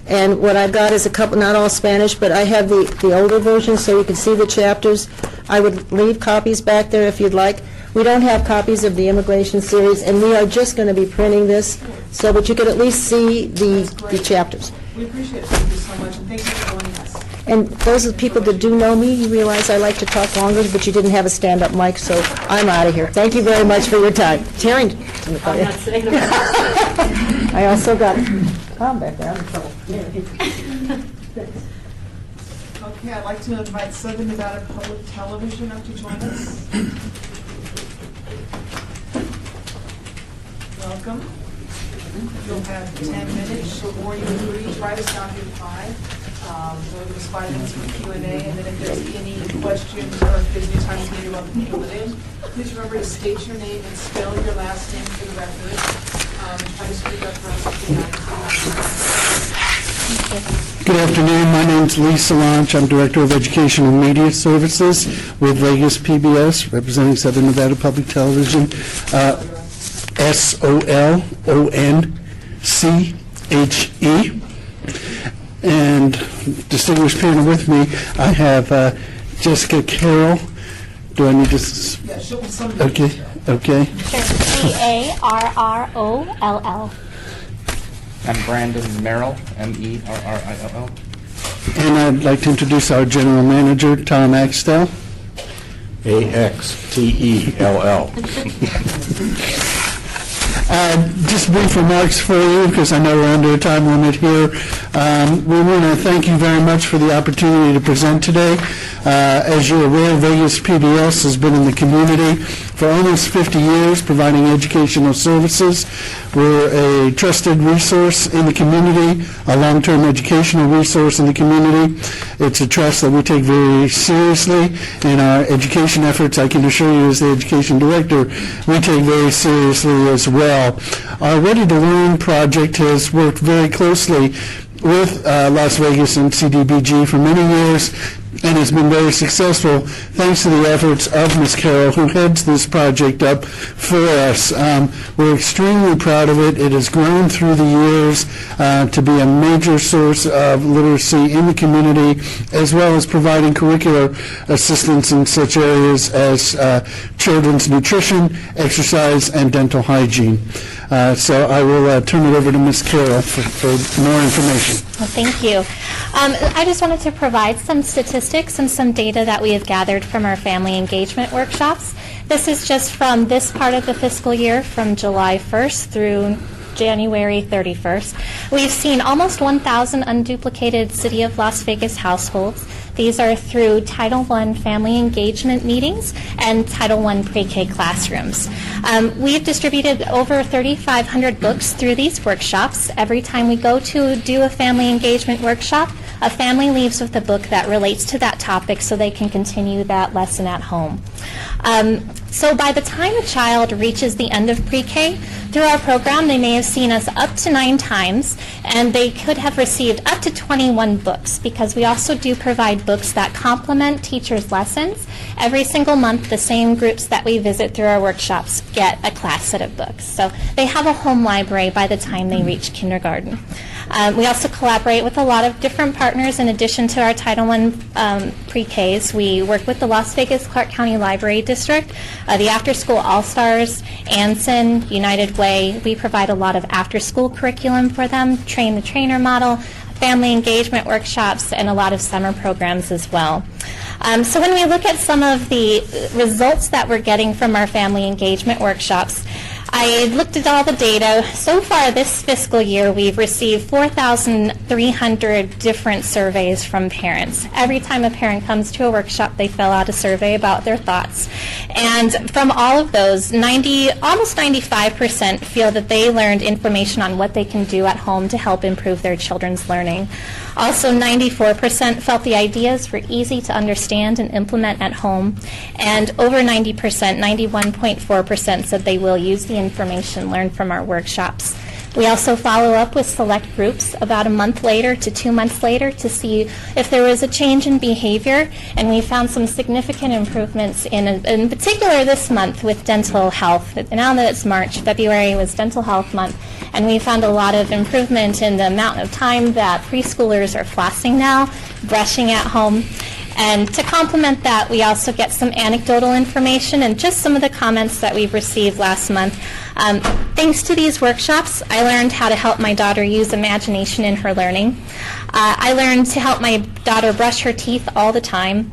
and what I've got is a couple, not all Spanish, but I have the older version so you can see the chapters. I would leave copies back there if you'd like. We don't have copies of the immigration series, and we are just going to be printing this so that you could at least see the chapters. We appreciate it. Thank you so much, and thank you for joining us. And those are the people that do know me. You realize I like to talk longer, but you didn't have a stand-up mic, so I'm out of here. Thank you very much for your time. Taryn. I'm not saying about I also got Tom back there. I'm in trouble. Okay, I'd like to invite Southern Nevada Public Television up to join us. Welcome. You'll have 10 minutes, or you agree, write us down here 5. We'll give us 5 minutes for Q&A, and then if there's any questions or if there's any time to interrupt the people that in, please remember to state your name and spell your last name for the record. Try to speak up for us. Good afternoon. My name's Lee Solange. I'm Director of Education and Media Services with Vegas PBS, representing Southern Nevada Public Television. SOLONCHE. And distinguished panel with me, I have Jessica Carroll. Do I need to? Yeah, show somebody. Okay. Sure. Carroll. I'm Brandon Merrill, Merrill. And I'd like to introduce our General Manager, Tom Axtell. AXTELL. Just brief remarks for you, because I know we're under a time limit here. We want to thank you very much for the opportunity to present today. As you're aware, Vegas PBS has been in the community for almost 50 years, providing educational services. We're a trusted resource in the community, a long-term educational resource in the community. It's a trust that we take very seriously in our education efforts. I can assure you, as the education director, we take very seriously as well. Our Ready to Learn project has worked very closely with Las Vegas and CDBG for many years and has been very successful thanks to the efforts of Ms. Carroll, who heads this project up for us. We're extremely proud of it. It has grown through the years to be a major source of literacy in the community, as well as providing curricular assistance in such areas as children's nutrition, exercise, and dental hygiene. So I will turn it over to Ms. Carroll for more information. Well, thank you. I just wanted to provide some statistics and some data that we have gathered from our family engagement workshops. This is just from this part of the fiscal year, from July 1st through January 31st. We've seen almost 1,000 unduplicated City of Las Vegas households. These are through Title I family engagement meetings and Title I pre-K classrooms. We've distributed over 3,500 books through these workshops. Every time we go to do a family engagement workshop, a family leaves with a book that relates to that topic so they can continue that lesson at home. So by the time a child reaches the end of pre-K, through our program, they may have seen us up to 9 times, and they could have received up to 21 books, because we also do provide books that complement teachers' lessons. Every single month, the same groups that we visit through our workshops get a class set of books. So they have a home library by the time they reach kindergarten. We also collaborate with a lot of different partners in addition to our Title I pre-Ks. We work with the Las Vegas Clark County Library District, the After School All-Stars, Anson, United Way. We provide a lot of after-school curriculum for them, train the trainer model, family engagement workshops, and a lot of summer programs as well. So when we look at some of the results that we're getting from our family engagement workshops, I looked at all the data. So far this fiscal year, we've received 4,300 different surveys from parents. Every time a parent comes to a workshop, they fill out a survey about their thoughts. And from all of those, almost 95% feel that they learned information on what they can do at home to help improve their children's learning. Also, 94% felt the ideas were easy to understand and implement at home. And over 90%, 91.4% said they will use the information learned from our workshops. We also follow up with select groups about a month later to 2 months later to see if there was a change in behavior, and we found some significant improvements in particular this month with dental health. Now that it's March, February was Dental Health Month, and we found a lot of improvement in the amount of time that preschoolers are flossing now, brushing at home. And to complement that, we also get some anecdotal information and just some of the comments that we've received last month. Thanks to these workshops, I learned how to help my daughter use imagination in her learning. I learned to help my daughter brush her teeth all the time.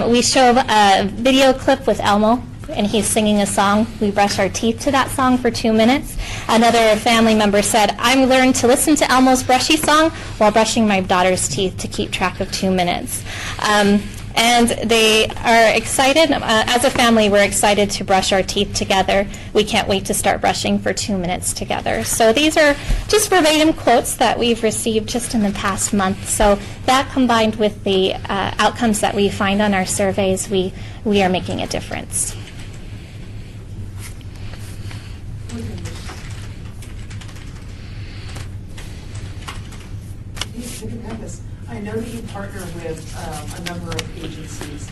We show a video clip with Elmo, and he's singing a song. We brush our teeth to that song for 2 minutes. Another family member said, I learned to listen to Elmo's brushy song while brushing my daughter's teeth to keep track of 2 minutes. And they are excited. As a family, we're excited to brush our teeth together. We can't wait to start brushing for 2 minutes together. So these are just verbatim quotes that we've received just in the past month. So that combined with the outcomes that we find on our surveys, we are making a difference. I know that you partner with a number of agencies,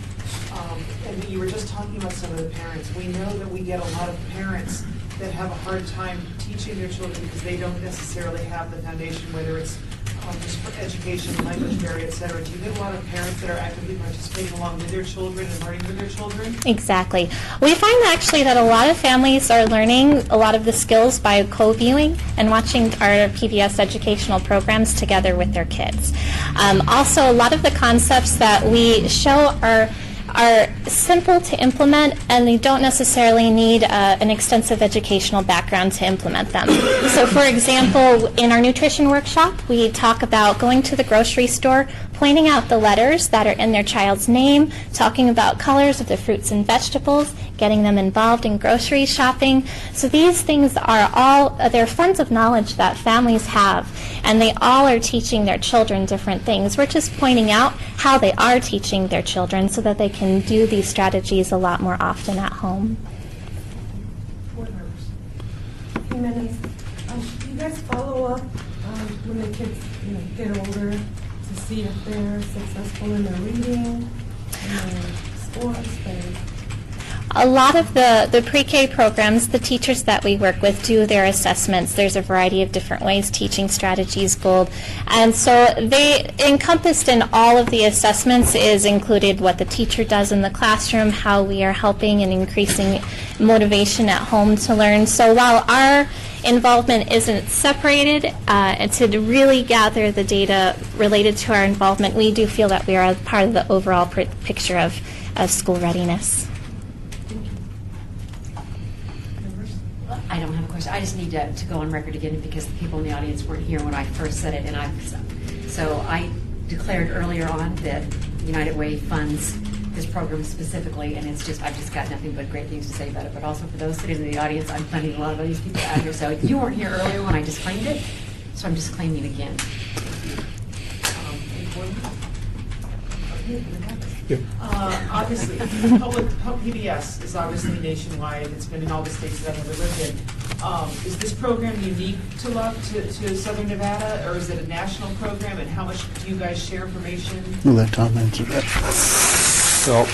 and you were just talking about some of the parents. We know that we get a lot of parents that have a hard time teaching their children because they don't necessarily have the foundation, whether it's just for education, language barrier, et cetera. Do you get a lot of parents that are actively participating along with their children and learning with their children? Exactly. We find actually that a lot of families are learning a lot of the skills by co-viewing and watching our PBS educational programs together with their kids. Also, a lot of the concepts that we show are simple to implement, and they don't necessarily need an extensive educational background to implement them. So for example, in our nutrition workshop, we talk about going to the grocery store, pointing out the letters that are in their child's name, talking about colors of the fruits and vegetables, getting them involved in grocery shopping. So these things are all, they're funds of knowledge that families have, and they all are teaching their children different things. We're just pointing out how they are teaching their children so that they can do these strategies a lot more often at home. Jimenez, do you guys follow up when the kids get older to see if they're successful in their reading, in their sports, A lot of the pre-K programs, the teachers that we work with do their assessments. There's a variety of different ways, teaching strategies, gold. And so they encompassed in all of the assessments is included what the teacher does in the classroom, how we are helping and increasing motivation at home to learn. So while our involvement isn't separated, to really gather the data related to our involvement, we do feel that we are part of the overall picture of school readiness. I don't have a question. I just need to go on record again because the people in the audience weren't here when I first said it, and so I declared earlier on that United Way funds this program specifically, and I've just got nothing but great things to say about it. But also for those sitting in the audience, I'm funding a lot of these people out here. So you weren't here earlier when I disclaimed it, so I'm disclaiming it again. Obviously, PBS is obviously nationwide. It's been in all the states that I've ever lived in. Is this program unique to Southern Nevada, or is it a national program? And how much do you guys share information? We'll let Tom answer that. So,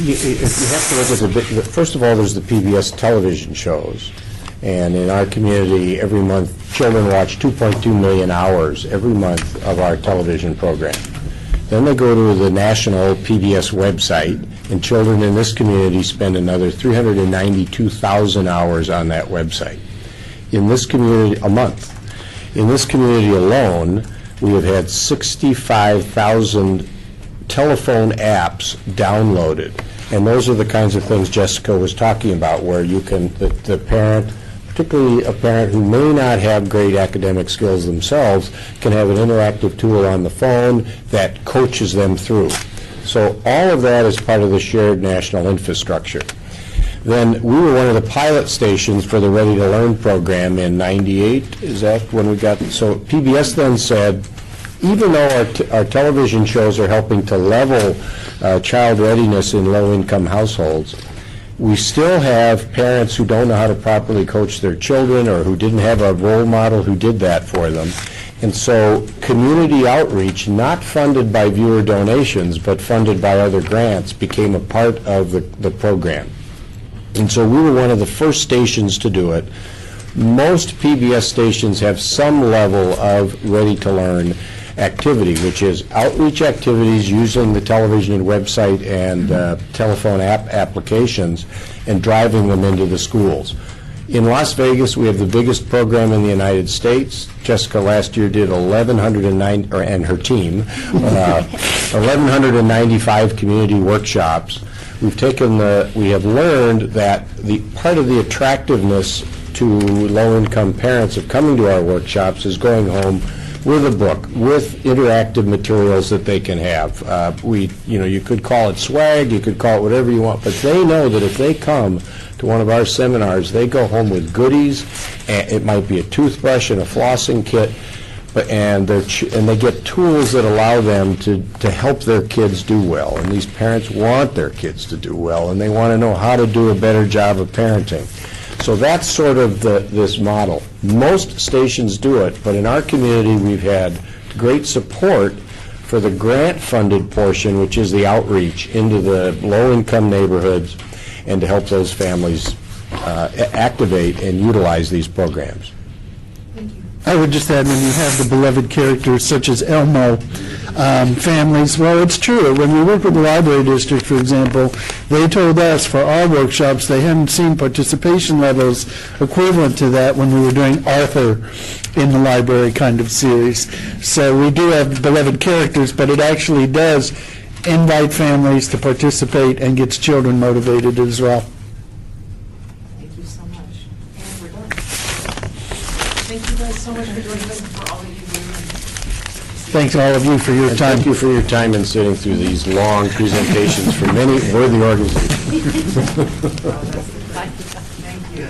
you have to look at first of all, there's the PBS television shows. And in our community, every month, children watch 2.2 million hours every month of our television program. Then they go to the national PBS website, and children in this community spend another 392,000 hours on that website. In this community, a month. In this community alone, we have had 65,000 telephone apps downloaded. And those are the kinds of things Jessica was talking about, where you can, the parent, particularly a parent who may not have great academic skills themselves, can have an interactive tool on the phone that coaches them through. So all of that is part of the shared national infrastructure. Then we were one of the pilot stations for the Ready to Learn program in '98. Is that when we got, so PBS then said, even though our television shows are helping to level child readiness in low-income households, we still have parents who don't know how to properly coach their children, or who didn't have a role model who did that for them. And so community outreach, not funded by viewer donations, but funded by other grants, became a part of the program. And so we were one of the first stations to do it. Most PBS stations have some level of Ready to Learn activity, which is outreach activities using the television and website and telephone applications and driving them into the schools. In Las Vegas, we have the biggest program in the United States. Jessica last year did 1,109, and her team, 1,195 community workshops. We have learned that the part of the attractiveness to low-income parents of coming to our workshops is going home with a book, with interactive materials that they can have. You could call it swag, you could call it whatever you want, but they know that if they come to one of our seminars, they go home with goodies. And it might be a toothbrush and a flossing kit, and they get tools that allow them to help their kids do well. And these parents want their kids to do well, and they want to know how to do a better job of parenting. So that's sort of this model. Most stations do it, but in our community we've had great support for the grant-funded portion, which is the outreach into the low-income neighborhoods, and to help those families activate and utilize these programs. I would just add, when you have the beloved characters such as Elmo, families, well, it's true. When we work with the library district, for example, they told us for our workshops they hadn't seen participation levels equivalent to that when we were doing Arthur in the library kind of series. So we do have beloved characters, but it actually does invite families to participate and gets children motivated as well. Thank you so much. And we're done. Thank you guys so much for joining us, and for all that you do. Thanks all of you for your time. Thank you for your time in sitting through these long presentations from many worthy organizations. Thank you.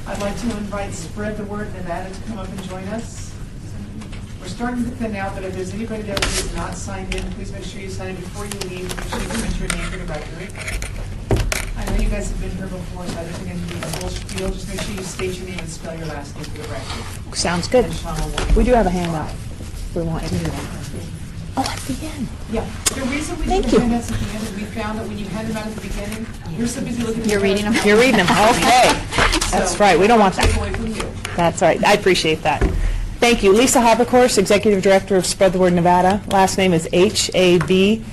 I'd like to invite Spread the Word Nevada to come up and join us. We're starting to thin out, but if there's anybody that is not signed in, please make sure you sign in before you leave. Make sure you enter your name for the record. I know you guys have been here before, so I don't think I need the whole spiel. Just make sure you state your name and spell your last name for the record. Sounds good. And Sean will walk We do you have a through. handout if we want to do that. Oh, at the end. Yeah. The reason we Thank do you. the handouts at the end is we found that when you hand them out at the beginning, you're so busy looking at You're the reading them? handouts. You're reading them, okay. That's So, right, we don't want take that. away from you. That's all right, I appreciate that. Thank you. Lisa Haberkorst, Executive Director of Spread the Word Nevada. Last name is Habigihorst.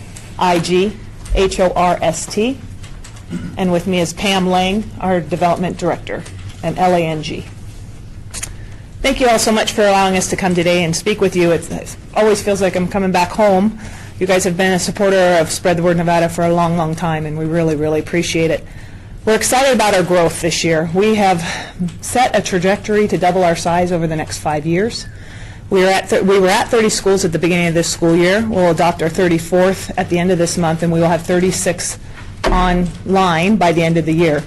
And with me is Pam Lang, our Development Director, and Lang. Thank you all so much for allowing us to come today and speak with you. It always feels like I'm coming back home. You guys have been a supporter of Spread the Word Nevada for a long, long time, and we really, really appreciate it. We're excited about our growth this year. We have set a trajectory to double our size over the next 5 years. We were at 30 schools at the beginning of this school year. We'll adopt our 34th at the end of this month, and we will have 36 online by the end of the year,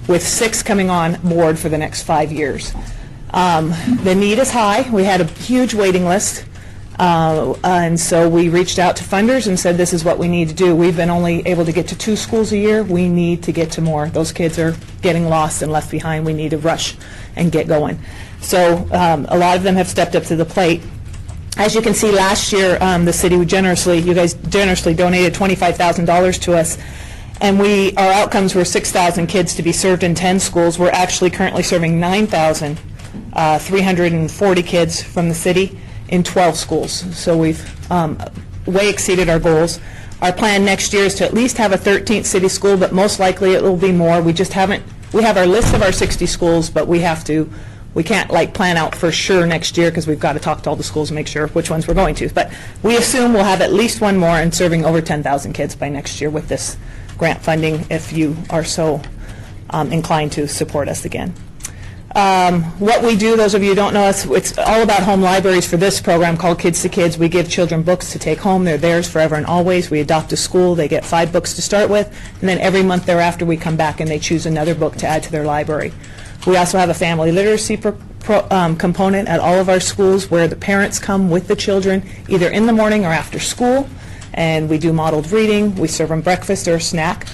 with 6 coming on board for the next 5 years. The need is high. We had a huge waiting list, and so we reached out to funders and said this is what we need to do. We've been only able to get to 2 schools a year. We need to get to more. Those kids are getting lost and left behind. We need to rush and get going. So a lot of them have stepped up to the plate. As you can see, last year the city you guys generously donated $25,000 to us. And our outcomes were 6,000 kids to be served in 10 schools. We're actually currently serving 9,340 kids from the city in 12 schools. So we've way exceeded our goals. Our plan next year is to at least have a 13th city school, but most likely it will be more. We have our list of our 60 schools, but we have to we can't like plan out for sure next year because we've got to talk to all the schools and make sure which ones we're going to. But we assume we'll have at least one more and serving over 10,000 kids by next year with this grant funding if you are so inclined to support us again. What we do, those of you who don't know us, it's all about home libraries for this program called Kids to Kids. We give children books to take home. They're theirs forever and always. We adopt a school. They get 5 books to start with, and then every month thereafter we come back and they choose another book to add to their library. We also have a family literacy component at all of our schools where the parents come with the children either in the morning or after school, and we do modeled reading. We serve them breakfast or a snack.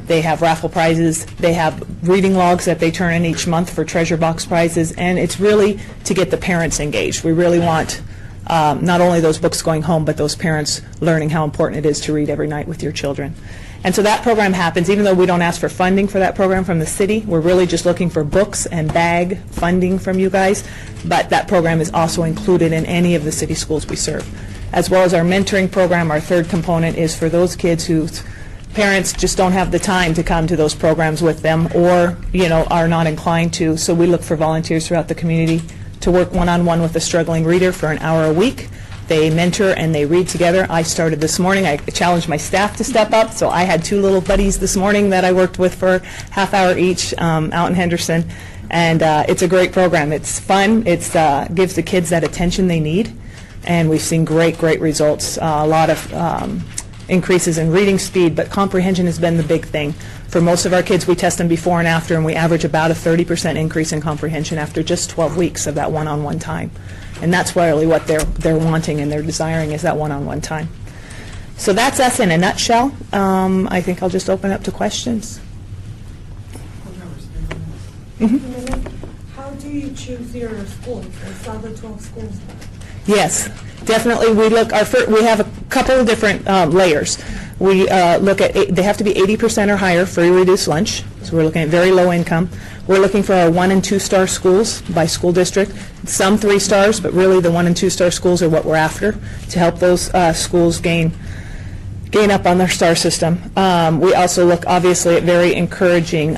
They have raffle prizes. They have reading logs that they turn in each month for treasure box prizes, and it's really to get the parents engaged. We really want not only those books going home, but those parents learning how important it is to read every night with your children. And so that program happens, even though we don't ask for funding for that program from the city. We're really just looking for books and bag funding from you guys, but that program is also included in any of the city schools we serve. As well as our mentoring program, our third component is for those kids whose parents just don't have the time to come to those programs with them or, are not inclined to. So we look for volunteers throughout the community to work one-on-one with a struggling reader for an hour a week. They mentor and they read together. I started this morning. I challenged my staff to step up, so I had 2 little buddies this morning that I worked with for half hour each out in Henderson, and it's a great program. It's fun. It gives the kids that attention they need, and we've seen great results. A lot of increases in reading speed, but comprehension has been the big thing. For most of our kids, we test them before and after, and we average about a 30% increase in comprehension after just 12 weeks of that one-on-one time. And that's really what they're wanting and they're desiring is that one-on-one time. So that's us in a nutshell. I think I'll just open up to questions. How do you choose your schools? It's all the 12 schools. Yes, definitely. We have a couple of different layers. We look at, they have to be 80% or higher free reduced lunch. So we're looking at very low income. We're looking for our 1- and 2-star schools by school district. Some 3 stars, but really the 1- and 2-star schools are what we're after to help those schools gain up on their star system. We also look obviously at very encouraging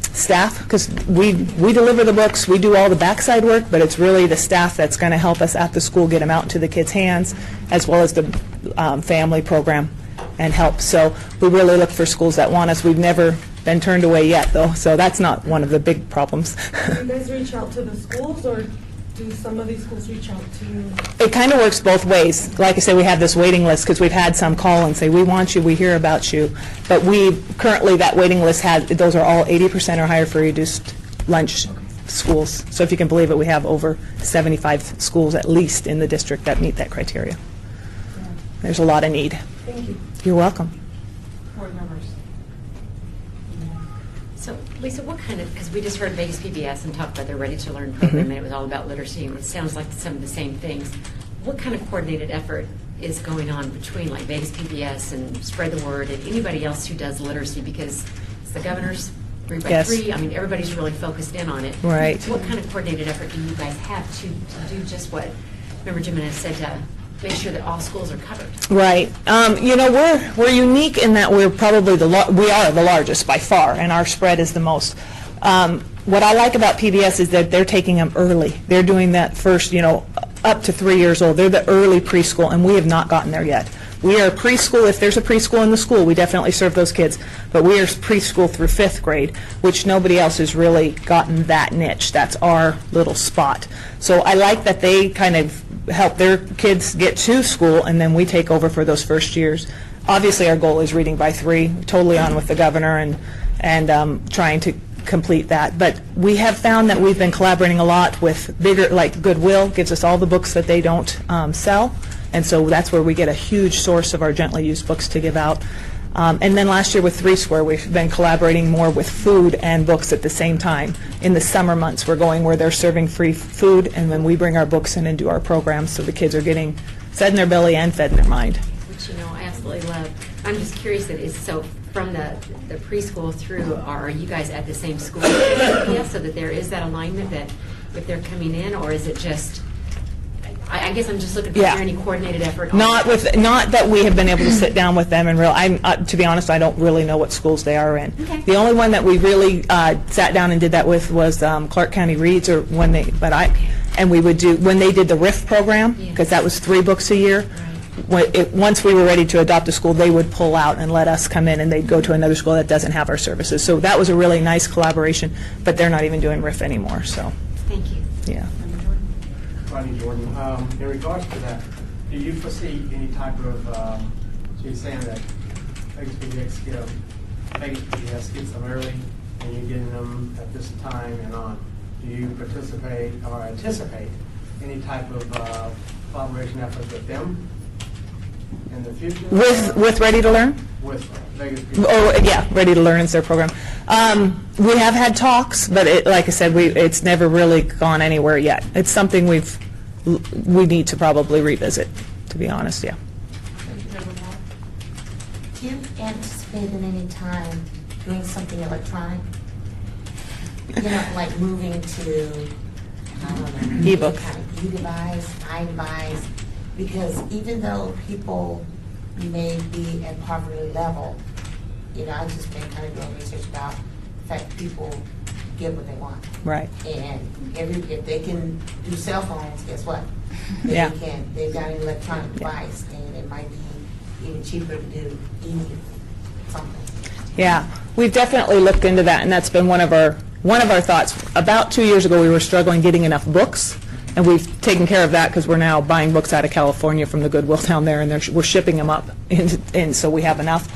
staff, because we deliver the books, we do all the backside work, but it's really the staff that's going to help us at the school get them out into the kids' hands, as well as the family program and help. So we really look for schools that want us. We've never been turned away yet, though, so that's not one of the big problems. Do you guys reach out to the schools, or do some of these schools reach out to you? It kind of works both ways. Like I said, we have this waiting list because we've had some call and say, we want you, we hear about you. But currently that waiting list those are all 80% or higher for reduced lunch schools. So if you can believe it, we have over 75 schools at least in the district that meet that criteria. There's a lot of need. Thank you. You're welcome. Board members. So, Lisa, what kind of, because we just heard Vegas PBS and talked about their Ready to Learn program, and it was all about literacy, and it sounds like some of the same things. What kind of coordinated effort is going on between like Vegas PBS and Spread the Word and anybody else who does literacy? Because it's the governor's 3x3. I mean, everybody's really focused in on it. Right. What kind of coordinated effort do you guys have to do just what Member Jimenez said, to make sure that all schools are covered? Right. We're unique in that we're probably we are the largest by far, and our spread is the most. What I like about PBS is that they're taking them early. They're doing that first, up to 3 years old. They're the early preschool, and we have not gotten there yet. We are preschool. If there's a preschool in the school, we definitely serve those kids. But we are preschool through 5th grade, which nobody else has really gotten that niche. That's our little spot. So I like that they kind of help their kids get to school, and then we take over for those first years. Obviously, our goal is reading by 3, totally on with the governor and trying to complete that. But we have found that we've been collaborating a lot with bigger, like Goodwill gives us all the books that they don't sell, and so that's where we get a huge source of our gently used books to give out. And then last year with 3 Square, we've been collaborating more with food and books at the same time. In the summer months, we're going where they're serving free food, and then we bring our books in and do our programs, so the kids are getting fed in their belly and fed in their mind. Which, I absolutely love. I'm just curious that is so from the preschool through, are you guys at the same school? Yeah, so that there is that alignment that if they're coming in, or is it just I guess I'm just looking for Yeah. any coordinated effort. on Not that. not that we have been able to sit down with them and to be honest, I don't really know what schools they are in. Okay. The only one that we really sat down and did that with was Clark County Reads, or when they, and we would do, when they did the RIF program, because that was 3 books a year. Once we were ready to adopt a school, they would pull out and let us come in, and they'd go to another school that doesn't have our services. So that was a really nice collaboration, but they're not even doing RIF anymore, so, Thank you. yeah. Rodney Jordan, in regards to that, do you foresee any type of, so you're saying that Vegas PBS gets them early and you're getting them at this time and on? Do you participate or anticipate any type of collaboration efforts with them in the future? With Ready to Learn? With Vegas PBS? Oh, yeah, Ready to Learn is their program. We have had talks, but like I said, it's never really gone anywhere yet. It's something we need to probably revisit, to be honest, yeah. Do you anticipate at any time doing something electronic? You know, like moving to, I don't know, Ebook. kind of e-device, iDevice, because even though people may be at poverty level, you know, I've just been kind of doing research about the fact people get what they want. Right. And if they can do cell phones, guess what? Yeah. They've got an electronic device, and it might be even cheaper to do something. Yeah, we've definitely looked into that, and that's been one of our thoughts. About 2 years ago, we were struggling getting enough books, and we've taken care of that because we're now buying books out of California from the Goodwill down there, and we're shipping them up, and so we have enough.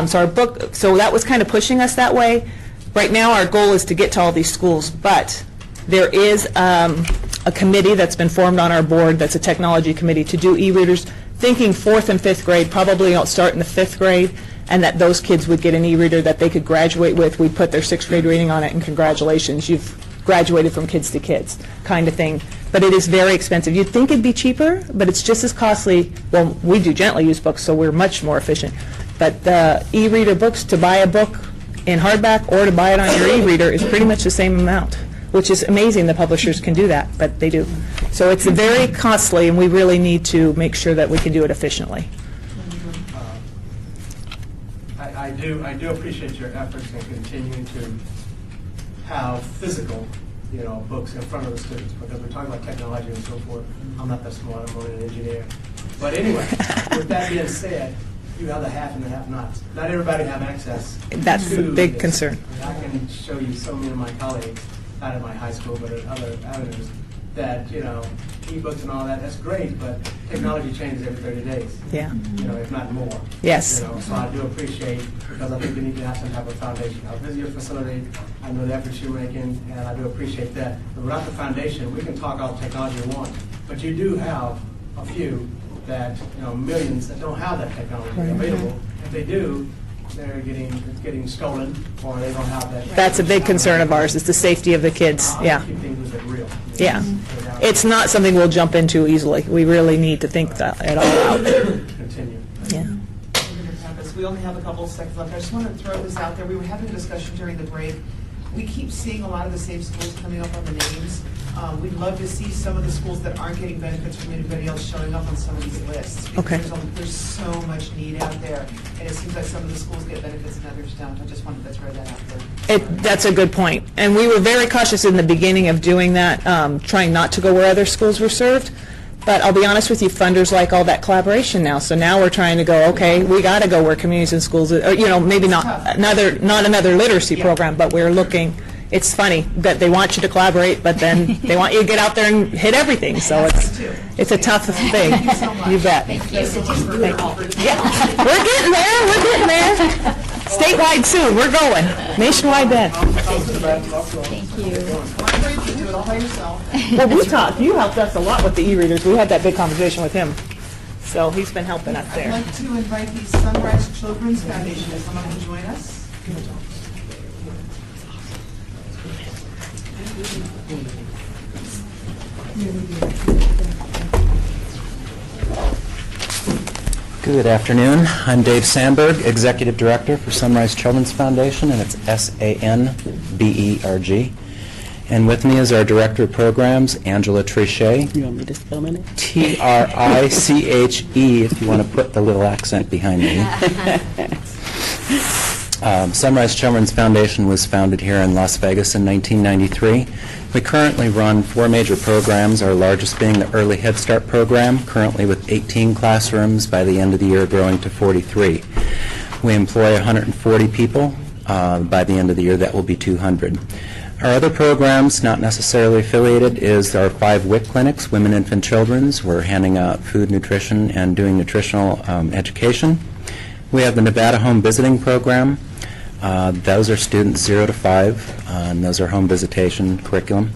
So that was kind of pushing us that way. Right now, our goal is to get to all these schools, but there is a committee that's been formed on our board that's a technology committee to do e-readers, thinking 4th and 5th grade, probably don't start in the 5th grade, and that those kids would get an e-reader that they could graduate with. We'd put their 6th grade reading on it, and congratulations, you've graduated from Kids to Kids kind of thing. But it is very expensive. You'd think it'd be cheaper, but it's just as costly. Well, we do gently used books, so we're much more efficient. But the e-reader books, to buy a book in hardback or to buy it on your e-reader is pretty much the same amount, which is amazing the publishers can do that, but they do. So it's very costly, and we really need to make sure that we can do it efficiently. I do appreciate your efforts in continuing to have physical, books in front of the students, because we're talking about technology and so forth. I'm not that smart, I'm only an engineer. But anyway, with that being said, you have the have and the have-nots. Not everybody have access. That's to the big this. concern. And I can show you so many of my colleagues, not at my high school, but at other avenues, that, e-books and all that, that's great, but technology changes every 30 days. Yeah. If not more. Yes. So I do appreciate, because I think you need to have some type of foundation. I'll visit your facility, I know the efforts you're making, and I do appreciate that. But without the foundation, we can talk all technology we want, but you do have a few that, millions that don't have that technology available. If they do, it's getting stolen, or they don't have that. That's a big concern of ours, is the safety of the kids. Yeah. Keep things real. Yeah. It's not something we'll jump into easily. We really need to think that it all out. Continue. Yeah. We only have a couple of seconds left. I just want to throw this out there. We were having a discussion during the break. We keep seeing a lot of the same schools coming up on the names. We'd love to see some of the schools that aren't getting benefits from anybody else showing up on some of these lists. Because Okay. There's so much need out there, and it seems like some of the schools get benefits and others don't. I just wanted to throw that out there. That's a good point. And we were very cautious in the beginning of doing that, trying not to go where other schools were served. But I'll be honest with you, funders like all that collaboration now. So now we're trying to go, okay, we got to go where communities and schools, maybe not another literacy program, but we're looking. It's funny that they want you to collaborate, but then they want you to get out there and hit everything. So it's a tough thing. Thank you so much. You bet. Thank you. Yeah, we're getting there. We're getting there. Statewide soon. We're going. Nationwide then. Thank you. I'm afraid you do it all by yourself. Well, we talked. You helped us a lot with the e-readers. We had that big conversation with him. So he's been helping us I'd there. like to invite the Sunrise Children's Foundation to come up and join us. Good afternoon. I'm Dave Sandberg, Executive Director for Sunrise Children's Foundation, and it's SANBERG. And with me is our Director of Programs, Angela Trichet. You want me to spell it? Triche, if you want to put the little accent behind me. Sunrise Children's Foundation was founded here in Las Vegas in 1993. We currently run 4 major programs, our largest being the Early Head Start program, currently with 18 classrooms, by the end of the year growing to 43. We employ 140 people. By the end of the year, that will be 200. Our other programs, not necessarily affiliated, is our 5 WIC clinics, Women, Infant, Children's. We're handing out food, nutrition, and doing nutritional education. We have the Nevada Home Visiting Program. Those are students 0 to 5, and those are home visitation curriculum.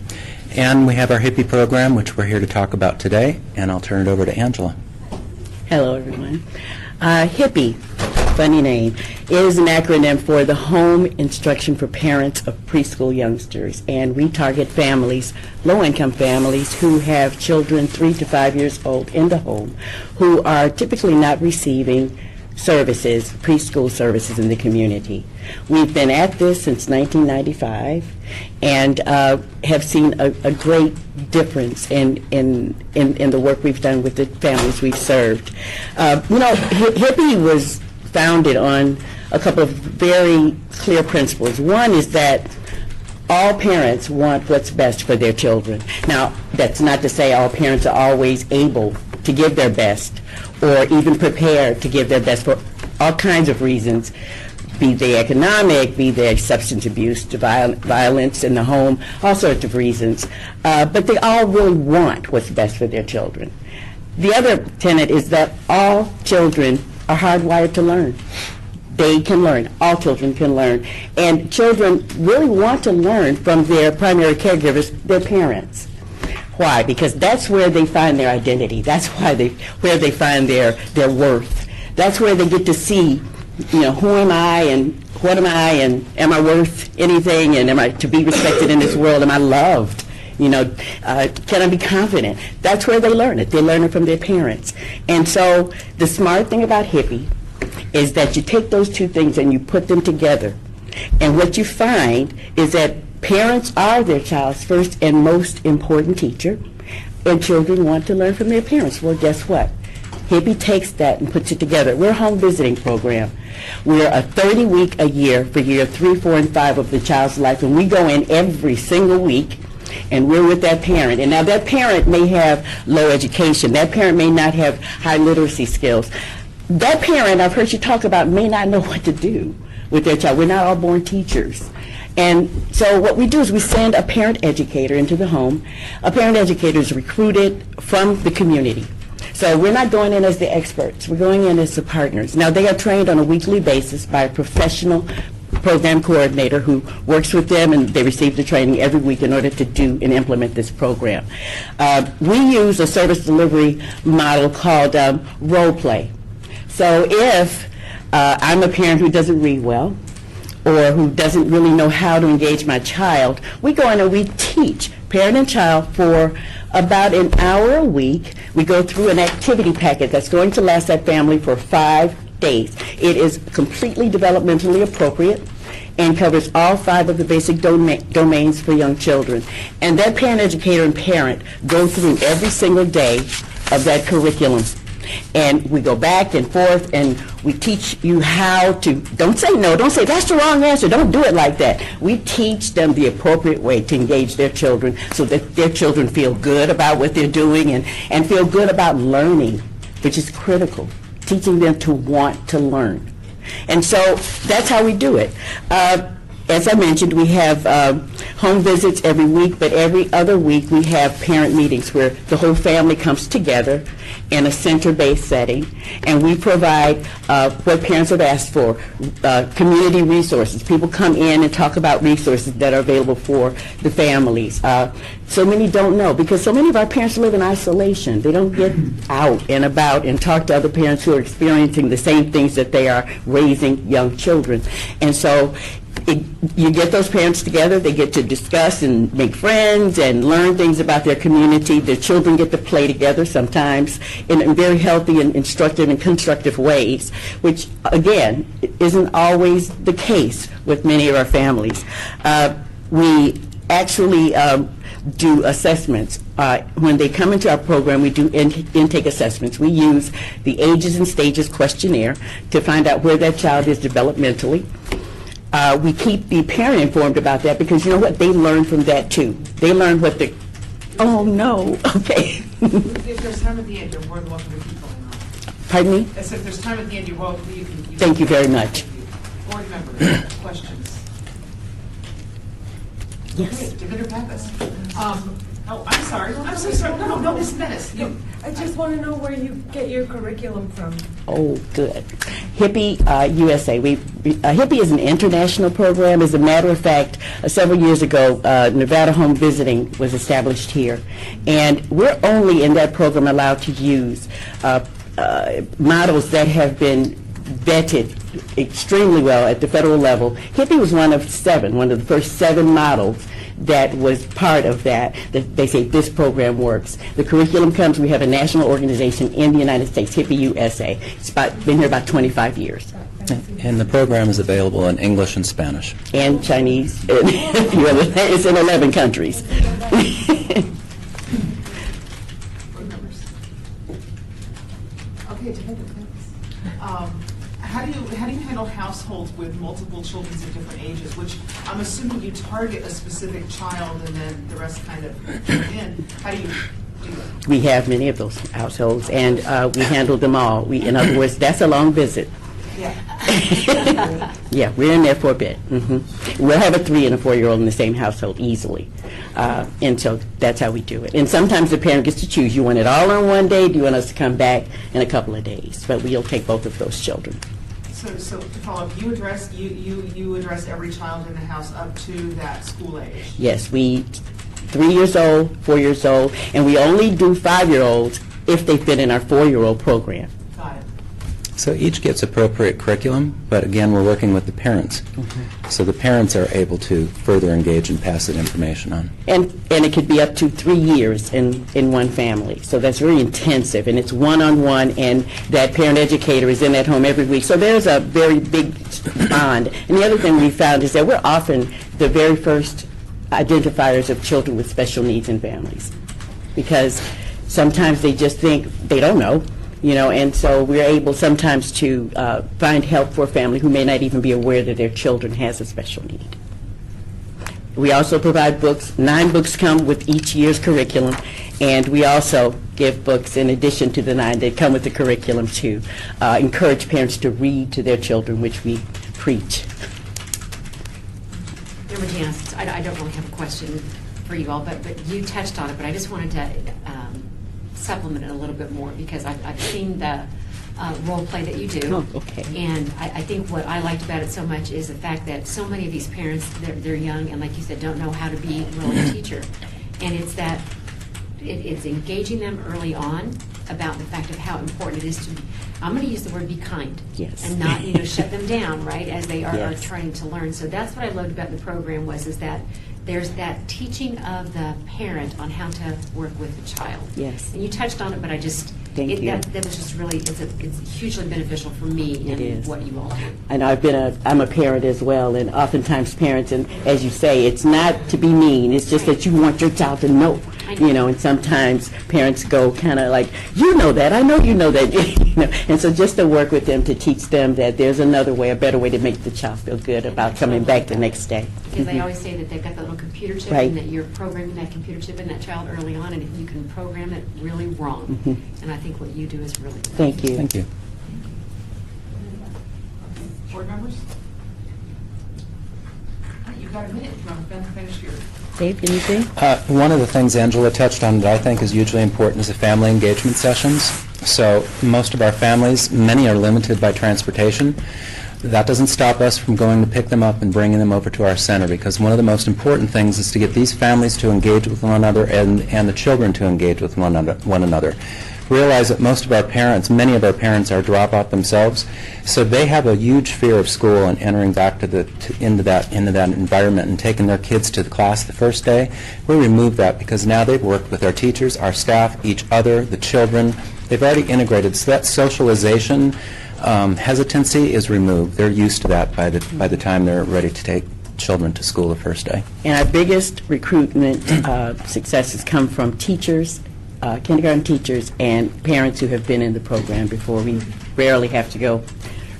And we have our Hippie program, which we're here to talk about today, and I'll turn it over to Angela. Hello, everyone. Hippie, funny name, is an acronym for the Home Instruction for Parents of Preschool Youngsters, and we target families, low-income families, who have children 3 to 5 years old in the home, who are typically not receiving services, preschool services in the community. We've been at this since 1995 and have seen a great difference in the work we've done with the families we've served. Hippie was founded on a couple of very clear principles. One is that all parents want what's best for their children. Now, that's not to say all parents are always able to give their best or even prepared to give their best for all kinds of reasons, be they economic, be they substance abuse, violence in the home, all sorts of reasons. But they all really want what's best for their children. The other tenet is that all children are hardwired to learn. They can learn. All children can learn. And children really want to learn from their primary caregivers, their parents. Why? Because that's where they find their identity. That's where they find their worth. That's where they get to see, who am I and what am I and am I worth anything and am I to be respected in this world? Am I loved? Can I be confident? That's where they learn it. They learn it from their parents. And so the smart thing about Hippie is that you take those two things and you put them together. And what you find is that parents are their child's first and most important teacher, and children want to learn from their parents. Well, guess what? Hippie takes that and puts it together. We're a home visiting program. We're a 30-week a year for year 3, 4, and 5 of the child's life, and we go in every single week, and we're with that parent. And now that parent may have low education. That parent may not have high literacy skills. That parent, I've heard you talk about, may not know what to do with their child. We're not all born teachers. And so what we do is we send a parent educator into the home. A parent educator is recruited from the community. So we're not going in as the experts. We're going in as the partners. Now, they are trained on a weekly basis by a professional program coordinator who works with them, and they receive the training every week in order to do and implement this program. We use a service delivery model called role play. So if I'm a parent who doesn't read well, or who doesn't really know how to engage my child, we go in and we teach parent and child for about an hour a week. We go through an activity packet that's going to last that family for 5 days. It is completely developmentally appropriate and covers all 5 of the basic domains for young children. And that parent educator and parent go through every single day of that curriculum. And we go back and forth and we teach you how to, don't say no, don't say that's the wrong answer, don't do it like that. We teach them the appropriate way to engage their children so that their children feel good about what they're doing and feel good about learning, which is critical, teaching them to want to learn. And so that's how we do it. As I mentioned, we have home visits every week, but every other week we have parent meetings where the whole family comes together in a center-based setting, and we provide what parents have asked for, community resources. People come in and talk about resources that are available for the families. So many don't know, because so many of our parents live in isolation. They don't get out and about and talk to other parents who are experiencing the same things that they are raising young children. And so you get those parents together, they get to discuss and make friends and learn things about their community. Their children get to play together sometimes in very healthy and instructive and constructive ways, which, again, isn't always the case with many of our families. We actually do assessments. When they come into our program, we do intake assessments. We use the Ages and Stages questionnaire to find out where that child is developmentally. We keep the parent informed about that because you know what? They learn from that too. They learn what the, oh no, okay. If there's time at the end, you're more than welcome to keep going on. Pardon me? I said if there's time at the end, you're welcome. You can. Thank you very much. Board members, questions? Yes. Okay, Demeter Pappas. Oh, I'm sorry. I'm so sorry. No, Miss Menace. I just want to know where you get your curriculum from. Oh, good. Hippie USA. Hippie is an international program. As a matter of fact, several years ago, Nevada Home Visiting was established here. And we're only in that program allowed to use models that have been vetted extremely well at the federal level. Hippie was one of the first 7 models that was part of that they say this program works. The curriculum comes, we have a national organization in the United States, Hippie USA. It's been here about 25 years. And the program is available in English and Spanish. And Chinese, and a few other, it's in 11 countries. Okay, Demeter Pappas. How do you handle households with multiple children of different ages, which I'm assuming you target a specific child and then the rest kind of come in. How do you do that? We have many of those households, and we handle them all. In other words, that's a long visit. Yeah. Yeah, we're in there for a bit. We'll have a 3 and a 4-year-old in the same household easily. And so that's how we do it. And sometimes the parent gets to choose. You want it all on one day? Do you want us to come back in a couple of days? But we'll take both of those children. So to follow up, you address every child in the house up to that school age? Yes, we 3 years old, 4 years old, and we only do 5-year-olds if they fit in our 4-year-old program. Got it. So each gets appropriate curriculum, but again, we're working with the parents. So the parents are able to further engage and pass that information on. And it could be up to 3 years in one family. So that's very intensive, and it's one-on-one, and that parent educator is in that home every week. So there's a very big bond. And the other thing we found is that we're often the very first identifiers of children with special needs in families, because sometimes they just think they don't know. And so we're able sometimes to find help for a family who may not even be aware that their children has a special need. We also provide books. 9 books come with each year's curriculum, and we also give books in addition to the 9 that come with the curriculum to encourage parents to read to their children, which we preach. Janice, I don't really have a question for you all, but you touched on it, but I just wanted to supplement it a little bit more because I've seen the role play that you do. Oh, okay. And I think what I liked about it so much is the fact that so many of these parents, they're young and like you said, don't know how to be really a teacher. And it's that it's engaging them early on about the fact of how important it is to, I'm going to use the word be kind. Yes. And not, shut them down, right, as they are Yes. trying to learn. So that's what I loved about the program is that there's that teaching of the parent on how to work with the child. Yes. And you touched on it, but I just, Thank you. that was just really, it's hugely beneficial for me It in is. what you all do. I know I'm a parent as well, and oftentimes parents, and as you say, it's not to be mean, it's just that you want your child to know, and sometimes parents go kind of like, you know that, I know you know that, and so just to work with them to teach them that there's another way, a better way to make the child feel good about coming back the next day. Because they always say that they've got that little computer chip Right. and that you're programming that computer chip in that child early on, and if you can program it really wrong. And I think what you do is really good. Thank you. Thank you. Board members? All right, you've got a minute if you want to finish your... Dave, anything? One of the things Angela touched on that I think is hugely important is the family engagement sessions. So most of our families, many are limited by transportation. That doesn't stop us from going to pick them up and bringing them over to our center, because one of the most important things is to get these families to engage with one another and the children to engage with one another. Realize that most of our parents, many of our parents are dropout themselves, so they have a huge fear of school and entering back into that environment and taking their kids to the class the first day. We remove that because now they've worked with our teachers, our staff, each other, the children. They've already integrated, so that socialization hesitancy is removed. They're used to that by the time they're ready to children to school the first day. And our biggest recruitment successes come from teachers, kindergarten teachers, and parents who have been in the program before. We rarely have to go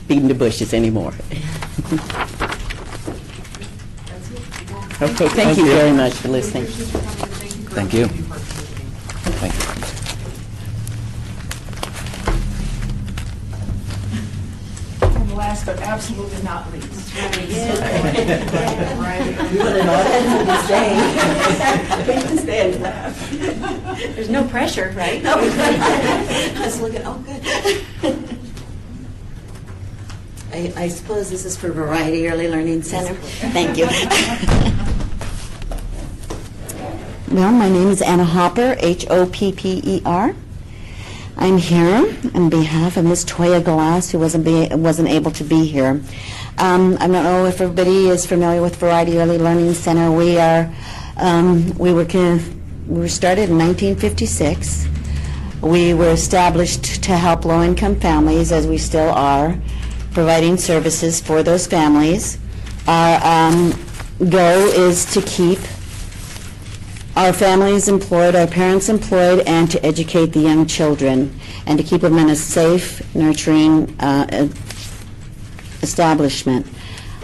beating the bushes anymore. Okay, thank you very much for listening. Thank you. Thank you. And last but absolutely not least. There's no pressure, right? I was looking, oh, good. I suppose this is for Variety Early Learning Center. Thank you. Well, my name is Anna Hopper, Hopper. I'm here on behalf of Ms. Toya Glass, who wasn't able to be here. I don't know if everybody is familiar with Variety Early Learning Center. We were started in 1956. We were established to help low-income families, as we still are, providing services for those families. Our goal is to keep our families employed, our parents employed, and to educate the young children, and to keep them in a safe, nurturing establishment.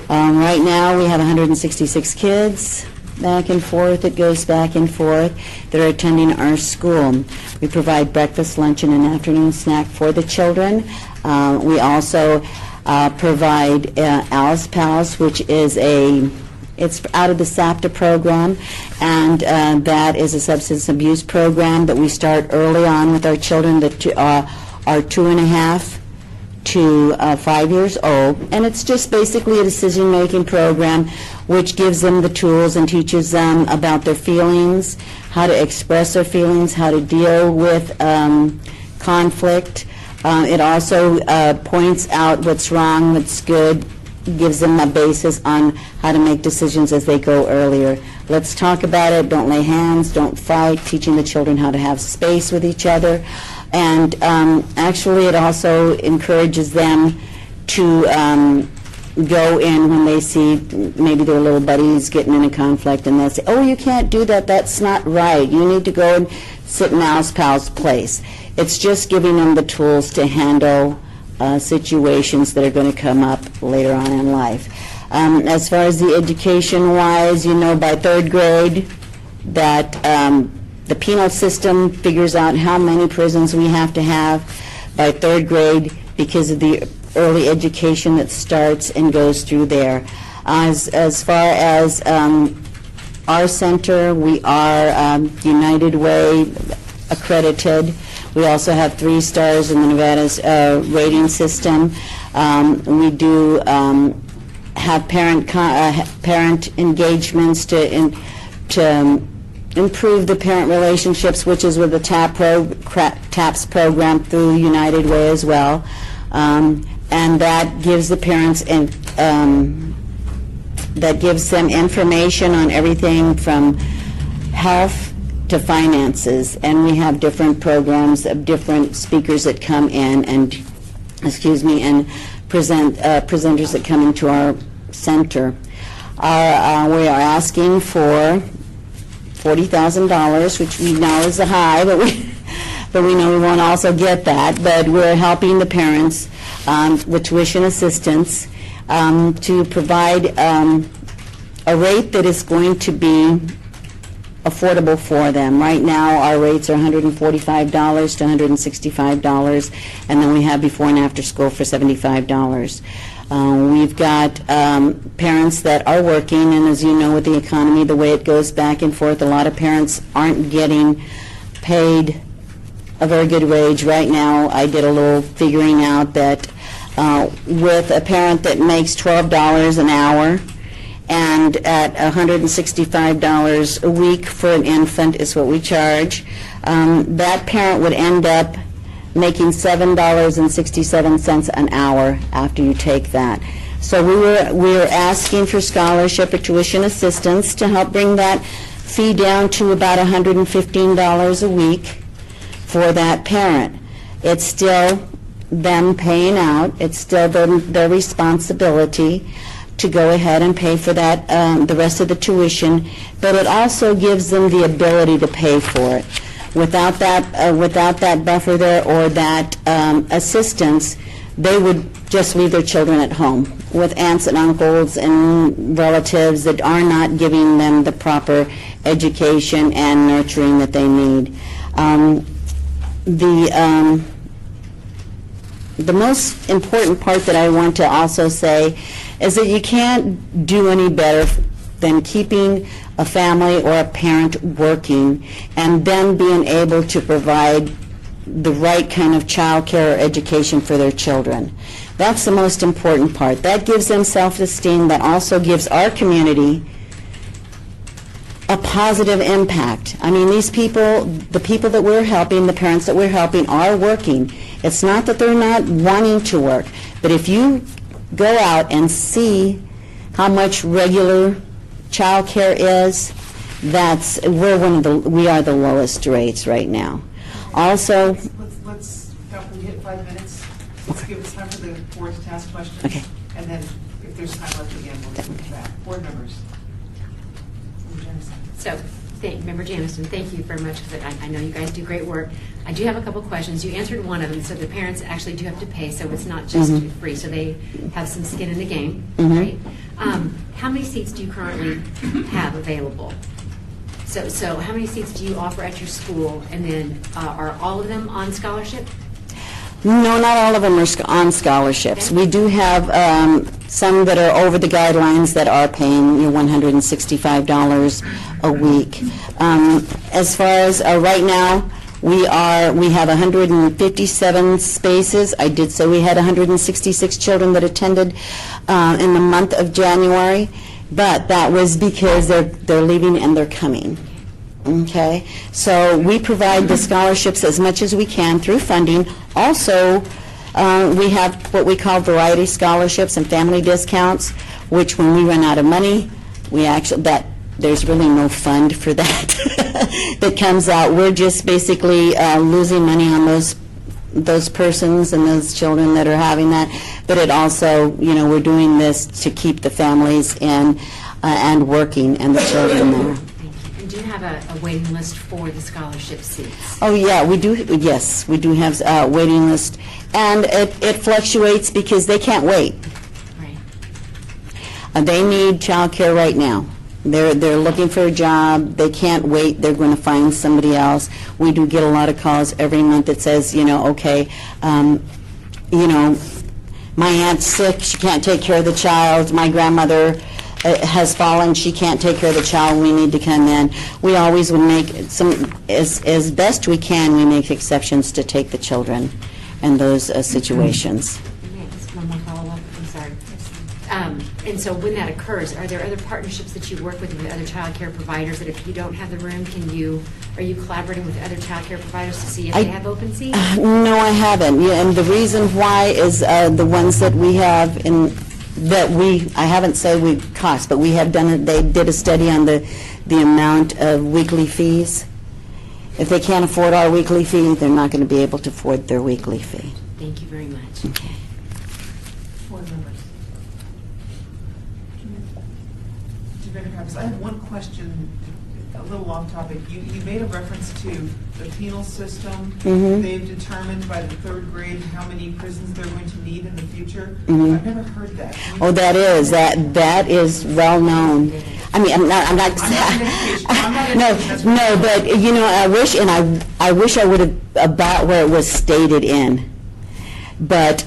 Right now, we have 166 kids back and forth. It goes back and forth that are attending our school. We provide breakfast, lunch, and an afternoon snack for the children. We also provide Alice Pals, which is it's out of the SAPTA program, and that is a substance abuse program that we start early on with our children that are 2.5 to 5 years old. And it's just basically a decision-making program which gives them the tools and teaches them about their feelings, how to express their feelings, how to deal with conflict. It also points out what's wrong, what's good, gives them a basis on how to make decisions as they go earlier. Let's talk about it, don't lay hands, don't fight, teaching the children how to have space with each other. And actually it also encourages them to go in when they see maybe their little buddies getting in a conflict, and they'll say, oh, you can't do that, that's not right. You need to go and sit in Alice Pal's place. It's just giving them the tools to handle situations that are going to come up later on in life. As far as the education-wise, by 3rd grade, that the penal system figures out how many prisons we have to have by 3rd grade because of the early education that starts and goes through there. As far as our center, we are United Way accredited. We also have 3 stars in the Nevada's rating system. We do have parent engagements to improve the parent relationships, which is with the TAPS program through United Way as well. And that gives the parents that gives them information on everything from health to finances, and we have different programs of different speakers that come in and presenters that come into our center. We are asking for $40,000, which we know is a high, but we know we won't also get that. But we're helping the parents with tuition assistance to provide a rate that is going to be affordable for them. Right now, our rates are $145 to $165, and then we have before and after school for $75. We've got parents that are working, and as you know, with the economy, the way it goes back and forth, a lot of parents aren't getting paid a very good wage. Right now, I did a little figuring out that with a parent that makes $12 an hour, and at $165 a week for an infant is what we charge, that parent would end up making $7.67 an hour after you take that. So we were asking for scholarship or tuition assistance to help bring that fee down to about $115 a week for that parent. It's still them paying out. It's still their responsibility. to go ahead and pay for that, the rest of the tuition, but it also gives them the ability to pay for it. Without that buffer there or that assistance, they would just leave their children at home with aunts and uncles and relatives that are not giving them the proper education and nurturing that they need. The most important part that I want to also say is that you can't do any better than keeping a family or a parent working and then being able to provide the right kind of child care or education for their children. That's the most important part. That gives them self-esteem. That also gives our community a positive impact. I mean, these people, the people that we're helping, the parents that we're helping are working. It's not that they're not wanting to work, but if you go out and see how much regular child care is, we are the lowest rates right now. Also, Let's we hit 5 minutes. Let's give us time for the board to ask questions. Okay. And then if there's time left again, we'll move back. Board members. So, Member Jamison, thank you very much, because I know you guys do great work. I do have a couple questions. You answered one of them, so the parents actually do have to pay, so it's not just free, so they have some skin in the game, right? How many seats do you currently have available? So how many seats do you offer at your school, and then are all of them on scholarship? no, not all of them are on scholarships. We do have some that are over the guidelines that are paying $165 a week. As far as right now, we have 157 spaces. I did say we had 166 children that attended in the month of January, but that was because they're leaving and they're coming. Okay, so we provide the scholarships as much as we can through funding. Also, we have what we call variety scholarships and family discounts, which when we run out of money, there's really no fund for that that comes out. We're just basically losing money on those persons and those children that are having that. But it also, we're doing this to keep the families in and working and the children there. Do you have a waiting list for the scholarship seats? Oh, yeah, we do. Yes, we do have a waiting list. And it fluctuates because they can't wait. Right. They need child care right now. They're looking for a job. They can't wait. They're going to find somebody else. We do get a lot of calls every month that says, okay, my aunt's sick. She can't take care of the child. My grandmother has fallen, she can't take care of the child, we need to come in. We always would make as best we can, we make exceptions to take the children in those situations. Just one more follow-up, I'm sorry. And so when that occurs, are there other partnerships that you work with other child care providers that if you don't have the room, are you collaborating with other child care providers to see if they have open seats? No, I haven't. Yeah, and the reason why is the ones that we have I haven't said we cost, but we have done it. They did a study on the amount of weekly fees. If they can't afford our weekly fee, they're not going to be able to afford their weekly fee. Thank you very much. Okay. Board members. I have one question, a little off topic. You made a reference to the penal system. They've determined by the 3rd grade how many prisons they're going to need in the future. I've never heard that. Oh, that is well known. I mean, I'm not no, but I wish I would have about where it was stated in. But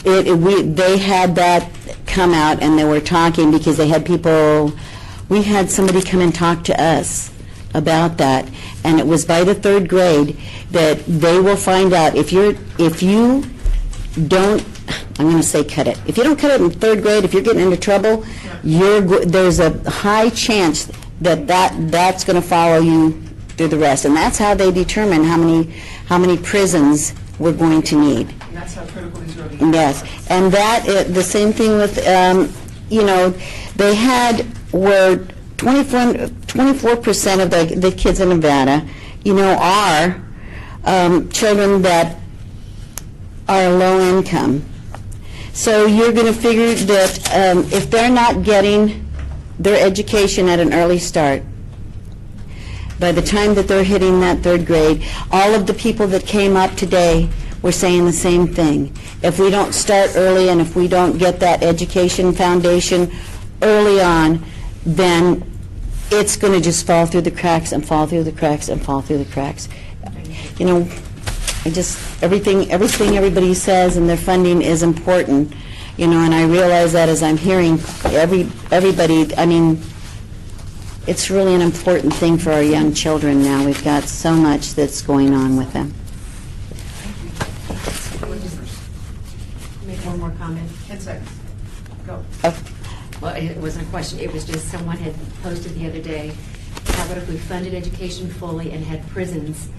they had that come out and they were talking because they had people. We had somebody come and talk to us about that, and it was by the 3rd grade that they will find out if you don't, I'm going to say cut it. If you don't cut it in 3rd grade, if you're getting into trouble, there's a high chance that's going to follow you through the rest, and that's how they determine how many prisons we're going to need. And that's how critical these are. Yes, and the same thing with they had where 24% of the kids in Nevada, are children that are low income. So you're going to figure that if they're not getting their education at an early start, by the time that they're hitting that third grade, all of the people that came up today were saying the same thing. If we don't start early and if we don't get that education foundation early on, then it's going to just fall through the cracks and fall through the cracks and fall through the cracks. You know, everything everybody says and their funding is important, you know, and I realize that as I'm hearing everybody, I mean, it's really an important thing for our young children now. We've got so much that's going on with them. Make one more comment. 10 seconds. Go. Well, it wasn't a question, it was just someone had posted the other day, how about if we funded education fully and had prisons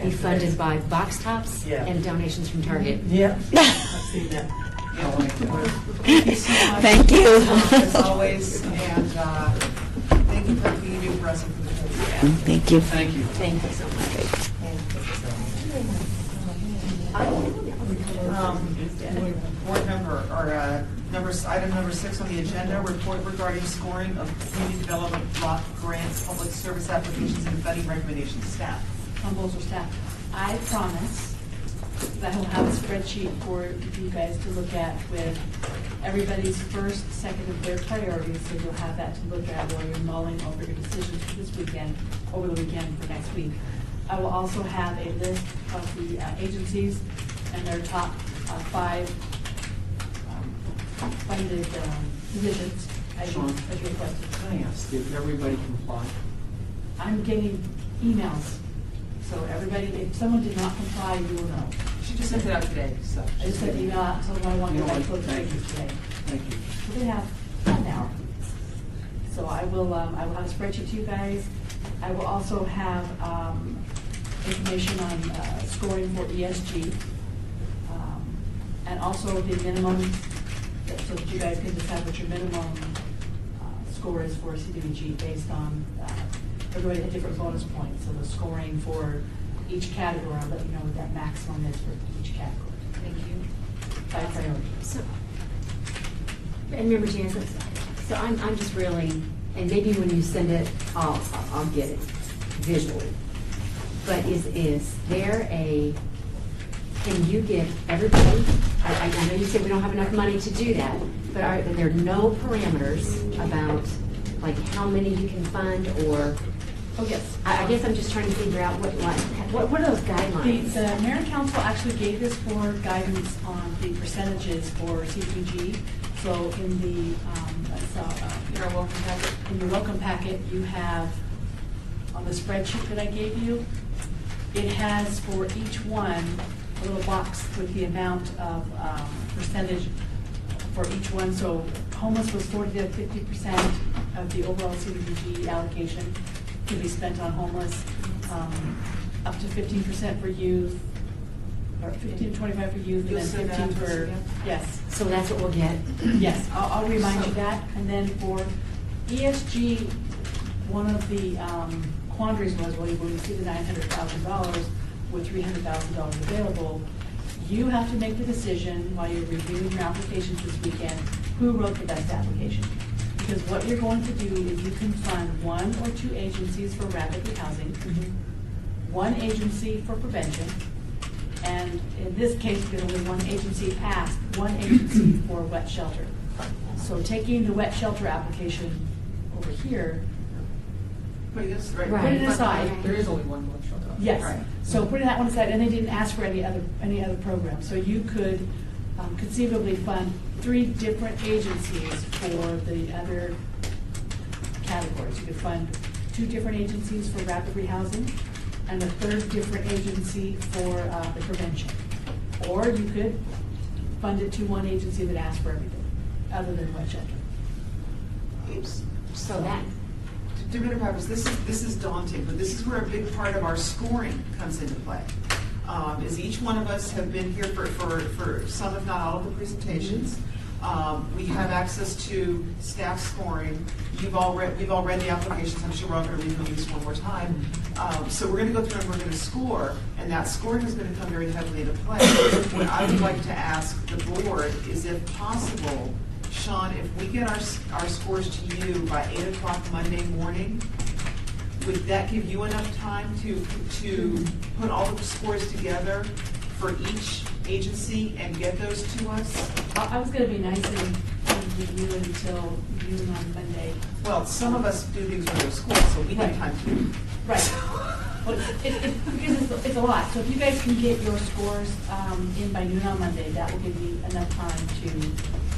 be funded by box tops and donations from Target? Yeah. I've seen that. Thank you. As always, and thank you for being here for us. Thank you. Thank you. Thank you so much. Board member, or item number 6 on the agenda, report regarding scoring of community development block grants, public service applications, and funding recommendations. Staff. Bozer staff. I promise that I will have a spreadsheet for you guys to look at with everybody's first, second, and third priorities, so you'll have that to look at while you're mulling over your decisions for this weekend, over the weekend for next week. I will also have a list of the agencies and their top 5 funded positions as you requested. Can I ask if everybody complied? I'm getting emails, so everybody, if someone did not comply, you will know. She just sent it out today, so. I just sent an email out to I want to Thank close the meeting today. Thank you. So they have an hour. So I will have a spreadsheet to you guys. I will also have information on scoring for ESG, and also the minimum, so that you guys can decide what your minimum score is for CDBG based on everybody had different bonus points. So the scoring for each category, I'll let you know what that maximum is for each category. Thank you. By priority. So, and remember, Janice, so I'm just really, and maybe when you send it, I'll get it visually. But is there can you give everybody, I know you said we don't have enough money to do that, but are there no parameters about like how many you can fund or? Oh, yes. I guess I'm just trying to figure out what are those guidelines? The Mayor and Council actually gave this board guidance on the percentages for CDBG. So in the Your welcome packet. In your welcome packet, you have on the spreadsheet that I gave you, it has for each one a little box with the amount of percentage for each one. So homeless was 40 to 50% of the overall CDBG allocation can be spent on homeless, up to 15% for youth, or 15 to 25 for youth, and then 15 for, yes. So that's what we'll get? Yes, I'll remind you that. And then for ESG, one of the quandaries was, well, when you see the $900,000 with $300,000 available, you have to make the decision while you're reviewing your applications this weekend, who wrote the best application. Because what you're going to do is you can fund 1 or 2 agencies for rapid rehousing, 1 agency for prevention, and in this case, because only 1 agency asked, 1 agency for wet shelter. So taking the wet shelter application over here, Put it put it aside. There is only one shelter. Yes, Right. so putting that one aside, and they didn't ask for any other program. So you could conceivably fund 3 different agencies for the other categories. You could fund 2 different agencies for rapid rehousing and a 3rd different agency for the prevention. Or you could fund it to 1 agency that asked for everything, other than wet shelter. So that. To be honest, this is daunting, but this is where a big part of our scoring comes into play. Is each one of us have been here for some, if not all, of the presentations. We have access to staff scoring. We've all read the applications. I'm sure we're all going to read them just one more time. So we're going to go through and we're going to score, and that scoring is going to come very heavily into play. What I would like to ask the board is, if possible, Sean, if we get our scores to you by 8 o'clock Monday morning, would that give you enough time to put all of the scores together for each agency and get those to us? I was going to be nice and give you until noon on Monday. Well, some of us do things with those scores, so we need time to. Right. Well, because it's a lot. So if you guys can get your scores in by noon on Monday, that will give me enough time to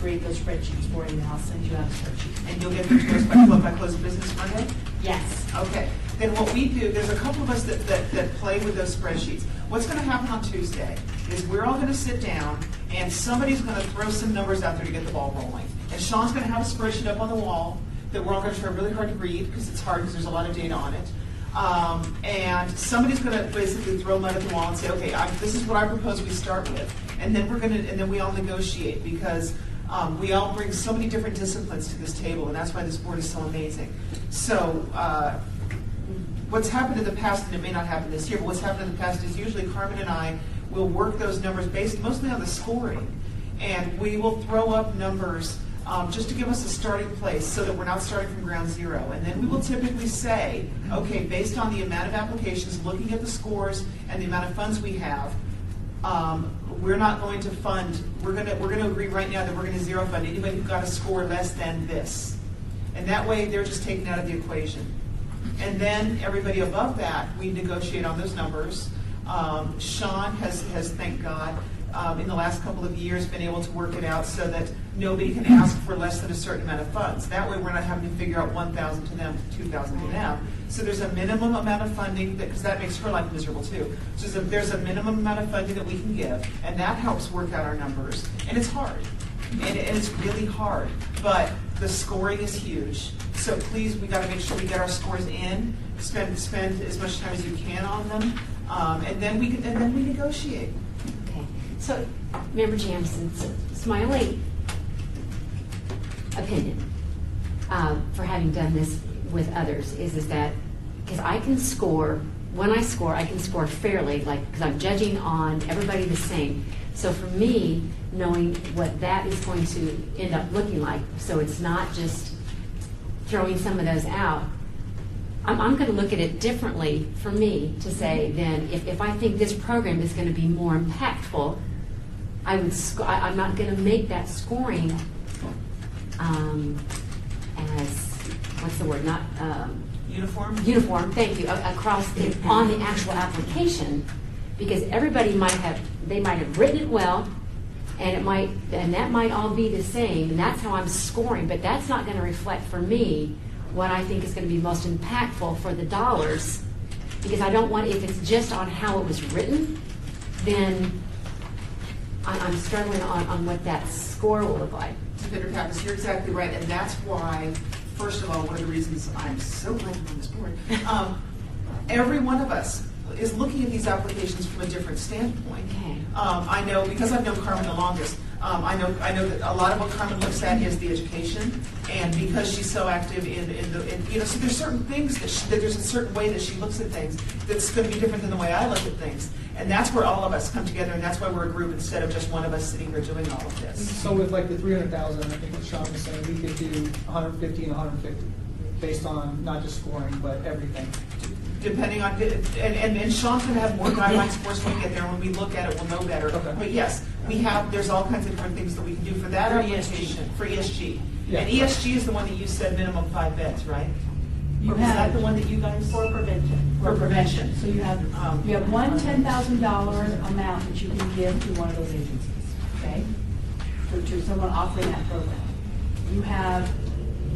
create those spreadsheets for you, and I'll send you out a spreadsheet. And you'll get them to us by close of business Monday? Yes. Okay. Then what we do, there's a couple of us that play with those spreadsheets. What's going to happen on Tuesday is we're all going to sit down and somebody's going to throw some numbers out there to get the ball rolling. And Sean's going to have a spreadsheet up on the wall that we're all going to try really hard to read because it's hard because there's a lot of data on it. And somebody's going to basically throw mud at the wall and say, okay, this is what I propose we start with. And then we all negotiate because we all bring so many different disciplines to this table, and that's why this board is so amazing. So what's happened in the past, and it may not happen this year, but what's happened in the past is usually Carmen and I will work those numbers based mostly on the scoring, and we will throw up numbers just to give us a starting place so that we're not starting from ground zero. And then we will typically say, okay, based on the amount of applications, looking at the scores and the amount of funds we have, we're not going to fund, we're going to agree right now that we're going to zero fund anybody who got a score less than this. And that way they're just taken out of the equation. And then everybody above that, we negotiate on those numbers. Sean has, thank God, in the last couple of years been able to work it out so that nobody can ask for less than a certain amount of funds. That way we're not having to figure out 1,000 to them, 2,000 to them. So there's a minimum amount of funding, because that makes her life miserable too. So there's a minimum amount of funding that we can give, and that helps work out our numbers. And it's hard, and it's really hard, but the scoring is huge. So please, we got to make sure we get our scores in, spend as much time as you can on them, and then we negotiate. Okay. So, Member Jansen's, it's my only opinion for having done this with others is that because I can score, when I score, I can score fairly, like, because I'm judging on everybody the same. So for me, knowing what that is going to end up looking like, so it's not just throwing some of those out, I'm going to look at it differently for me to say then if I think this program is going to be more impactful, I'm not going to make that scoring as, what's the word, not uniform? Uniform, thank you, across on the actual application, because everybody might have written it well, and that might all be the same, and that's how I'm scoring, but that's not going to reflect for me what I think is going to be most impactful for the dollars, because I don't want, if it's just on how it was written, then I'm struggling on what that score will look like. Senator Pappas, you're exactly right, and that's why, first of all, one of the reasons I'm so glad I'm on this board, every one of us is looking at these applications from a different standpoint. Okay. I know, because I've known Carmen the longest, I know that a lot of what Carmen looks at is the education, and because she's so active so there's certain things that there's a certain way that she looks at things that's going to be different than the way I look at things, and that's where all of us come together, and that's why we're a group instead of just one of us sitting here doing all of this. So with like the 300,000, I think what Sean was saying, we could do 150 and 150 based on not just scoring, but everything. Depending on, and Sean's going to have more guidelines for us when we get there. When we look at it, we'll know better. Okay. But yes, there's all kinds of different things that we can do for that application, for ESG. Yeah. And ESG is the one that you said minimum 5 beds, right? You Or have is that the one that you guys? for prevention. For prevention. So you have one $10,000 amount that you can give to one of those agencies, okay? To someone offering that program. You have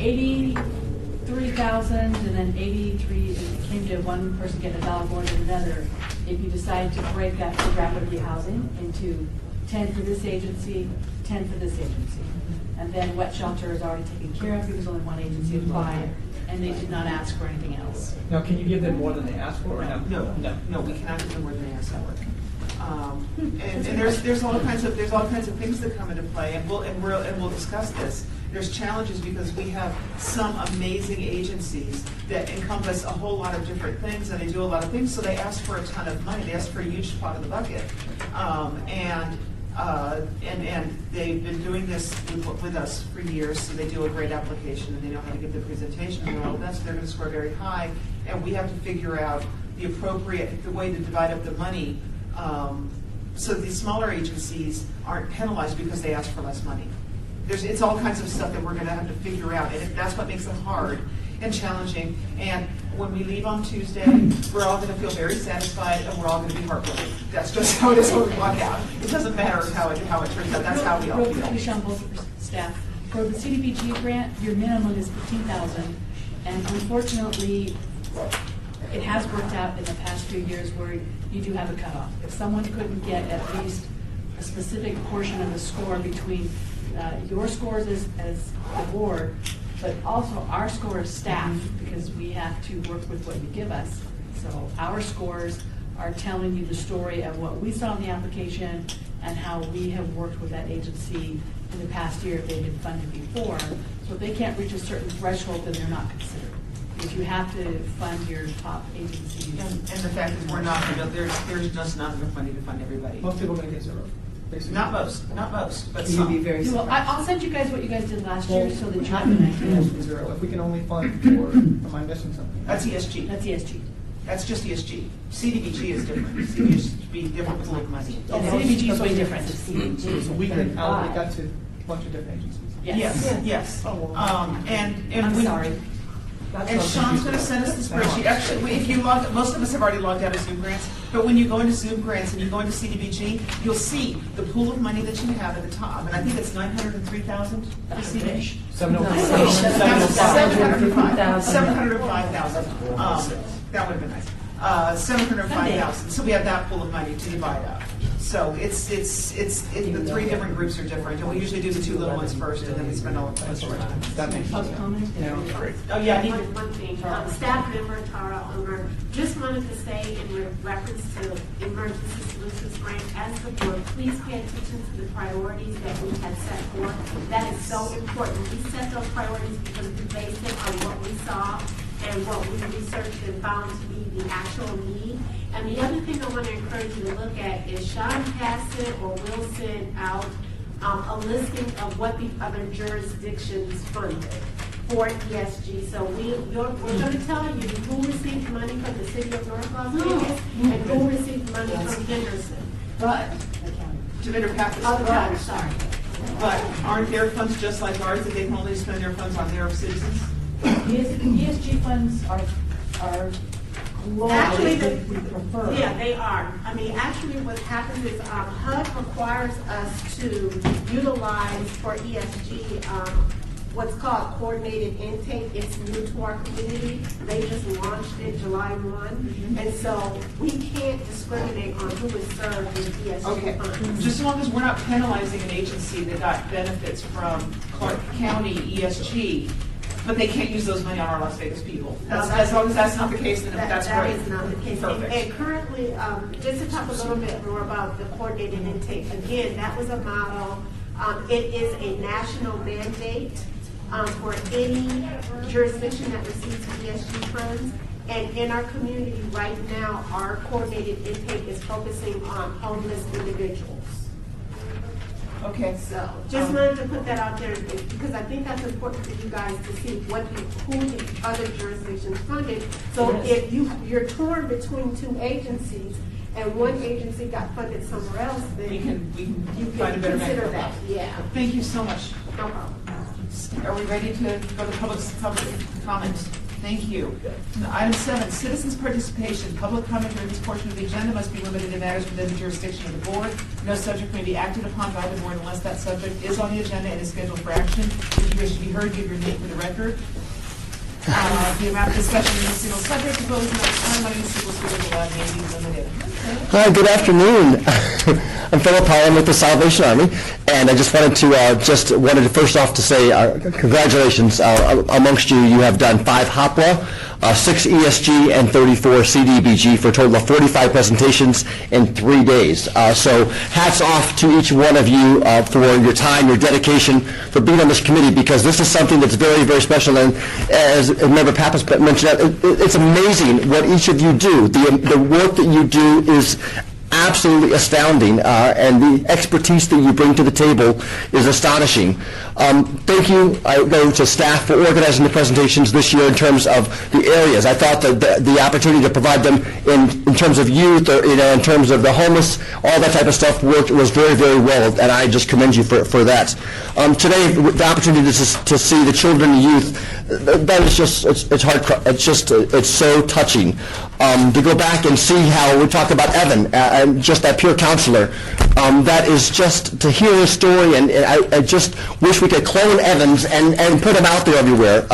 83,000 and then 83, it came to one person getting $1 more than another. If you decide to break that for rapid rehousing into 10 for this agency, 10 for this agency. And then wet shelter is already taken care of because only one agency applied and they did not ask for anything else. Now, can you give them more than they asked for? Or No, we cannot give them more than they asked for. And there's all kinds of things that come into play, and we'll discuss this. There's challenges because we have some amazing agencies that encompass a whole lot of different things, and they do a lot of things, so they ask for a ton of money. They ask for a huge pot of the bucket. And they've been doing this with us for years, so they do a great application, and they know how to give the presentation and all of that, so they're going to score very high. And we have to figure out the way to divide up the money, so these smaller agencies aren't penalized because they ask for less money. It's all kinds of stuff that we're going to have to figure out, and that's what makes it hard and challenging. And when we leave on Tuesday, we're all going to feel very satisfied, and we're all going to be heartbroken. That's just how it is when we walk out. It doesn't matter how it turns out. That's how we all Real feel. quickly, Sean, both staff. For the CDBG grant, your minimum is $15,000, and unfortunately, it has worked out in the past few years where you do have a cutoff. If someone couldn't get at least a specific portion of the score between your scores as the board, but also our score as staff, because we have to work with what you give us. So our scores are telling you the story of what we saw in the application and how we have worked with that agency in the past year if they've been funded before. So if they can't reach a certain threshold, then they're not considered. Because you have to fund your top agencies. And the fact is, there's just not enough money to fund everybody. Most people are going to get zero, basically. Not most, but You'd some. be very Well, surprised. I'll send you guys what you guys did last Well, year so that you half have of an it idea. is zero. If we can only fund for, am I missing something? That's ESG. That's ESG. That's just ESG. CDBG is different. CDBG different pool of money. Yeah, CDBG is way different. So we can allocate that to a bunch of different agencies. Yes. And I'm we- sorry. And Sean's going to send us the spreadsheet. Actually, if you log, most of us have already logged out of Zoom Grants, but when you go into Zoom Grants and you go into CDBG, you'll see the pool of money that you have at the top. And I think it's 903,000 for CDBG. 705,000. 705,000. That would have been nice. 705,000. So we have that pool of money to divide up. So the three different groups are different, and we usually do the two little ones first, and then we spend all of that. That makes sense. Oh, yeah. One thing, staff member Tara Unger just wanted to say in reference to emergency solutions grant, as the board, please pay attention to the priorities that we had set forth. That is so important. We set those priorities because we based it on what we saw and what we researched and found to be the actual need. And the other thing I want to encourage you to look at is Sean Hassett or will send out a listing of what the other jurisdictions funded for ESG. So we're going to tell you who received money from the city of North Las Vegas and who received money from Henderson. But, to Interpathis. Oh, God, sorry. But aren't their funds just like ours, that they can only spend their funds on their citizens? ESG funds are Actually, globally we prefer. yeah, they are. I mean, actually what happens is HUD requires us to utilize for ESG what's called coordinated intake. It's new to our community. They just launched it July 1. And so we can't discriminate on who is served with ESG Okay, funds. just as long as we're not penalizing an agency that got benefits from Clark County ESG, but they can't use those money on our Las Vegas people. As long as that's not the case, then that's That great. is not the case. Perfect. And currently, just to talk a little bit more about the coordinated intake, again, that was a model. It is a national mandate for any jurisdiction that receives ESG funds. And in our community right now, our coordinated intake is focusing on homeless individuals. Okay. So just wanted to put that out there because I think that's important for you guys to see who the other jurisdictions funded. So if you're torn between two agencies and one agency got funded somewhere else, then We can you find a better consider method. that. Yeah. Thank you so much. No problem. Are we ready to go to public comments? Thank you. Item 7, citizens' participation. Public comment during this portion of the agenda must be limited to matters within the jurisdiction of the board. No subject may be acted upon by the board unless that subject is on the agenda and is scheduled for action. If you wish to be heard, give your name for the record. The amount of discussion in a single subject, as well as the amount of time on any single speaker allowed may be limited. Hi, good afternoon. I'm Philip Holland with the Salvation Army, and I just wanted to first off to say congratulations amongst you. You have done 5 HOPWA 6 ESG, and 34 CDBG for a total of 45 presentations in 3 days. So hats off to each one of you for your time, your dedication, for being on this committee, because this is something that's very, very special. And as Member Pappas mentioned, it's amazing what each of you do. The work that you do is absolutely astounding, and the expertise that you bring to the table is astonishing. Thank you, I go to staff for organizing the presentations this year in terms of the areas. I thought that the opportunity to provide them in terms of youth, or, in terms of the homeless, all that type of stuff was very, very well, and I just commend you for that. Today, the opportunity to see the children and youth, that is just, it's hard, it's so touching. To go back and see how we talk about Evan, and just that peer counselor, that is just, to hear his story, and I just wish we could clone Evans and put him out there everywhere.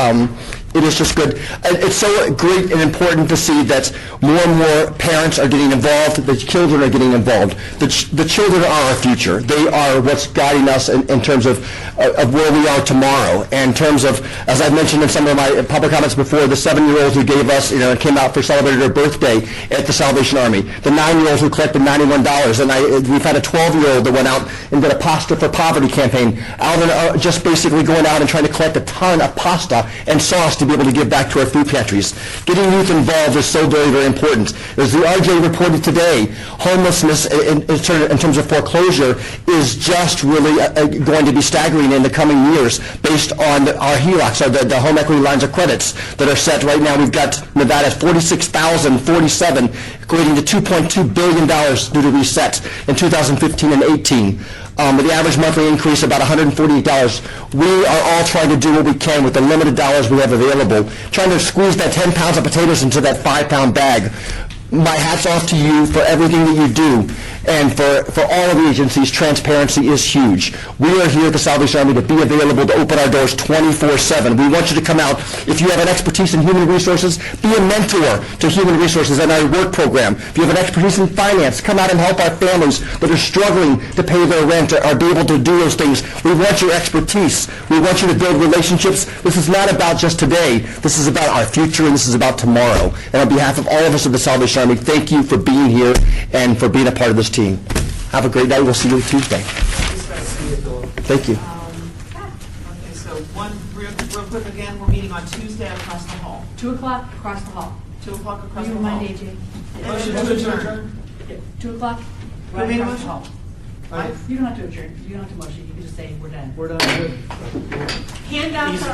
It is just good. It's so great and important to see that more and more parents are getting involved, the children are getting involved. The children are our future. They are what's guiding us in terms of where we are tomorrow. And in terms of, as I mentioned in some of my public comments before, the 7-year-old who gave us, came out for celebrated her birthday at the Salvation Army, the 9-year-old who collected $91, and we've had a 12-year-old that went out and did a Pasta for Poverty campaign, out just basically going out and trying to collect a ton of pasta and sauce to be able to give back to our food pantries. Getting youth involved is so very, very important. As the RJ reported today, homelessness in terms of foreclosure is just really going to be staggering in the coming years based on our HELOCs, so the home equity lines of credits that are set right now. We've got Nevada at 46,047, equating to $2.2 billion due to reset in 2015 and 18. With the average monthly increase about $148. We are all trying to do what we can with the limited dollars we have available, trying to squeeze that 10 pounds of potatoes into that 5-pound bag. My hat's off to you for everything that you do, and for all of the agencies. Transparency is huge. We are here at the Salvation Army to be available to open our doors 24/7. We want you to come out. If you have an expertise in human resources, be a mentor to human resources in our work program. If you have an expertise in finance, come out and help our families that are struggling to pay their rent or be able to do those things. We want your expertise. We want you to build relationships. This is not about just today. This is about our future, and this is about tomorrow. And on behalf of all of us at the Salvation Army, thank you for being here and for being a part of this team. Have a great night. We'll see you Tuesday. Thank you. Okay, so real quick again, we're meeting on Tuesday across the hall. 2 o'clock across the hall. 2 o'clock across You the remind hall. AJ. Motion to adjourn. 2 o'clock, Who right made a across the motion? hall. You don't have to adjourn, you don't have to motion, you can just say, we're done. We're done. Handouts are